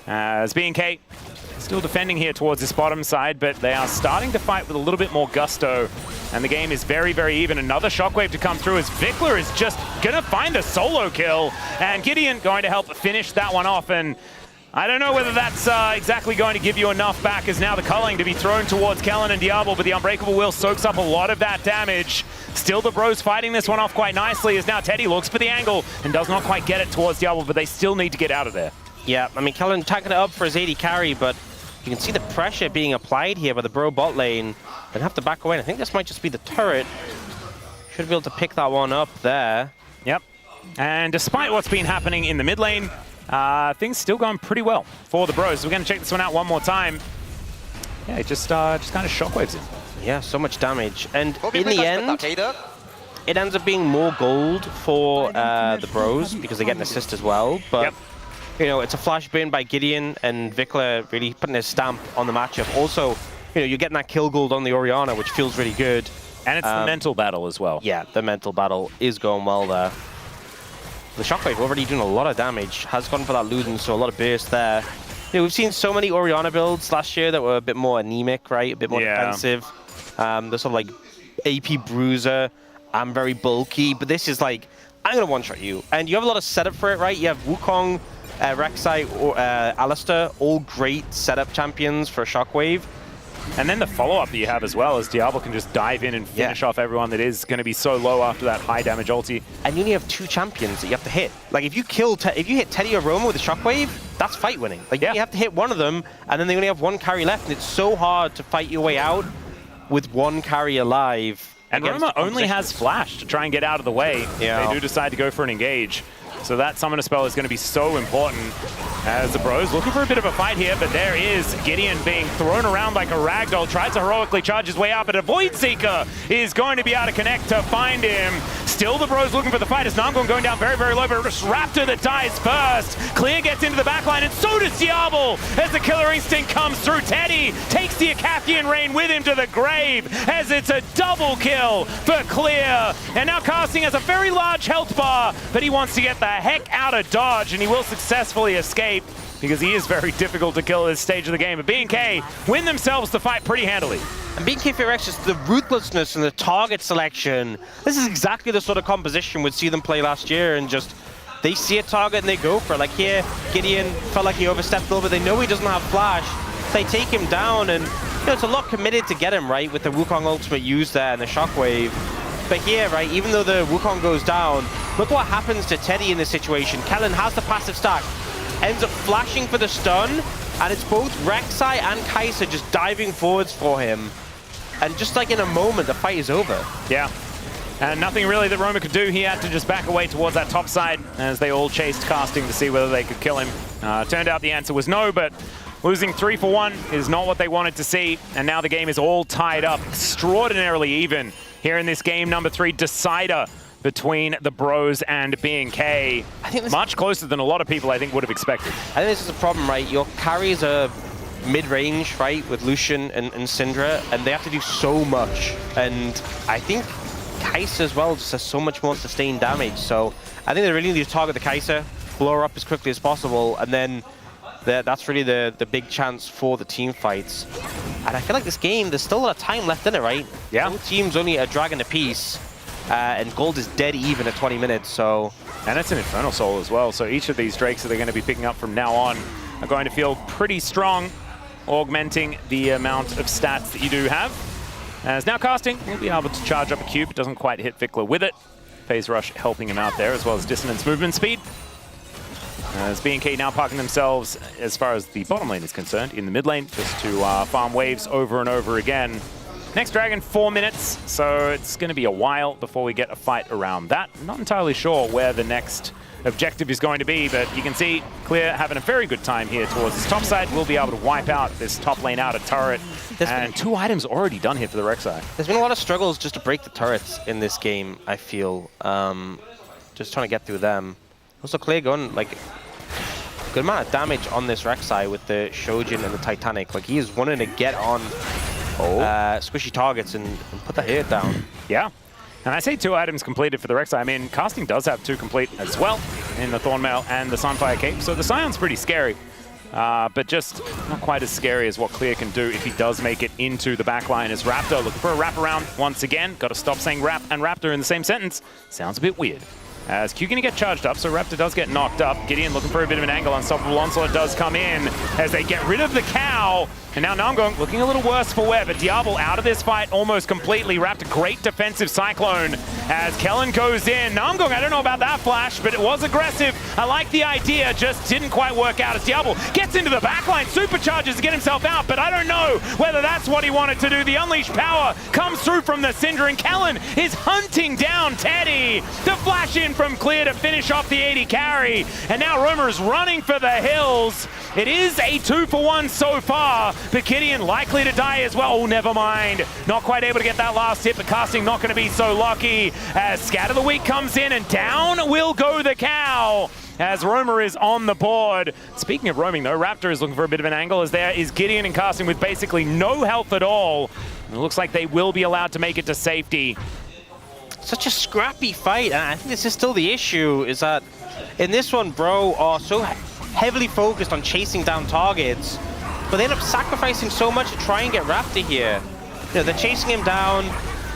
As BNK still defending here towards this bottom side, but they are starting to fight with a little bit more gusto. And the game is very, very even. Another Shockwave to come through as Vikla is just going to find a solo kill. And Gideon going to help finish that one off. And I don't know whether that's exactly going to give you enough back, as now the culling to be thrown towards Kellen and Diablo, but the Unbreakable Will soaks up a lot of that damage. Still the Bros fighting this one off quite nicely, as now Teddy looks for the angle and does not quite get it towards Diablo, but they still need to get out of there. Yeah, I mean, Kellen tacking it up for his AD carry, but you can see the pressure being applied here by the Bro bot lane. They have to back away. I think this might just be the turret. Should be able to pick that one up there. Yep. And despite what's been happening in the mid lane, things still going pretty well for the Bros. So we're going to check this one out one more time. Yeah, it just kind of shockwaves him. Yeah, so much damage. And in the end, it ends up being more gold for the Bros because they get an assist as well. But you know, it's a flash burn by Gideon, and Vikla really putting his stamp on the matchup. Also, you know, you're getting that kill gold on the Orianna, which feels really good. And it's the mental battle as well. Yeah, the mental battle is going well there. The Shockwave already doing a lot of damage, has gone for that Luden, so a lot of burst there. You know, we've seen so many Orianna builds last year that were a bit more anemic, right? A bit more defensive. There's sort of like AP Bruiser. I'm very bulky, but this is like, I'm going to one-shot you. And you have a lot of setup for it, right? You have Wukong, Rek'Sai, or Alistair, all great setup champions for Shockwave. And then the follow-up that you have as well is Diablo can just dive in and finish off everyone that is going to be so low after that high damage ulti. And you only have 2 champions that you have to hit. Like if you hit Teddy or Roma with a Shockwave, that's fight winning. Like you have to hit one of them, and then they only have 1 carry left, and it's so hard to fight your way out with 1 carry alive. And Roma only has flash to try and get out of the way. They do decide to go for an engage. So that summoner spell is going to be so important. As the Bros looking for a bit of a fight here, but there is Gideon being thrown around like a ragdoll, tries to heroically charge his way out, but a Void Seeker is going to be able to connect to find him. Still the Bros looking for the fight as Namgung going down very, very low, but it's Raptor that dies first. Clear gets into the backline, and so does Diablo as the Killer Instinct comes through. Teddy takes the Acathian Rain with him to the grave as it's a double kill for Clear. And now Casting has a very large health bar, but he wants to get the heck out of dodge, and he will successfully escape because he is very difficult to kill at this stage of the game. But B&K win themselves the fight pretty handily. And B&K VODs, just the ruthlessness and the target selection. This is exactly the sort of composition we'd see them play last year, and just they see a target and they go for it. Like here, Gideon felt like he overstepped a little bit. They know he doesn't have flash. They take him down, and you know, it's a lot committed to get him, right, with the Wukong ultimate used there and the shockwave. But here, right, even though the Wukong goes down, look what happens to Teddy in this situation. Kellen has the passive stack, ends up flashing for the stun, and it's both Rek'Sai and Kai'Sa just diving forwards for him. And just like in a moment, the fight is over. Yeah. And nothing really that Roma could do. He had to just back away towards that top side as they all chased Casting to see whether they could kill him. Turned out the answer was no, but losing 3 for 1 is not what they wanted to see. And now the game is all tied up, extraordinarily even. Here in this game, number 3, decider between the Bros and B&K. I think this much closer than a lot of people, I think, would have expected. I think this is a problem, right? Your carries are mid-range, right, with Lucian and Syndra, and they have to do so much. And I think Kai'Sa as well just has so much more sustained damage. So I think they really need to target the Kai'Sa, blow her up as quickly as possible, and then that's really the big chance for the team fights. And I feel like this game, there's still a lot of time left in it, right? Yeah. Both teams only a dragon apiece, and gold is dead even at 20 minutes, so... And it's an Infernal Soul as well, so each of these Drakes that they're going to be picking up from now on are going to feel pretty strong, augmenting the amount of stats that you do have. As now Casting will be able to charge up a cube. It doesn't quite hit Vikla with it. Phase Rush helping him out there, as well as Dissonance movement speed. As B&K now parking themselves, as far as the bottom lane is concerned, in the mid lane, just to farm waves over and over again. Next dragon, 4 minutes, so it's going to be a while before we get a fight around that. I'm not entirely sure where the next objective is going to be, but you can see Clear having a very good time here towards this top side. We'll be able to wipe out this top lane out of turret. And 2 items already done here for the Rek'Sai. There's been a lot of struggles just to break the turrets in this game, I feel. Just trying to get through them. Also, Clear going, like, good amount of damage on this Rek'Sai with the Shojin and the Titanic. Like, he is wanting to get on squishy targets and put the hit down. Yeah. And I say 2 items completed for the Rek'Sai. I mean, Casting does have 2 complete as well in the Thornmail and the Sunfire Cape. So the Scion's pretty scary, but just not quite as scary as what Clear can do if he does make it into the backline. As Raptor looking for a wraparound once again. Got to stop saying Rap and Raptor in the same sentence. Sounds a bit weird. As Q going to get charged up, so Raptor does get knocked up. Gideon looking for a bit of an angle. Unstoppable Onslaught does come in as they get rid of the cow. And now Namgung looking a little worse for wear, but Diablo out of this fight almost completely. Raptor, great defensive Cyclone as Kellen goes in. Namgung, I don't know about that flash, but it was aggressive. I like the idea, just didn't quite work out as Diablo gets into the backline, supercharges to get himself out, but I don't know whether that's what he wanted to do. The unleashed power comes through from the Syndra, and Kellen is hunting down Teddy. The flash in from Clear to finish off the 80 carry, and now Roma is running for the hills. It is a 2 for 1 so far, but Gideon likely to die as well. Oh, never mind. Not quite able to get that last hit, but Casting not going to be so lucky as Scatter the Weak comes in, and down will go the cow as Roma is on the board. Speaking of roaming though, Raptor is looking for a bit of an angle as there is Gideon and Casting with basically no health at all. And it looks like they will be allowed to make it to safety. Such a scrappy fight, and I think this is still the issue, is that in this one, Bro are so heavily focused on chasing down targets, but they end up sacrificing so much to try and get Raptor here. You know, they're chasing him down,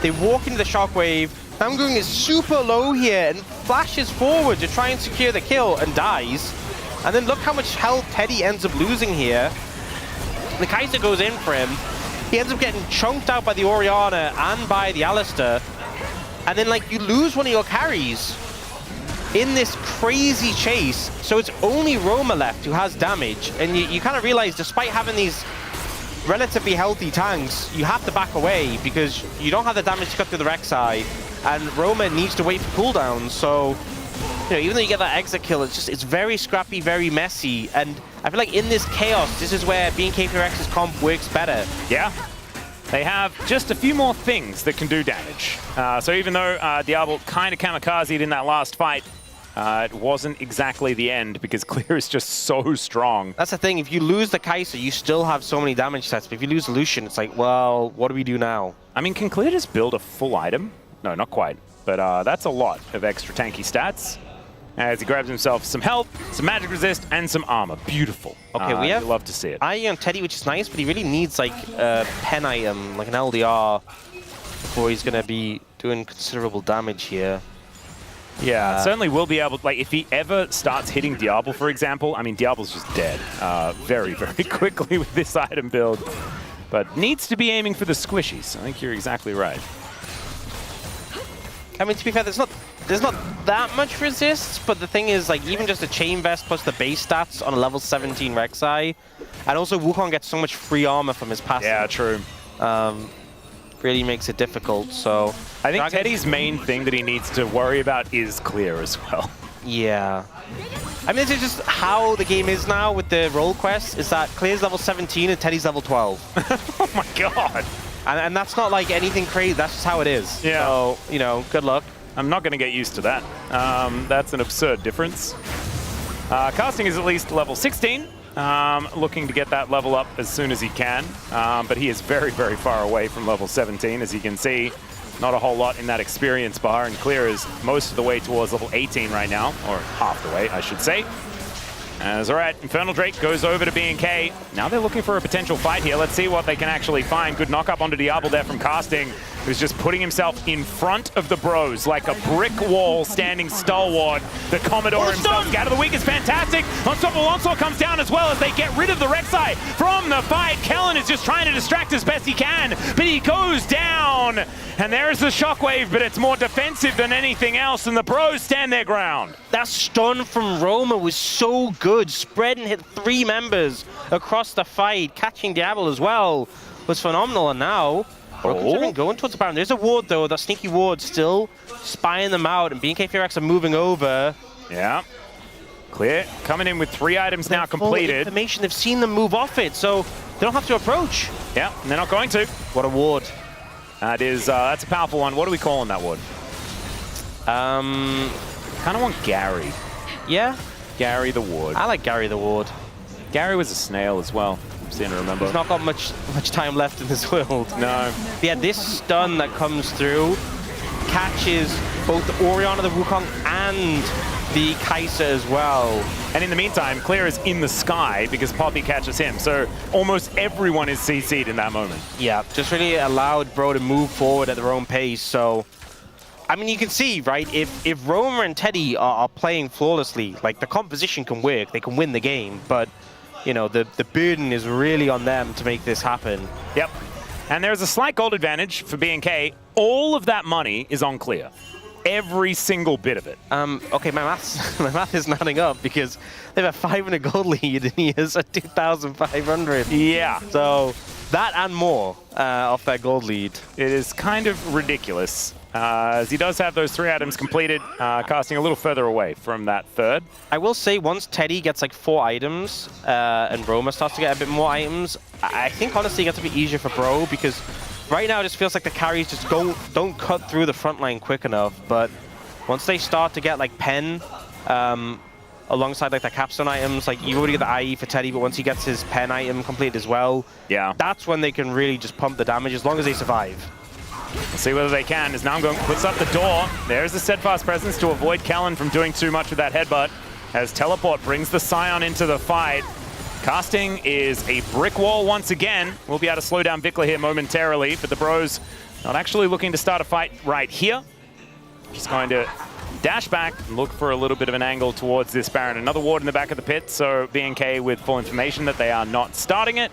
they walk into the shockwave, Namgung is super low here and flashes forward to try and secure the kill and dies. And then look how much health Teddy ends up losing here. The Kai'Sa goes in for him, he ends up getting chunked out by the Orianna and by the Alistar. And then, like, you lose one of your carries in this crazy chase. So it's only Roma left who has damage. And you kind of realize, despite having these relatively healthy tanks, you have to back away because you don't have the damage to cut through the Rek'Sai. And Roma needs to wait for cooldowns. So even though you get that exit kill, it's very scrappy, very messy, and I feel like in this chaos, this is where BNK4X's comp works better. Yeah. They have just a few more things that can do damage. So even though Diablo kind of kamikazed in that last fight, it wasn't exactly the end because Clear is just so strong. That's the thing, if you lose the Kai'Sa, you still have so many damage sets, but if you lose Lucian, it's like, well, what do we do now? I mean, can Clear just build a full item? No, not quite, but that's a lot of extra tanky stats. As he grabs himself some health, some magic resist, and some armor. Beautiful. Okay, we have love to see it. IE on Teddy, which is nice, but he really needs like a pen item, like an LDR, before he's going to be doing considerable damage here. Yeah, certainly will be able, like, if he ever starts hitting Diablo, for example, I mean, Diablo's just dead very, very quickly with this item build. But needs to be aiming for the squishies. I think you're exactly right. I mean, to be fair, there's not that much resist, but the thing is, like, even just a chain vest plus the base stats on a level 17 Rek'Sai, and also Wukong gets so much free armor from his passive. Yeah, true. Really makes it difficult, so... I think Teddy's main thing that he needs to worry about is Clear as well. Yeah. I mean, this is just how the game is now with the role quests, is that Clear's level 17 and Teddy's level 12. Oh my god! And that's not like anything crazy, that's just how it is. Yeah. So, you know, good luck. I'm not going to get used to that. That's an absurd difference. Casting is at least level 16. Looking to get that level up as soon as he can. But he is very, very far away from level 17, as you can see. Not a whole lot in that experience bar, and Clear is most of the way towards level 18 right now, or half the way, I should say. As all right, Infernal Drake goes over to BNK. Now they're looking for a potential fight here. Let's see what they can actually find. Good knock up onto Diablo there from Casting, who's just putting himself in front of the bros like a brick wall standing stalwart. The Commodore himself, Scatter the Weak is fantastic. Unstoppable Onslaught comes down as well as they get rid of the Rek'Sai from the fight. Kellen is just trying to distract as best he can, but he goes down. And there's the shockwave, but it's more defensive than anything else, and the bros stand their ground. That stun from Roma was so good. Spread and hit 3 members across the fight. Catching Diablo as well was phenomenal, and now considering going towards the Baron. There's a ward though, that sneaky ward still spying them out, and BNK4X are moving over. Yeah. Clear, coming in with 3 items now completed. Information, they've seen them move off it, so they don't have to approach. Yeah, and they're not going to. What a ward. That is, that's a powerful one. What are we calling that ward? Kind of want Gary. Yeah? Gary the Ward. I like Gary the Ward. Gary was a snail as well. I'm starting to remember. He's not got much time left in this world. No. Yeah, this stun that comes through catches both the Orianna, the Wukong, and the Kai'Sa as well. And in the meantime, Clear is in the sky because Poppy catches him. So almost everyone is CC'd in that moment. Yeah, just really allowed Bro to move forward at their own pace. So, I mean, you can see, right, if Roma and Teddy are playing flawlessly, like, the composition can work, they can win the game, but, you know, the burden is really on them to make this happen. Yep. And there's a slight gold advantage for BNK. All of that money is on Clear. Every single bit of it. Okay, my math isn't adding up because they have a 500 gold lead and he has a 2,500. Yeah. So, that and more off that gold lead. It is kind of ridiculous. As he does have those 3 items completed, casting a little further away from that third. I will say once Teddy gets like 4 items and Roma starts to get a bit more items, I think honestly it gets a bit easier for Bro because right now it just feels like the carries just don't cut through the front line quick enough. But once they start to get like pen alongside like the capstone items, like you already get the IE for Teddy, but once he gets his pen item completed as well, yeah, that's when they can really just pump the damage as long as they survive. We'll see whether they can, as Namgung puts up the door. There's the steadfast presence to avoid Kellen from doing too much with that headbutt, as Teleport brings the Scion into the fight. Casting is a brick wall once again. We'll be able to slow down Vikla here momentarily, but the bros not actually looking to start a fight right here. Just going to dash back and look for a little bit of an angle towards this Baron. Another ward in the back of the pit, so BNK with full information that they are not starting it.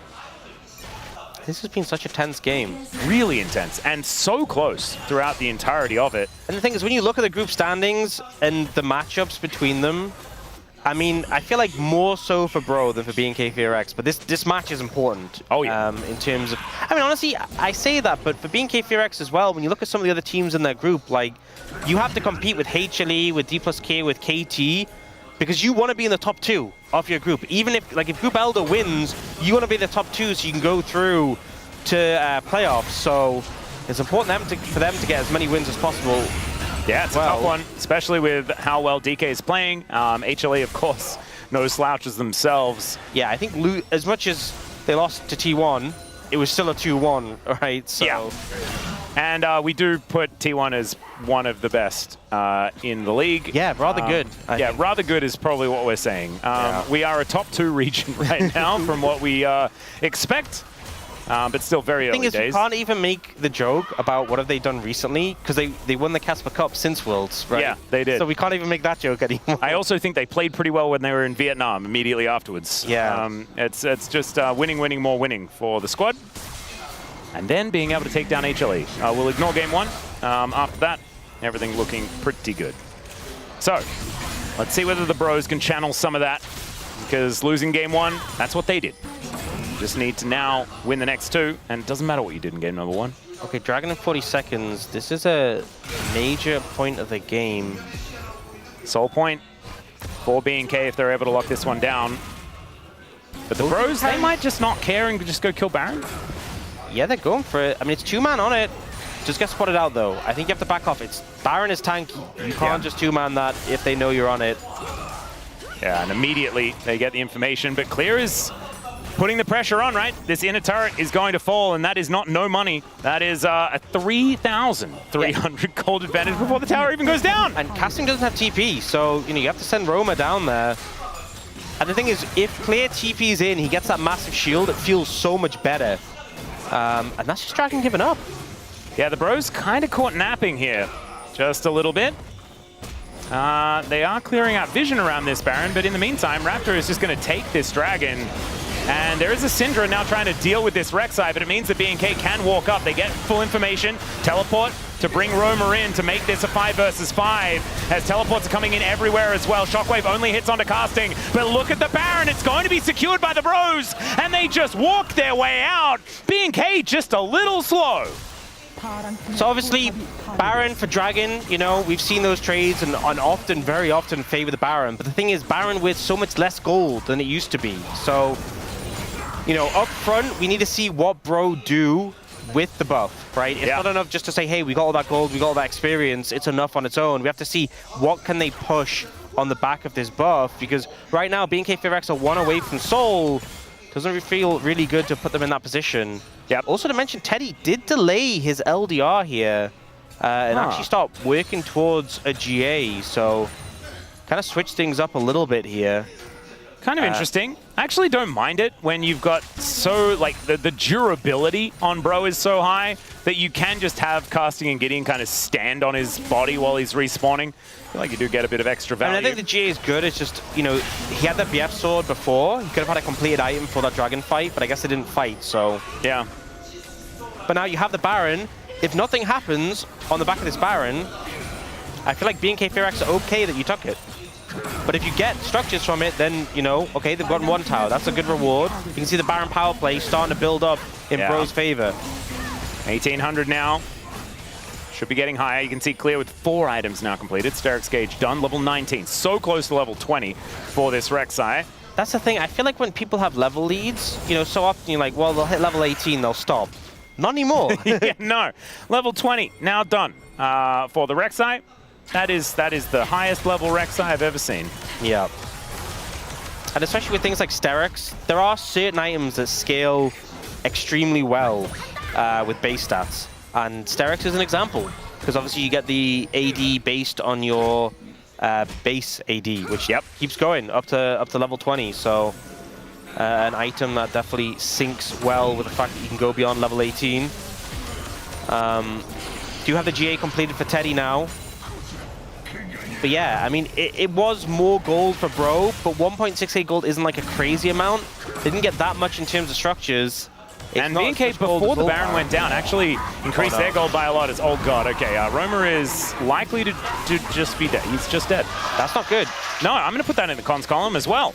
This has been such a tense game. Really intense, and so close throughout the entirety of it. And the thing is, when you look at the group standings and the matchups between them, I mean, I feel like more so for Bro than for BNK FearX, but this match is important. Oh, yeah. In terms of, I mean, honestly, I say that, but for BNK FearX as well, when you look at some of the other teams in their group, like, you have to compete with HLE, with D+K, with KT, because you want to be in the top 2 of your group. Even if, like, if Group Elder wins, you want to be in the top 2 so you can go through to playoffs. So it's important for them to get as many wins as possible. Yeah, it's a tough one, especially with how well DK is playing. HLE, of course, no slouches themselves. Yeah, I think as much as they lost to T1, it was still a 2-1, right? So. Yeah. And we do put T1 as one of the best in the league. Yeah, rather good. Yeah, rather good is probably what we're saying. We are a top 2 region right now from what we expect. But still very early days. The thing is, we can't even make the joke about what have they done recently, because they won the Casper Cup since Worlds, right? Yeah, they did. So we can't even make that joke anymore. I also think they played pretty well when they were in Vietnam immediately afterwards. Yeah. It's just winning, winning, more winning for the squad. And then being able to take down HLE. We'll ignore game 1. After that, everything looking pretty good. So, let's see whether the Bros can channel some of that, because losing game 1, that's what they did. Just need to now win the next 2, and it doesn't matter what you did in game number 1. Okay, Dragon in 40 seconds. This is a major point of the game. Soul point for BNK if they're able to lock this one down. But the Bros, they might just not care and just go kill Baron. Yeah, they're going for it. I mean, it's 2-man on it. Just get spotted out, though. I think you have to back off. Baron is tanky. You can't just 2-man that if they know you're on it. Yeah, and immediately they get the information. But Clear is putting the pressure on, right? This inner turret is going to fall, and that is not no money. That is a 3,300 gold advantage before the tower even goes down. And Casting doesn't have TP, so you have to send Roma down there. And the thing is, if Clear TP's in, he gets that massive shield, it feels so much better. And that's just Dragon giving up. Yeah, the Bros kind of caught napping here, just a little bit. They are clearing out vision around this Baron, but in the meantime, Raptor is just going to take this Dragon. And there is a Syndra now trying to deal with this Rek'Sai, but it means that BNK can walk up. They get full information, teleport to bring Roma in to make this a 5 versus 5, as teleports are coming in everywhere as well. Shockwave only hits onto Casting, but look at the Baron. It's going to be secured by the Bros, and they just walk their way out. BNK just a little slow. So obviously, Baron for Dragon, we've seen those trades and often, very often favor the Baron. But the thing is, Baron with so much less gold than it used to be. So, up front, we need to see what Bro do with the buff, right? It's not enough just to say, hey, we got all that gold, we got all that experience. It's enough on its own. We have to see what can they push on the back of this buff, because right now, BNK FearX are 1 away from Soul. Doesn't feel really good to put them in that position. Yep. Also to mention, Teddy did delay his LDR here and actually start working towards a GA, so kind of switch things up a little bit here. Kind of interesting. I actually don't mind it when you've got so, the durability on Bro is so high that you can just have Casting and Gideon kind of stand on his body while he's respawning. I feel like you do get a bit of extra value. I think the GA is good. It's just, he had that BF sword before. He could have had a completed item for that Dragon fight, but I guess they didn't fight, so. Yeah. But now you have the Baron. If nothing happens on the back of this Baron, I feel like BNK FearX are okay that you took it. But if you get structures from it, then, okay, they've gotten 1 tower. That's a good reward. You can see the Baron power play starting to build up in Bro's favor. 1,800 now. Should be getting higher. You can see Clear with 4 items now completed. Steric's Gauge done, level 19. So close to level 20 for this Rek'Sai. That's the thing. I feel like when people have level leads, so often you're like, well, they'll hit level 18, they'll stop. Not anymore. Yeah, no. Level 20, now done for the Rek'Sai. That is the highest level Rek'Sai I've ever seen. Yeah. And especially with things like Sterix, there are certain items that scale extremely well with base stats. And Sterix is an example, because obviously you get the AD based on your base AD, which keeps going up to level 20. So an item that definitely syncs well with the fact that you can go beyond level 18. Do you have the GA completed for Teddy now? But yeah, I mean, it was more gold for Bro, but 1.68 gold isn't like a crazy amount. They didn't get that much in terms of structures. And BNK, before the Baron went down, actually increased their gold by a lot. Oh god, okay. Roma is likely to just be dead. He's just dead. That's not good. No, I'm going to put that in the cons column as well.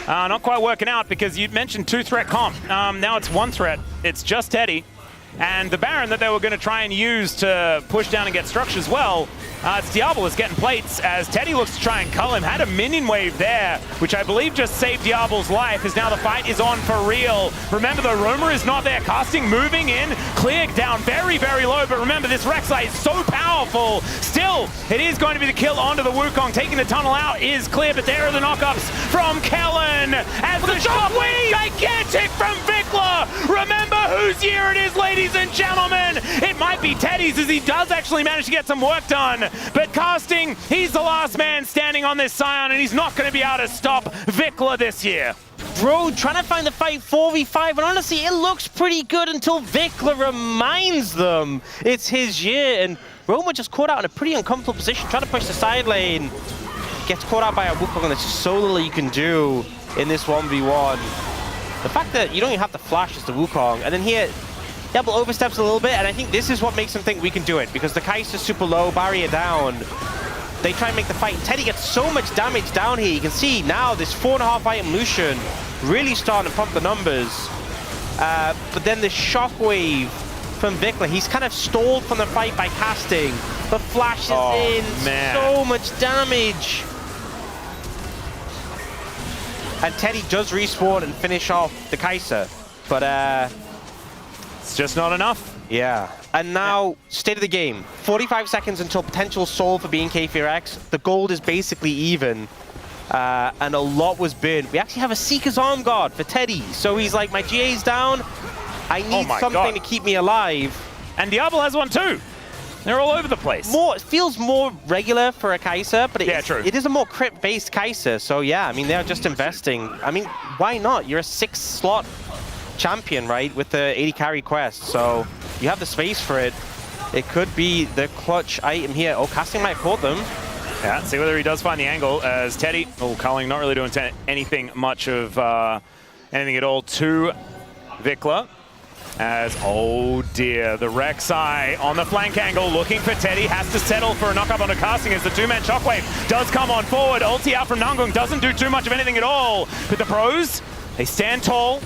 Not quite working out because you mentioned 2-threat comp. Now it's 1 threat. It's just Teddy. And the Baron that they were going to try and use to push down and get structure as well, it's Diablo is getting plates as Teddy looks to try and cull him. Had a minion wave there, which I believe just saved Diablo's life, as now the fight is on for real. Remember, the Roma is not there. Casting moving in, clear down very, very low, but remember, this Rek'Sai is so powerful. Still, it is going to be the kill onto the Wukong. Taking the tunnel out is clear, but there are the knockups from Kellen as the shockwave, gigantic from Vikla. Remember whose year it is, ladies and gentlemen. It might be Teddy's, as he does actually manage to get some work done. But casting, he's the last man standing on this Scion, and he's not going to be able to stop Vikla this year. Bro, trying to find the fight 4v5, and honestly, it looks pretty good until Vikla reminds them it's his year, and Roma just caught out in a pretty uncomfortable position, trying to push the side lane. Gets caught out by a Wukong, and there's so little you can do in this 1v1. The fact that you don't even have to flash as the Wukong, and then here, Diablo oversteps a little bit, and I think this is what makes him think we can do it, because the Kai'Sa's super low, barrier down. They try and make the fight. Teddy gets so much damage down here. You can see now this 4.5 item Lucian really starting to pump the numbers. But then the shockwave from Vikla, he's kind of stalled from the fight by casting, but flashes in so much damage. And Teddy does respawn and finish off the Kai'Sa, but it's just not enough. Yeah. And now, state of the game. 45 seconds until potential soul for BNK FearX. The gold is basically even. And a lot was burned. We actually have a Seeker's Arm Guard for Teddy. So he's like, my GA's down. I need something to keep me alive. And Diablo has one too. They're all over the place. It feels more regular for a Kai'Sa, but it is a more crit-based Kai'Sa. So yeah, I mean, they're just investing. I mean, why not? You're a 6-slot champion, right, with the 80 carry quest, so you have the space for it. It could be the clutch item here. Oh, casting might caught them. Yeah, see whether he does find the angle as Teddy, culling, not really doing anything much of anything at all to Vikla. As, oh dear, the Rek'Sai on the flank angle looking for Teddy, has to settle for a knockup on a casting as the 2-man shockwave does come on forward. Ulti out from Nangong doesn't do too much of anything at all. But the pros, they stand tall.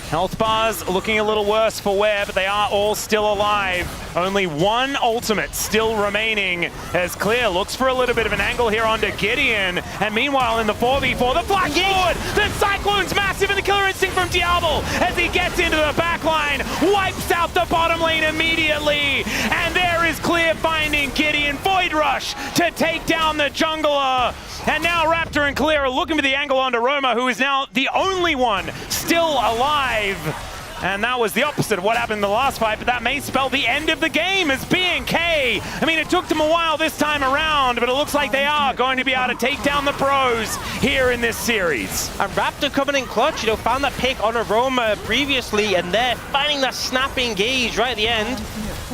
Health bars looking a little worse for wear, but they are all still alive. Only one ultimate still remaining as Clear looks for a little bit of an angle here onto Gideon. And meanwhile in the 4v4, the flash forward, the Cyclone's massive, and the killer instinct from Diablo as he gets into the backline, wipes out the bottom lane immediately. And there is Clear finding Gideon. Void Rush to take down the jungler. And now Raptor and Clear are looking for the angle onto Roma, who is now the only one still alive. And that was the opposite of what happened in the last fight, but that may spell the end of the game as BNK. I mean, it took them a while this time around, but it looks like they are going to be able to take down the pros here in this series. And Raptor coming in clutch, you know, found that pick on Aroma previously, and they're finding that snapping gauge right at the end.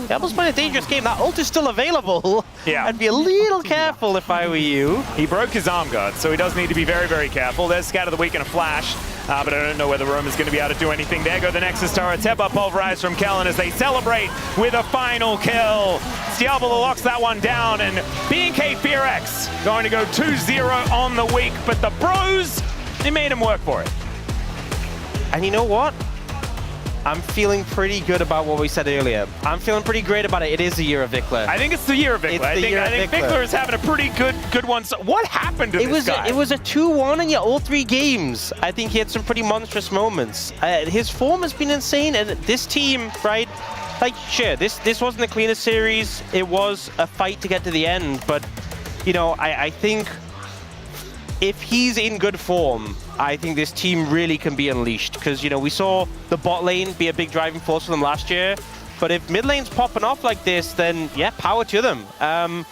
Diablo's playing a dangerous game. That ult is still available. Yeah. I'd be a little careful if I were you. He broke his arm guard, so he does need to be very, very careful. There's Scatter the Weak and a flash, but I don't know whether Roma's going to be able to do anything. There go the Nexus turrets. Headbutt pulverized from Kellen as they celebrate with a final kill. Diablo locks that one down, and BNK FearX going to go 2-0 on the week, but the pros, they made him work for it. And you know what? I'm feeling pretty good about what we said earlier. I'm feeling pretty great about it. It is the year of Vikla. I think it's the year of Vikla. I think Vikla is having a pretty good one. So what happened to this guy? It was a 2-1 in all 3 games. I think he had some pretty monstrous moments. His form has been insane, and this team, right? Like, sure, this wasn't the cleanest series. It was a fight to get to the end, but, you know, I think if he's in good form, I think this team really can be unleashed, because, you know, we saw the bot lane be a big driving force for them last year, but if mid lane's popping off like this, then yeah, power to them. And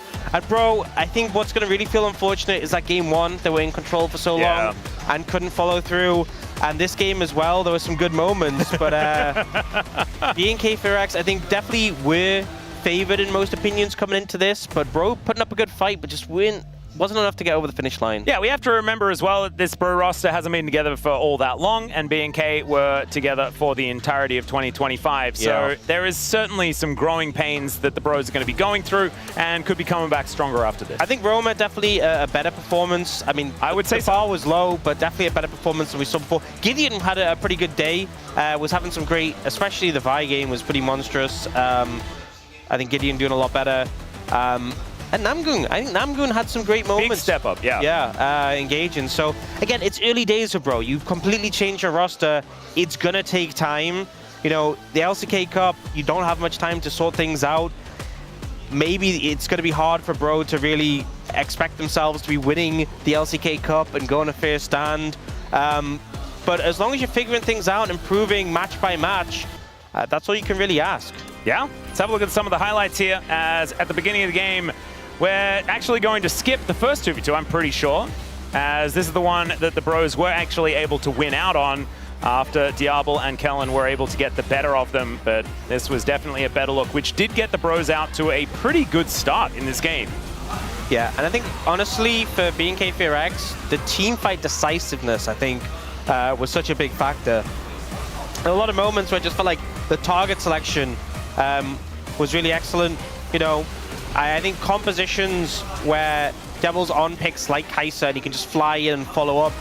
bro, I think what's going to really feel unfortunate is that game 1, they were in control for so long and couldn't follow through. And this game as well, there were some good moments, but BNK FearX, I think definitely were favored in most opinions coming into this, but bro, putting up a good fight, but just weren't wasn't enough to get over the finish line. Yeah, we have to remember as well that this Bro roster hasn't been together for all that long, and B&K were together for the entirety of 2025. So there is certainly some growing pains that the Bros are going to be going through and could be coming back stronger after this. I think Roma definitely a better performance. I mean, I would say the bar was low, but definitely a better performance than we saw before. Gideon had a pretty good day, was having some great, especially the Vi game was pretty monstrous. I think Gideon doing a lot better. And Namgoon, I think Namgoon had some great moments. Big step up, yeah. Yeah, engaging. So, again, it's early days for Bro. You've completely changed your roster. It's going to take time. You know, the LCK Cup, you don't have much time to sort things out. Maybe it's going to be hard for Bro to really expect themselves to be winning the LCK Cup and go on a fair stand. But as long as you're figuring things out, improving match by match, that's all you can really ask. Yeah, let's have a look at some of the highlights here, as at the beginning of the game, we're actually going to skip the first 2v2, I'm pretty sure, as this is the one that the Bros were actually able to win out on after Diablo and Kellen were able to get the better of them, but this was definitely a better look, which did get the Bros out to a pretty good start in this game. Yeah, and I think, honestly, for B&K FearX, the team fight decisiveness, I think, was such a big factor. There were a lot of moments where I just felt like the target selection was really excellent. You know, I think compositions where Devil's on picks like Kai'Sa and he can just fly in and follow up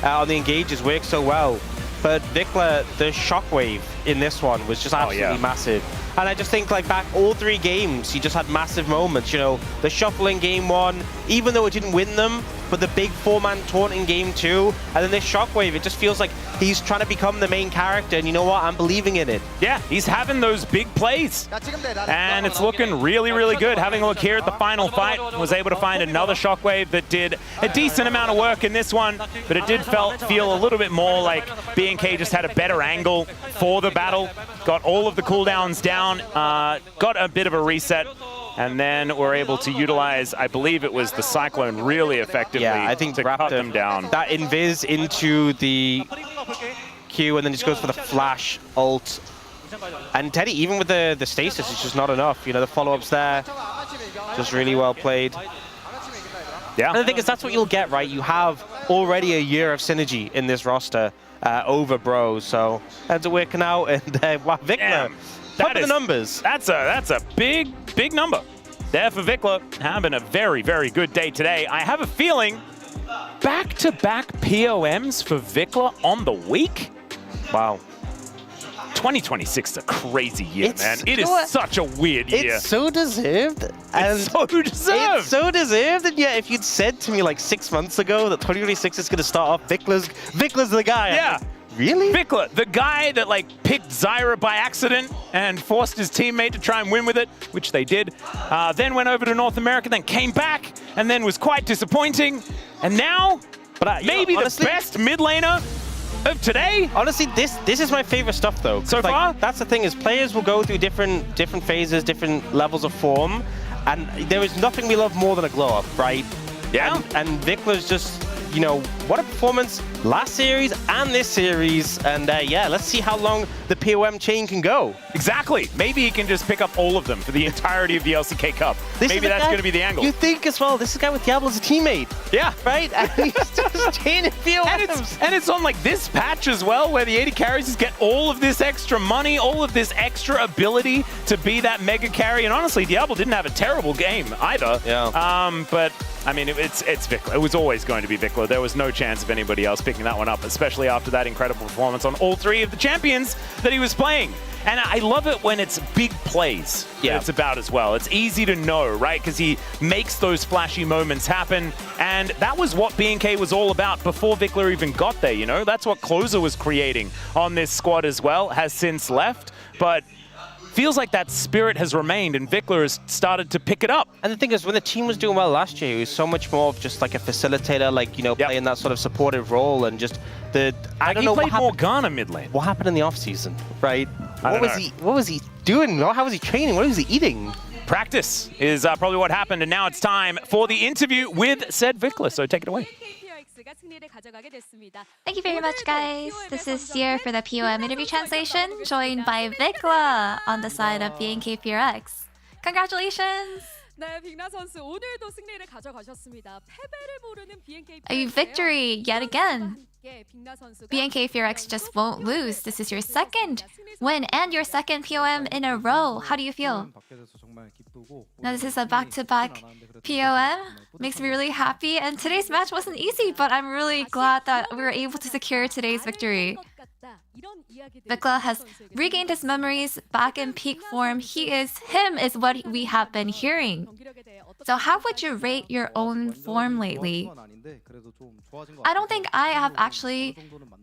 on the engages work so well. But Vikla, the shockwave in this one was just absolutely massive. And I just think, like, back all 3 games, he just had massive moments. You know, the shuffle in game 1, even though it didn't win them, but the big 4-man taunt in game 2, and then this shockwave, it just feels like he's trying to become the main character, and you know what? I'm believing in it. Yeah, he's having those big plays, and it's looking really, really good. Having a look here at the final fight, was able to find another shockwave that did a decent amount of work in this one, but it did feel a little bit more like B&K just had a better angle for the battle, got all of the cooldowns down, got a bit of a reset, and then we're able to utilize, I believe it was the Cyclone really effectively I think to cut them down. That invis into the Q and then just goes for the flash ult. And Teddy, even with the stasis, it's just not enough. You know, the follow-ups there, just really well played. Yeah. And the thing is, that's what you'll get, right? You have already a year of synergy in this roster over Bros, so that's working out. And wow, Vikla, top of the numbers. That's a big number there for Vikla. Having a very, very good day today. I have a feeling back-to-back POMs for Vikla on the week. Wow. 2026 is a crazy year, man. It is such a weird year. It's so deserved. It's so deserved. It's so deserved. And yeah, if you'd said to me like 6 months ago that 2026 is going to start off, Vikla's the guy. Yeah. Really? Vikla, the guy that like picked Zyra by accident and forced his teammate to try and win with it, which they did. Then went over to North America, then came back, and then was quite disappointing. And now, maybe honestly, the best mid laner of today. Honestly, this is my favorite stuff though. So far? That's the thing, is players will go through different phases, different levels of form, and there is nothing we love more than a glow up, right? Yeah. And Vikla's just, you know, what a performance last series and this series. And yeah, let's see how long the POM chain can go. Exactly. Maybe he can just pick up all of them for the entirety of the LCK Cup. Maybe that's going to be the angle. You think as well, this is a guy with Diablo as a teammate. Yeah. Right? And he's just chaining POMs. And it's on like this patch as well, where the 80 carries just get all of this extra money, all of this extra ability to be that mega carry. And honestly, Diablo didn't have a terrible game either. Yeah. But I mean, it's Vikla. It was always going to be Vikla. There was no chance of anybody else picking that one up, especially after that incredible performance on all 3 of the champions that he was playing. And I love it when it's big plays that it's about as well. It's easy to know, right? Because he makes those flashy moments happen. And that was what B&K was all about before Vikla even got there, you know? That's what Closer was creating on this squad as well, has since left. But feels like that spirit has remained, and Vikla has started to pick it up. And the thing is, when the team was doing well last year, he was so much more of just like a facilitator, like, you know, playing that sort of supportive role, and just I don't know he played Morgana mid lane. What happened in the off season, right? What was he doing? How was he training? What was he eating? Practice is probably what happened, and now it's time for the interview with said Vikla. So take it away. Thank you very much, guys. This is Seer for the POM interview translation, joined by Vikla on the side of B&K FearX. Congratulations! 네, 빅나 선수 오늘도 승리를 가져가셨습니다. 패배를 모르는 BNK A victory yet again. BNK FearX just won't lose. This is your second win and your second POM in a row. How do you feel? Now this is a back-to-back POM. Makes me really happy. And today's match wasn't easy, but I'm really glad that we were able to secure today's victory. Vikla has regained his memories, back in peak form. Him is what we have been hearing. So how would you rate your own form lately? I don't think I have actually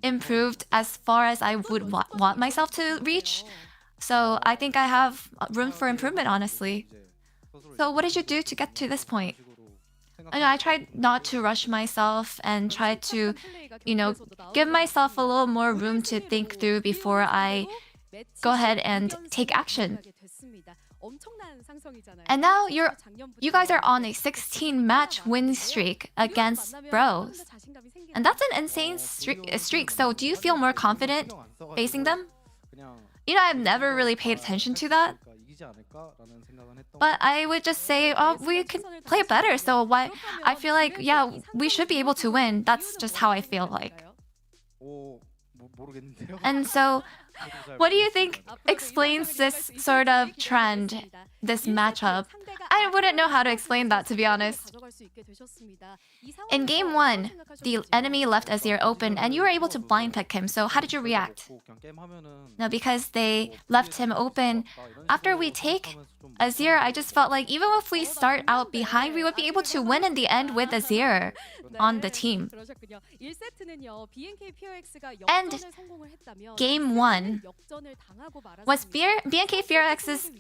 improved as far as I would want myself to reach. So I think I have room for improvement, honestly. So what did you do to get to this point? I tried not to rush myself and try to, give myself a little more room to think through before I go ahead and take action. And now you guys are on a 16-match win streak against Bros. And that's an insane streak. So do you feel more confident facing them? I've never really paid attention to that. But I would just say, we can play better. So why? I feel like, we should be able to win. That's just how I feel like. And so, what do you think explains this sort of trend, this matchup? I wouldn't know how to explain that, to be honest. In game 1, the enemy left Azir open and you were able to blind pick him. So how did you react? No, because they left him open. After we take Azir, I just felt like even if we start out behind, we would be able to win in the end with Azir on the team. And game 1 was BNK FearX's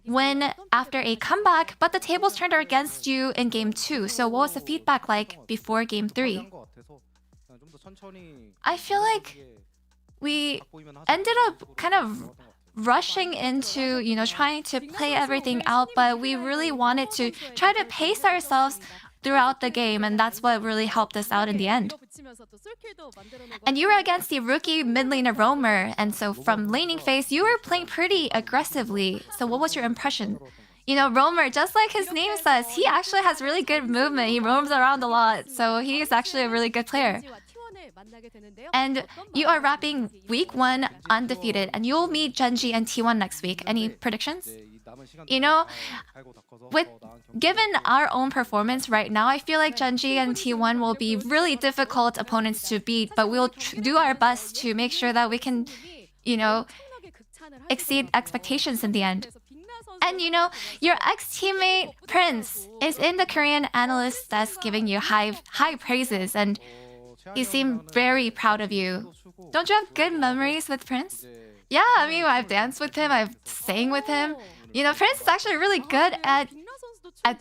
win after a comeback, but the tables turned against you in game 2. So what was the feedback like before game 3? I feel like we ended up kind of rushing into, trying to play everything out, but we really wanted to try to pace ourselves throughout the game, and that's what really helped us out in the end. And you were against the rookie mid laner Roamer, and so from laning phase, you were playing pretty aggressively. So what was your impression? Roamer, just like his name says, he actually has really good movement. He roams around a lot, so he is actually a really good player. And you are wrapping week 1 undefeated, and you'll meet Genji and T1 next week. Any predictions? Given our own performance right now, I feel like Genji and T1 will be really difficult opponents to beat, but we'll do our best to make sure that we can, exceed expectations in the end. And your ex-teammate Prince is in the Korean analyst desk giving you high praises, and he seemed very proud of you. Don't you have good memories with Prince? Yeah, I've danced with him, I've sang with him. Prince is actually really good at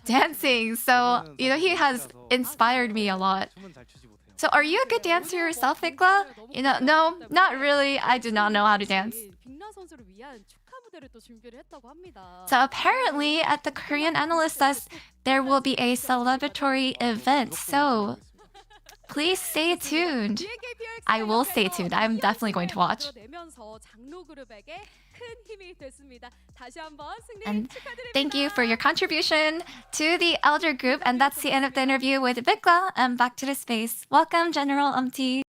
dancing, so he has inspired me a lot. So are you a good dancer yourself, Vikla? No, not really. I do not know how to dance. So apparently at the Korean analyst desk, there will be a celebratory event. So please stay tuned. I will stay tuned. I'm definitely going to watch. And thank you for your contribution to the Elder Group. And that's the end of the interview with Vikla. And back to the space. Welcome, General Umti.